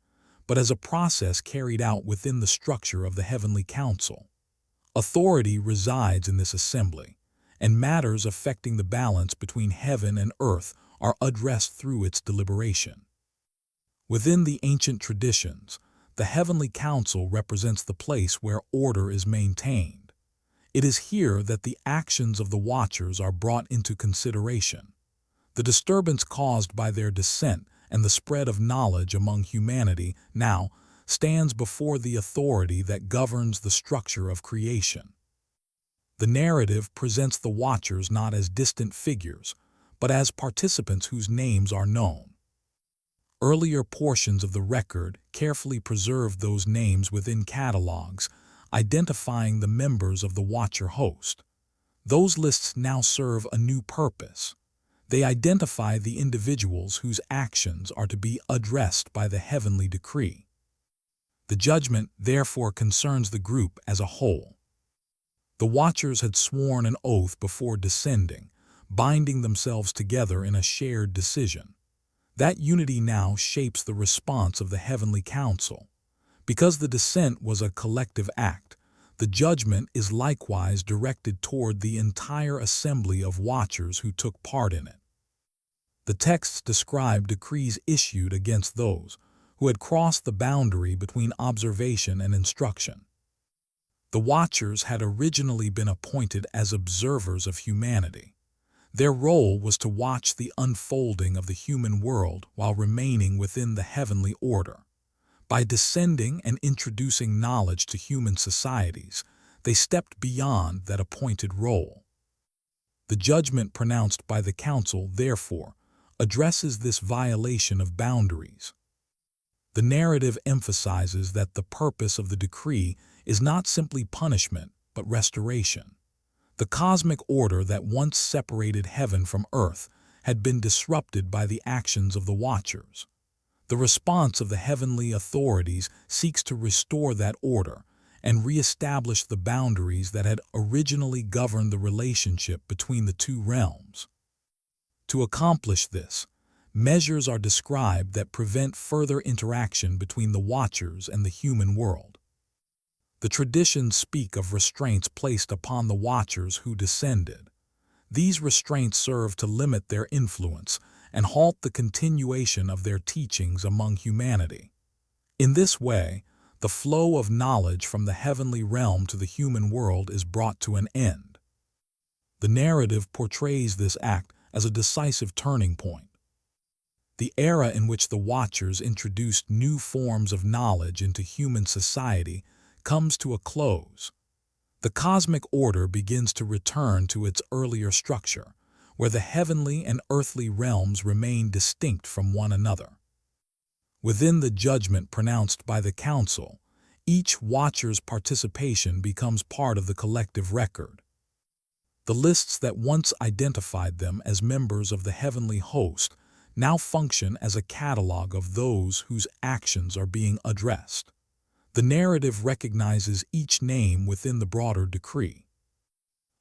but as a process carried out within the structure of the heavenly council. Authority resides in this assembly, and matters affecting the balance between heaven and earth are addressed through its deliberation. Within the ancient traditions, the heavenly council represents the place where order is maintained. It is here that the actions of the Watchers are brought into consideration. The disturbance caused by their descent and the spread of knowledge among humanity now stands before the authority that governs the structure of creation. The narrative presents the Watchers not as distant figures, but as participants whose names are known. Earlier portions of the record carefully preserved those names within catalogs, identifying the members of the Watcher host. Those lists now serve a new purpose. They identify the individuals whose actions are to be addressed by the heavenly decree. The judgment therefore concerns the group as a whole. The Watchers had sworn an oath before descending, binding themselves together in a shared decision. That unity now shapes the response of the heavenly council. Because the descent was a collective act, the judgment is likewise directed toward the entire assembly of Watchers who took part in it. The texts describe decrees issued against those who had crossed the boundary between observation and instruction. The Watchers had originally been appointed as observers of humanity. Their role was to watch the unfolding of the human world while remaining within the heavenly order. By descending and introducing knowledge to human societies, they stepped beyond that appointed role. The judgment pronounced by the council, therefore, addresses this violation of boundaries. The narrative emphasizes that the purpose of the decree is not simply punishment, but restoration. The cosmic order that once separated heaven from earth had been disrupted by the actions of the Watchers. The response of the heavenly authorities seeks to restore that order and reestablish the boundaries that had originally governed the relationship between the two realms. To accomplish this, measures are described that prevent further interaction between the Watchers and the human world. The traditions speak of restraints placed upon the Watchers who descended. These restraints serve to limit their influence and halt the continuation of their teachings among humanity. In this way, the flow of knowledge from the heavenly realm to the human world is brought to an end. The narrative portrays this act as a decisive turning point. The era in which the Watchers introduced new forms of knowledge into human society comes to a close. The cosmic order begins to return to its earlier structure, where the heavenly and earthly realms remain distinct from one another. Within the judgment pronounced by the Council, each Watcher's participation becomes part of the collective record. The lists that once identified them as members of the heavenly host now function as a catalog of those whose actions are being addressed. The narrative recognizes each name within the broader decree.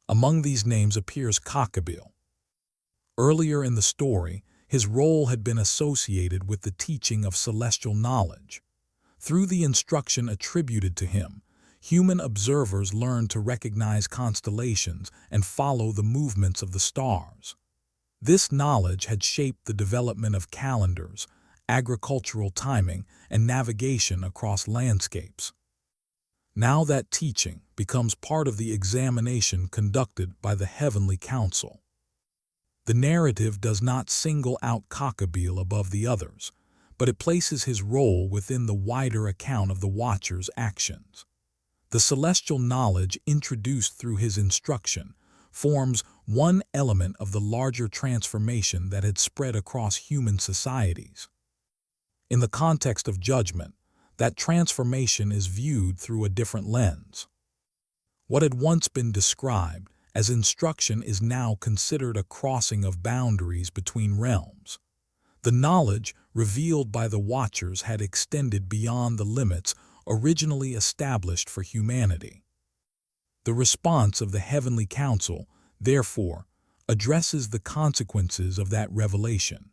Among these names appears Kokabiel. Earlier in the story, his role had been associated with the teaching of celestial knowledge. Through the instruction attributed to him, human observers learned to recognize constellations and follow the movements of the stars. This knowledge had shaped the development of calendars, agricultural timing, and navigation across landscapes. Now that teaching becomes part of the examination conducted by the Heavenly Council. The narrative does not single out Kokabiel above the others, but it places his role within the wider account of the Watcher's actions. The celestial knowledge introduced through his instruction forms one element of the larger transformation that had spread across human societies. In the context of judgment, that transformation is viewed through a different lens. What had once been described as instruction is now considered a crossing of boundaries between realms. The knowledge revealed by the Watchers had extended beyond the limits originally established for humanity. The response of the Heavenly Council, therefore, addresses the consequences of that revelation.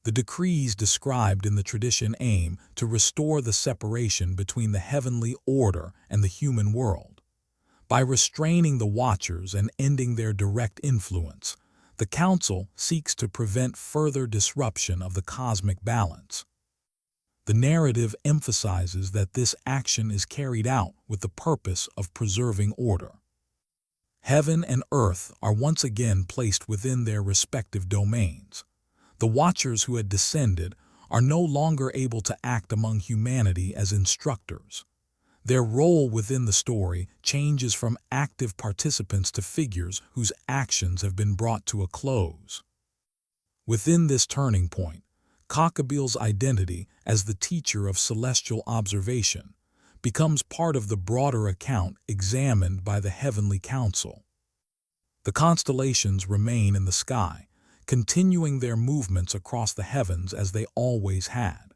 The decrees described in the tradition aim to restore the separation between the heavenly order and the human world. By restraining the Watchers and ending their direct influence, the Council seeks to prevent further disruption of the cosmic balance. The narrative emphasizes that this action is carried out with the purpose of preserving order. Heaven and earth are once again placed within their respective domains. The Watchers who had descended are no longer able to act among humanity as instructors. Their role within the story changes from active participants to figures whose actions have been brought to a close. Within this turning point, Kokabiel's identity as the teacher of celestial observation becomes part of the broader account examined by the Heavenly Council. The constellations remain in the sky, continuing their movements across the heavens as they always had.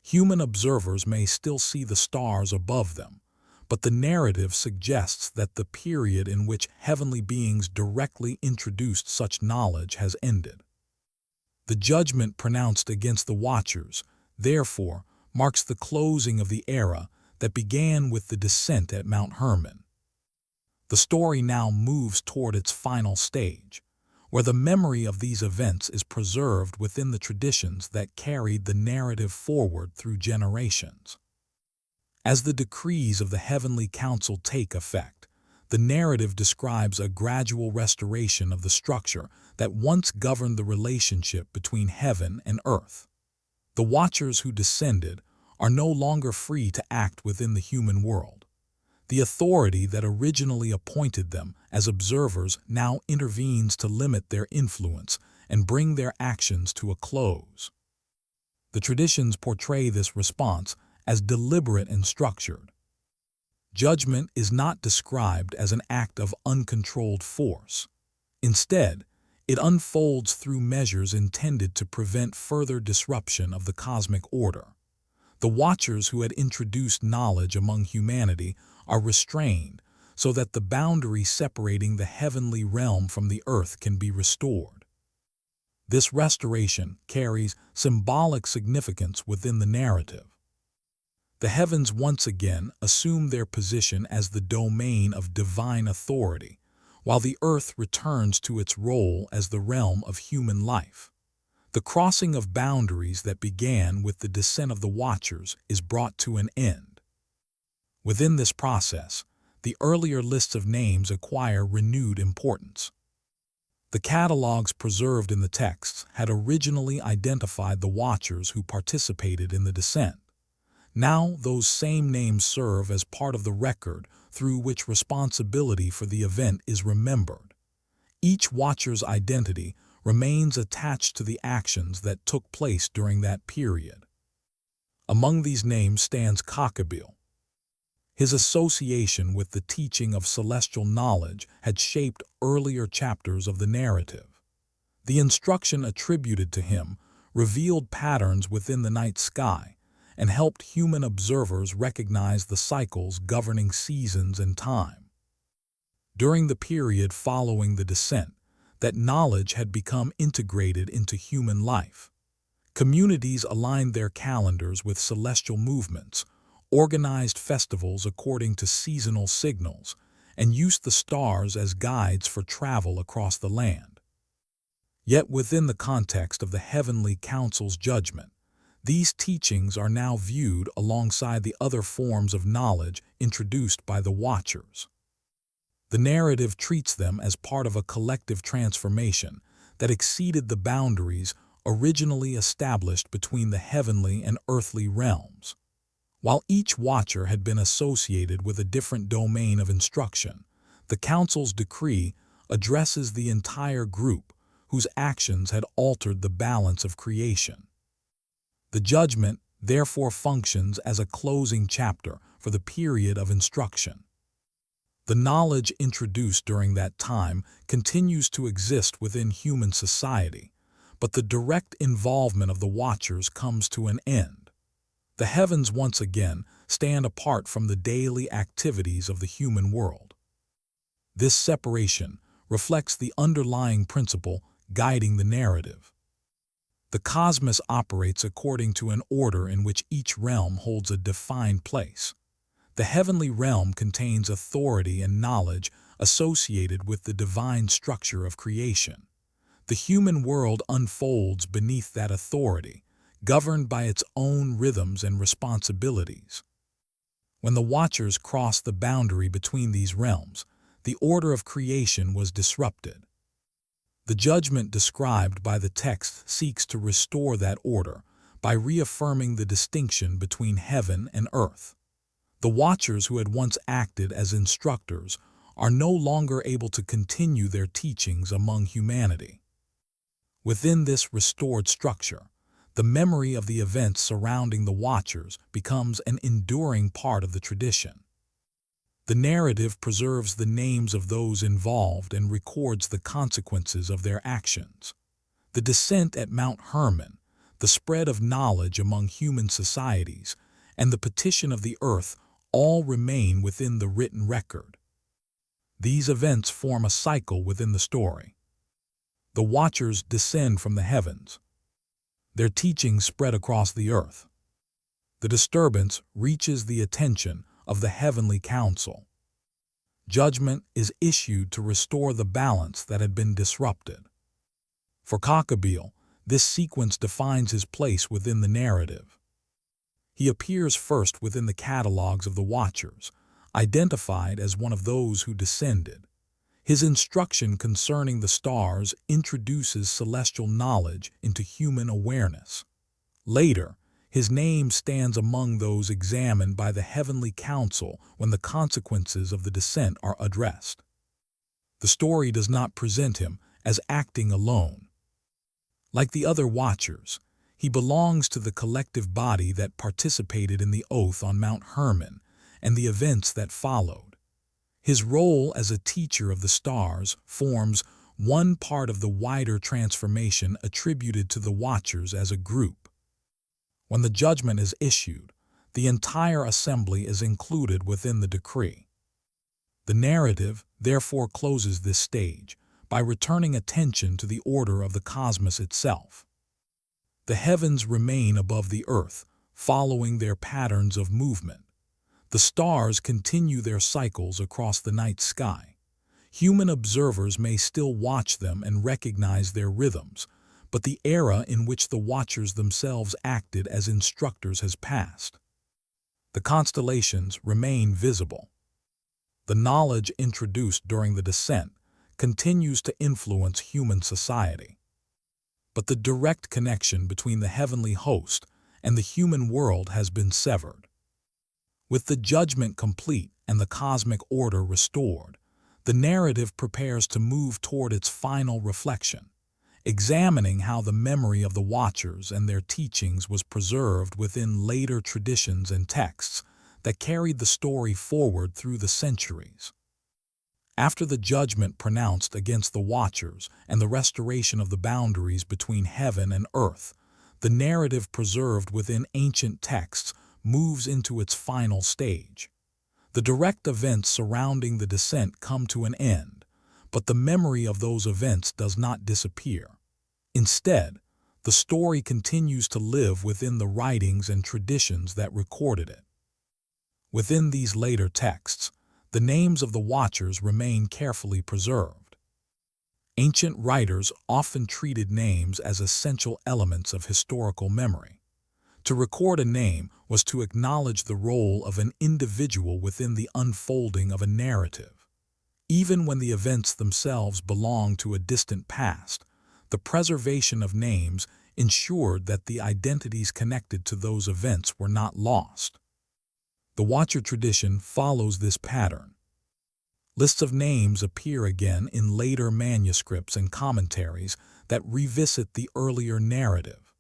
Human observers may still see the stars above them, but the narrative suggests that the period in which heavenly beings directly introduced such knowledge has ended. The judgment pronounced against the Watchers, therefore, marks the closing of the era that began with the descent at Mount Hermon. The story now moves toward its final stage, where the memory of these events is preserved within the traditions that carried the narrative forward through generations. As the decrees of the Heavenly Council take effect, the narrative describes a gradual restoration of the structure that once governed the relationship between heaven and earth. The Watchers who descended are no longer free to act within the human world. The authority that originally appointed them as observers now intervenes to limit their influence and bring their actions to a close. The traditions portray this response as deliberate and structured. Judgment is not described as an act of uncontrolled force. Instead, It unfolds through measures intended to prevent further disruption of the cosmic order. The Watchers who had introduced knowledge among humanity are restrained so that the boundary separating the heavenly realm from the earth can be restored. This restoration carries symbolic significance within the narrative. The heavens once again assume their position as the domain of divine authority, while the earth returns to its role as the realm of human life. The crossing of boundaries that began with the descent of the Watchers is brought to an end. Within this process, the earlier lists of names acquire renewed importance. The catalogs preserved in the texts had originally identified the Watchers who participated in the descent. Now those same names serve as part of the record through which responsibility for the event is remembered. Each Watcher's identity remains attached to the actions that took place during that period. Among these names stands Kokabiel. His association with the teaching of celestial knowledge had shaped earlier chapters of the narrative. The instruction attributed to him revealed patterns within the night sky and helped human observers recognize the cycles governing seasons and time. During the period following the descent, that knowledge had become integrated into human life. Communities aligned their calendars with celestial movements, organized festivals according to seasonal signals, and used the stars as guides for travel across the land. Yet within the context of the heavenly council's judgment, these teachings are now viewed alongside the other forms of knowledge introduced by the Watchers. The narrative treats them as part of a collective transformation that exceeded the boundaries originally established between the heavenly and earthly realms. While each Watcher had been associated with a different domain of instruction, the Council's decree addresses the entire group whose actions had altered the balance of creation. The judgment therefore functions as a closing chapter for the period of instruction. The knowledge introduced during that time continues to exist within human society, but the direct involvement of the Watchers comes to an end. The heavens once again stand apart from the daily activities of the human world. This separation reflects the underlying principle guiding the narrative. The cosmos operates according to an order in which each realm holds a defined place. The heavenly realm contains authority and knowledge associated with the divine structure of creation. The human world unfolds beneath that authority, governed by its own rhythms and responsibilities. When the Watchers crossed the boundary between these realms, the order of creation was disrupted. The judgment described by the text seeks to restore that order by reaffirming the distinction between heaven and earth. The Watchers who had once acted as instructors are no longer able to continue their teachings among humanity. Within this restored structure, the memory of the events surrounding the Watchers becomes an enduring part of the tradition. The narrative preserves the names of those involved and records the consequences of their actions. The descent at Mount Hermon, the spread of knowledge among human societies, and the petition of the earth all remain within the written record. These events form a cycle within the story. The Watchers descend from the heavens. Their teachings spread across the earth. The disturbance reaches the attention of the heavenly council. Judgment is issued to restore the balance that had been disrupted. For Kokabiel, this sequence defines his place within the narrative. He appears first within the catalogs of the Watchers, identified as one of those who descended. His instruction concerning the stars introduces celestial knowledge into human awareness. Later, his name stands among those examined by the heavenly council when the consequences of the descent are addressed. The story does not present him as acting alone. Like the other Watchers, he belongs to the collective body that participated in the oath on Mount Hermon and the events that followed. His role as a teacher of the stars forms one part of the wider transformation attributed to the Watchers as a group. When the judgment is issued, the entire assembly is included within the decree. The narrative therefore closes this stage by returning attention to the order of the cosmos itself. The heavens remain above the earth, following their patterns of movement. The stars continue their cycles across the night sky. Human observers may still watch them and recognize their rhythms, but the era in which the Watchers themselves acted as instructors has passed. The constellations remain visible. The knowledge introduced during the descent continues to influence human society. But the direct connection between the heavenly host and the human world has been severed. With the judgment complete and the cosmic order restored, the narrative prepares to move toward its final reflection, examining how the memory of the Watchers and their teachings was preserved within later traditions and texts that carried the story forward through the centuries. After the judgment pronounced against the Watchers and the restoration of the boundaries between heaven and earth, the narrative preserved within ancient texts moves into its final stage. The direct events surrounding the descent come to an end, but the memory of those events does not disappear. Instead, the story continues to live within the writings and traditions that recorded it. Within these later texts, the names of the Watchers remain carefully preserved. Ancient writers often treated names as essential elements of historical memory. To record a name was to acknowledge the role of an individual within the unfolding of a narrative. Even when the events themselves belonged to a distant past, the preservation of names ensured that the identities connected to those events were not lost. The Watcher tradition follows this pattern. Lists of names appear again in later manuscripts and commentaries that revisit the earlier narrative.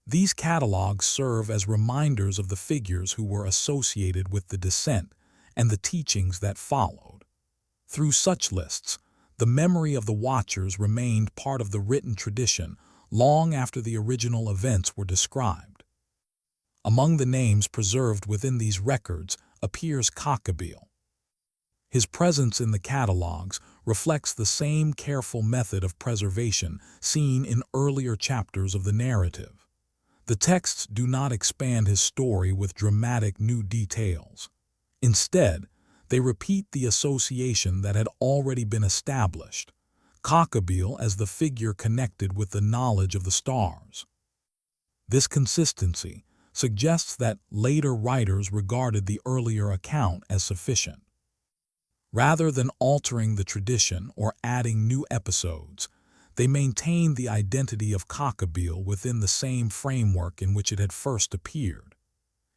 These catalogs serve as reminders of the figures who were associated with the descent and the teachings that followed. Through such lists, the memory of the Watchers remained part of the written tradition long after the original events were described. Among the names preserved within these records appears Kokabiel. His presence in the catalogs reflects the same careful method of preservation seen in earlier chapters of the narrative. The texts do not expand his story with dramatic new details. Instead, they repeat the association that had already been established, Kokabiel as the figure connected with the knowledge of the stars. This consistency suggests that later writers regarded the earlier account as sufficient. Rather than altering the tradition or adding new episodes, they maintained the identity of Kokabiel within the same framework in which it had first appeared.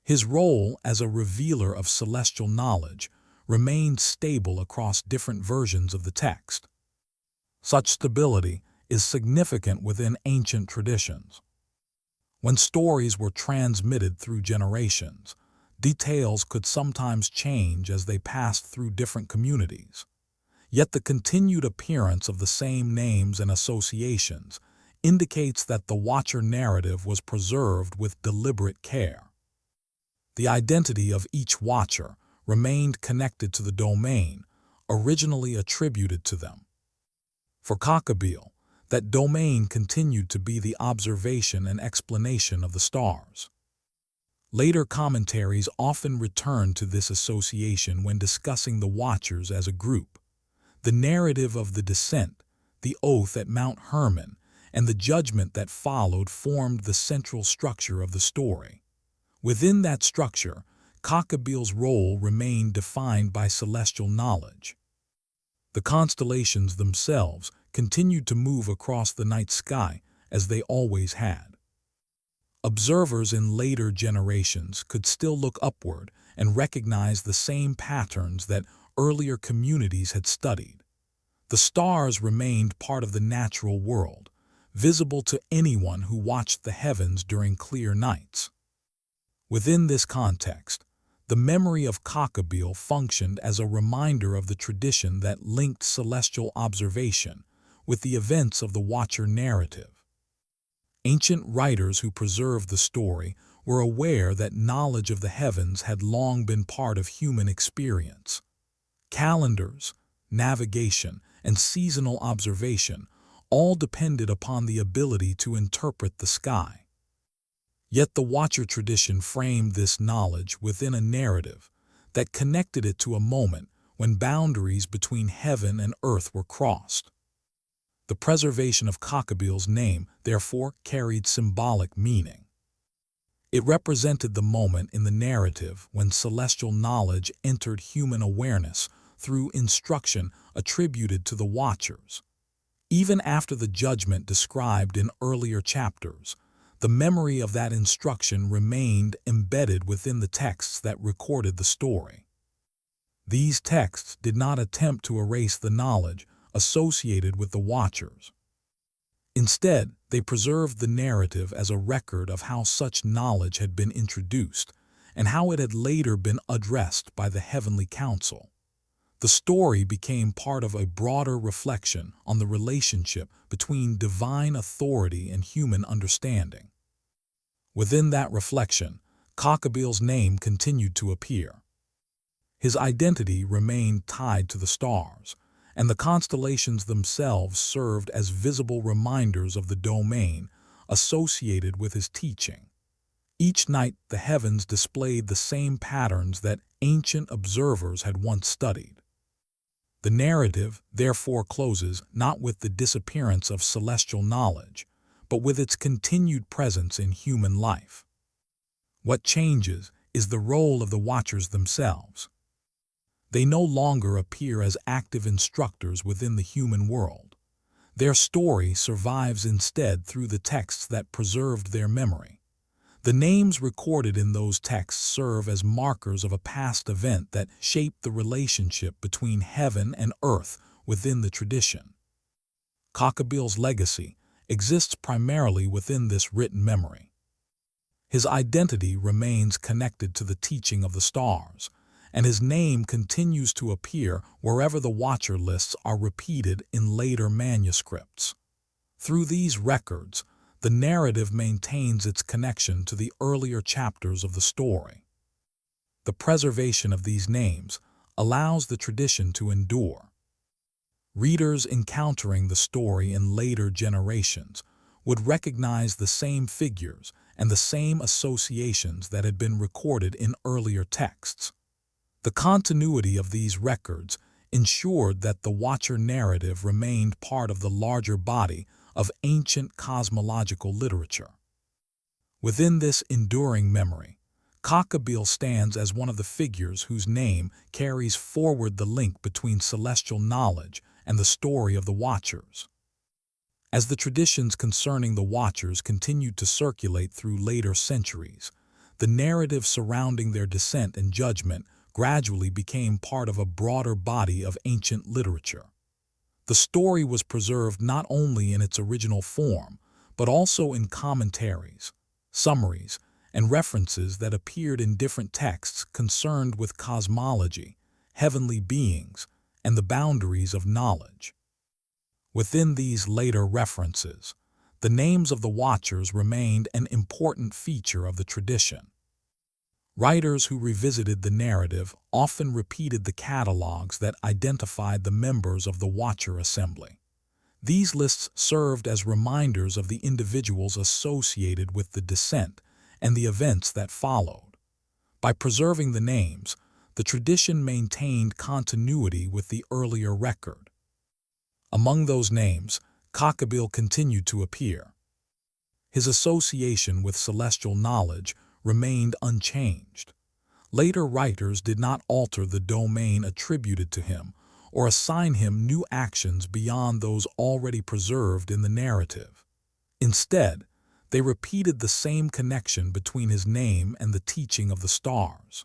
His role as a revealer of celestial knowledge remained stable across different versions of the text. Such stability is significant within ancient traditions. When stories were transmitted through generations, details could sometimes change as they passed through different communities. Yet the continued appearance of the same names and associations indicates that the Watcher narrative was preserved with deliberate care. The identity of each Watcher remained connected to the domain originally attributed to them. For Kokabiel, that domain continued to be the observation and explanation of the stars. Later commentaries often return to this association when discussing the Watchers as a group. The narrative of the descent, the oath at Mount Hermon, and the judgment that followed formed the central structure of the story. Within that structure, Kokabiel's role remained defined by celestial knowledge. The constellations themselves continued to move across the night sky as they always had. Observers in later generations could still look upward and recognize the same patterns that earlier communities had studied. The stars remained part of the natural world, visible to anyone who watched the heavens during clear nights. Within this context, the memory of Kokabiel functioned as a reminder of the tradition that linked celestial observation with the events of the Watcher narrative. Ancient writers who preserved the story were aware that knowledge of the heavens had long been part of human experience. Calendars, navigation, and seasonal observation all depended upon the ability to interpret the sky. Yet the Watcher tradition framed this knowledge within a narrative that connected it to a moment when boundaries between heaven and earth were crossed. The preservation of Kokabiel's name, therefore, carried symbolic meaning. It represented the moment in the narrative when celestial knowledge entered human awareness through instruction attributed to the Watchers. Even after the judgment described in earlier chapters, the memory of that instruction remained embedded within the texts that recorded the story. These texts did not attempt to erase the knowledge associated with the Watchers. Instead, they preserved the narrative as a record of how such knowledge had been introduced and how it had later been addressed by the Heavenly Council. The story became part of a broader reflection on the relationship between divine authority and human understanding. Within that reflection, Kokabiel's name continued to appear. His identity remained tied to the stars, and the constellations themselves served as visible reminders of the domain associated with his teaching. Each night, the heavens displayed the same patterns that ancient observers had once studied. The narrative, therefore, closes not with the disappearance of celestial knowledge, but with its continued presence in human life. What changes is the role of the Watchers themselves. They no longer appear as active instructors within the human world. Their story survives instead through the texts that preserved their memory. The names recorded in those texts serve as markers of a past event that shaped the relationship between heaven and earth within the tradition. Kokabiel's legacy exists primarily within this written memory. His identity remains connected to the teaching of the stars, and his name continues to appear wherever the Watcher lists are repeated in later manuscripts. Through these records, the narrative maintains its connection to the earlier chapters of the story. The preservation of these names allows the tradition to endure. Readers encountering the story in later generations would recognize the same figures and the same associations that had been recorded in earlier texts. The continuity of these records ensured that the Watcher narrative remained part of the larger body of ancient cosmological literature. Within this enduring memory, Kokabiel stands as one of the figures whose name carries forward the link between celestial knowledge and the story of the Watchers. As the traditions concerning the Watchers continued to circulate through later centuries, the narrative surrounding their descent and judgment gradually became part of a broader body of ancient literature. The story was preserved not only in its original form, but also in commentaries, summaries, and references that appeared in different texts concerned with cosmology, heavenly beings, and the boundaries of knowledge. Within these later references, the names of the Watchers remained an important feature of the tradition. Writers who revisited the narrative often repeated the catalogs that identified the members of the Watcher assembly. These lists served as reminders of the individuals associated with the descent and the events that followed. By preserving the names, the tradition maintained continuity with the earlier record. Among those names, Kokabiel continued to appear. His association with celestial knowledge remained unchanged. Later writers did not alter the domain attributed to him or assign him new actions beyond those already preserved in the narrative. Instead, they repeated the same connection between his name and the teaching of the stars.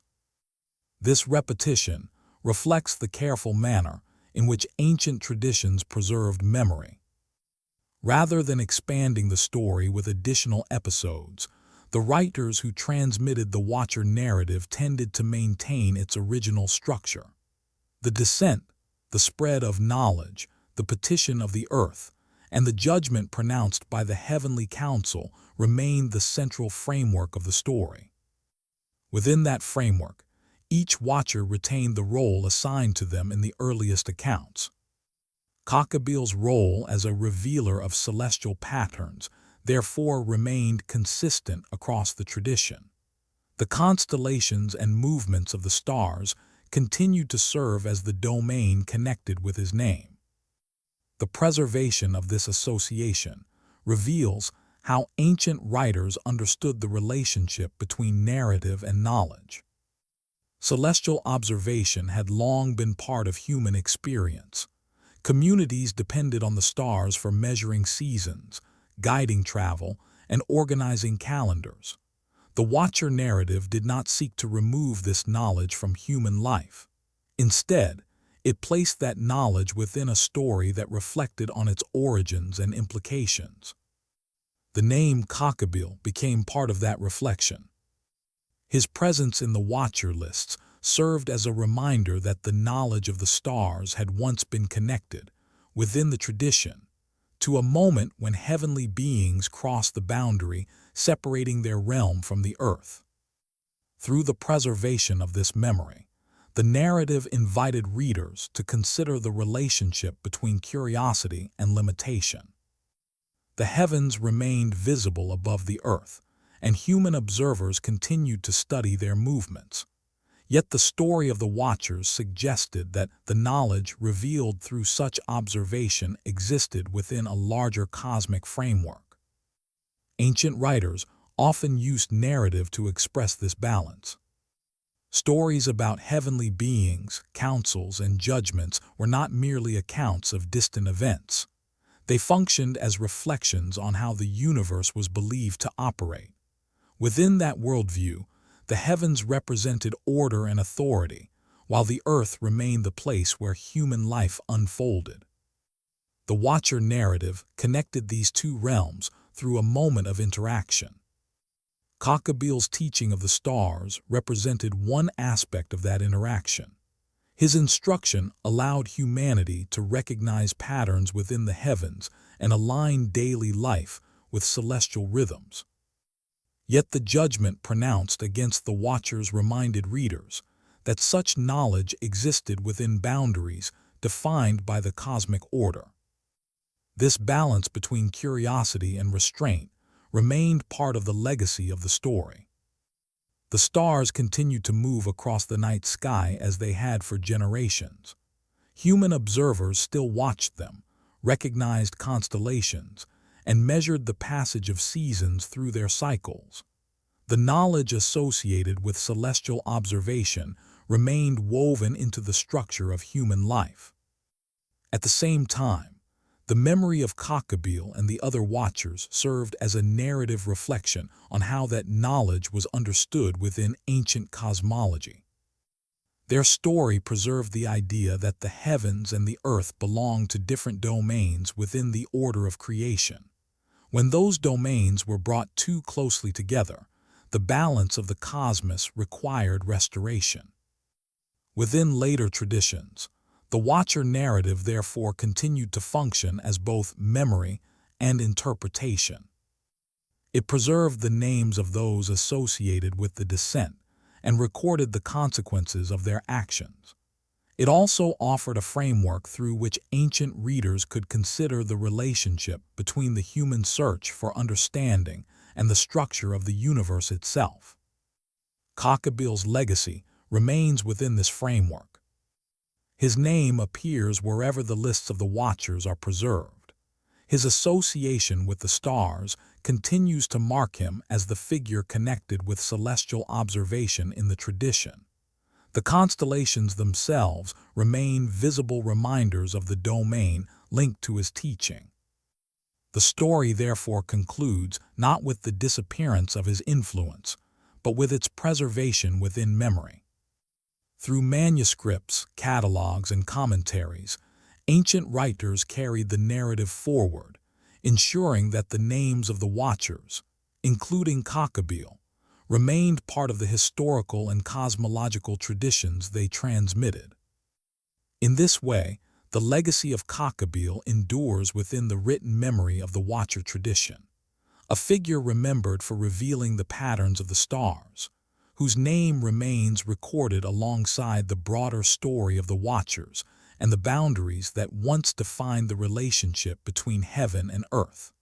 This repetition reflects the careful manner in which ancient traditions preserved memory. Rather than expanding the story with additional episodes, the writers who transmitted the Watcher narrative tended to maintain its original structure. The descent, the spread of knowledge, the petition of the earth, and the judgment pronounced by the heavenly council remained the central framework of the story. Within that framework, each watcher retained the role assigned to them in the earliest accounts. Kokabiel's role as a revealer of celestial patterns therefore remained consistent across the tradition. The constellations and movements of the stars continued to serve as the domain connected with his name. The preservation of this association reveals how ancient writers understood the relationship between narrative and knowledge. Celestial observation had long been part of human experience. Communities depended on the stars for measuring seasons, guiding travel, and organizing calendars. The Watcher narrative did not seek to remove this knowledge from human life. Instead, it placed that knowledge within a story that reflected on its origins and implications. The name Kokabiel became part of that reflection. His presence in the Watcher lists served as a reminder that the knowledge of the stars had once been connected, within the tradition, to a moment when heavenly beings crossed the boundary separating their realm from the earth. Through the preservation of this memory, the narrative invited readers to consider the relationship between curiosity and limitation. The heavens remained visible above the earth, and human observers continued to study their movements. Yet the story of the Watchers suggested that the knowledge revealed through such observation existed within a larger cosmic framework. Ancient writers often used narrative to express this balance. Stories about heavenly beings, councils, and judgments were not merely accounts of distant events. They functioned as reflections on how the universe was believed to operate. Within that worldview, the heavens represented order and authority, while the earth remained the place where human life unfolded. The Watcher narrative connected these two realms through a moment of interaction. Kokabiel's teaching of the stars represented one aspect of that interaction. His instruction allowed humanity to recognize patterns within the heavens and align daily life with celestial rhythms. Yet the judgment pronounced against the Watchers reminded readers that such knowledge existed within boundaries defined by the cosmic order. This balance between curiosity and restraint remained part of the legacy of the story. The stars continued to move across the night sky as they had for generations. Human observers still watched them, recognized constellations, and measured the passage of seasons through their cycles. The knowledge associated with celestial observation remained woven into the structure of human life. At the same time, the memory of Kokabiel and the other Watchers served as a narrative reflection on how that knowledge was understood within ancient cosmology. Their story preserved the idea that the heavens and the earth belonged to different domains within the order of creation. When those domains were brought too closely together, the balance of the cosmos required restoration. Within later traditions, the Watcher narrative therefore continued to function as both memory and interpretation. It preserved the names of those associated with the descent and recorded the consequences of their actions. It also offered a framework through which ancient readers could consider the relationship between the human search for understanding and the structure of the universe itself. Kokabiel's legacy remains within this framework. His name appears wherever the lists of the Watchers are preserved. His association with the stars continues to mark him as the figure connected with celestial observation in the tradition. The constellations themselves remain visible reminders of the domain linked to his teaching. The story therefore concludes not with the disappearance of his influence, but with its preservation within memory. Through manuscripts, catalogs, and commentaries, ancient writers carried the narrative forward, ensuring that the names of the Watchers, including Kokabiel, remained part of the historical and cosmological traditions they transmitted. In this way, The legacy of Kokabiel endures within the written memory of the Watcher tradition, a figure remembered for revealing the patterns of the stars, whose name remains recorded alongside the broader story of the Watchers and the boundaries that once defined the relationship between heaven and earth.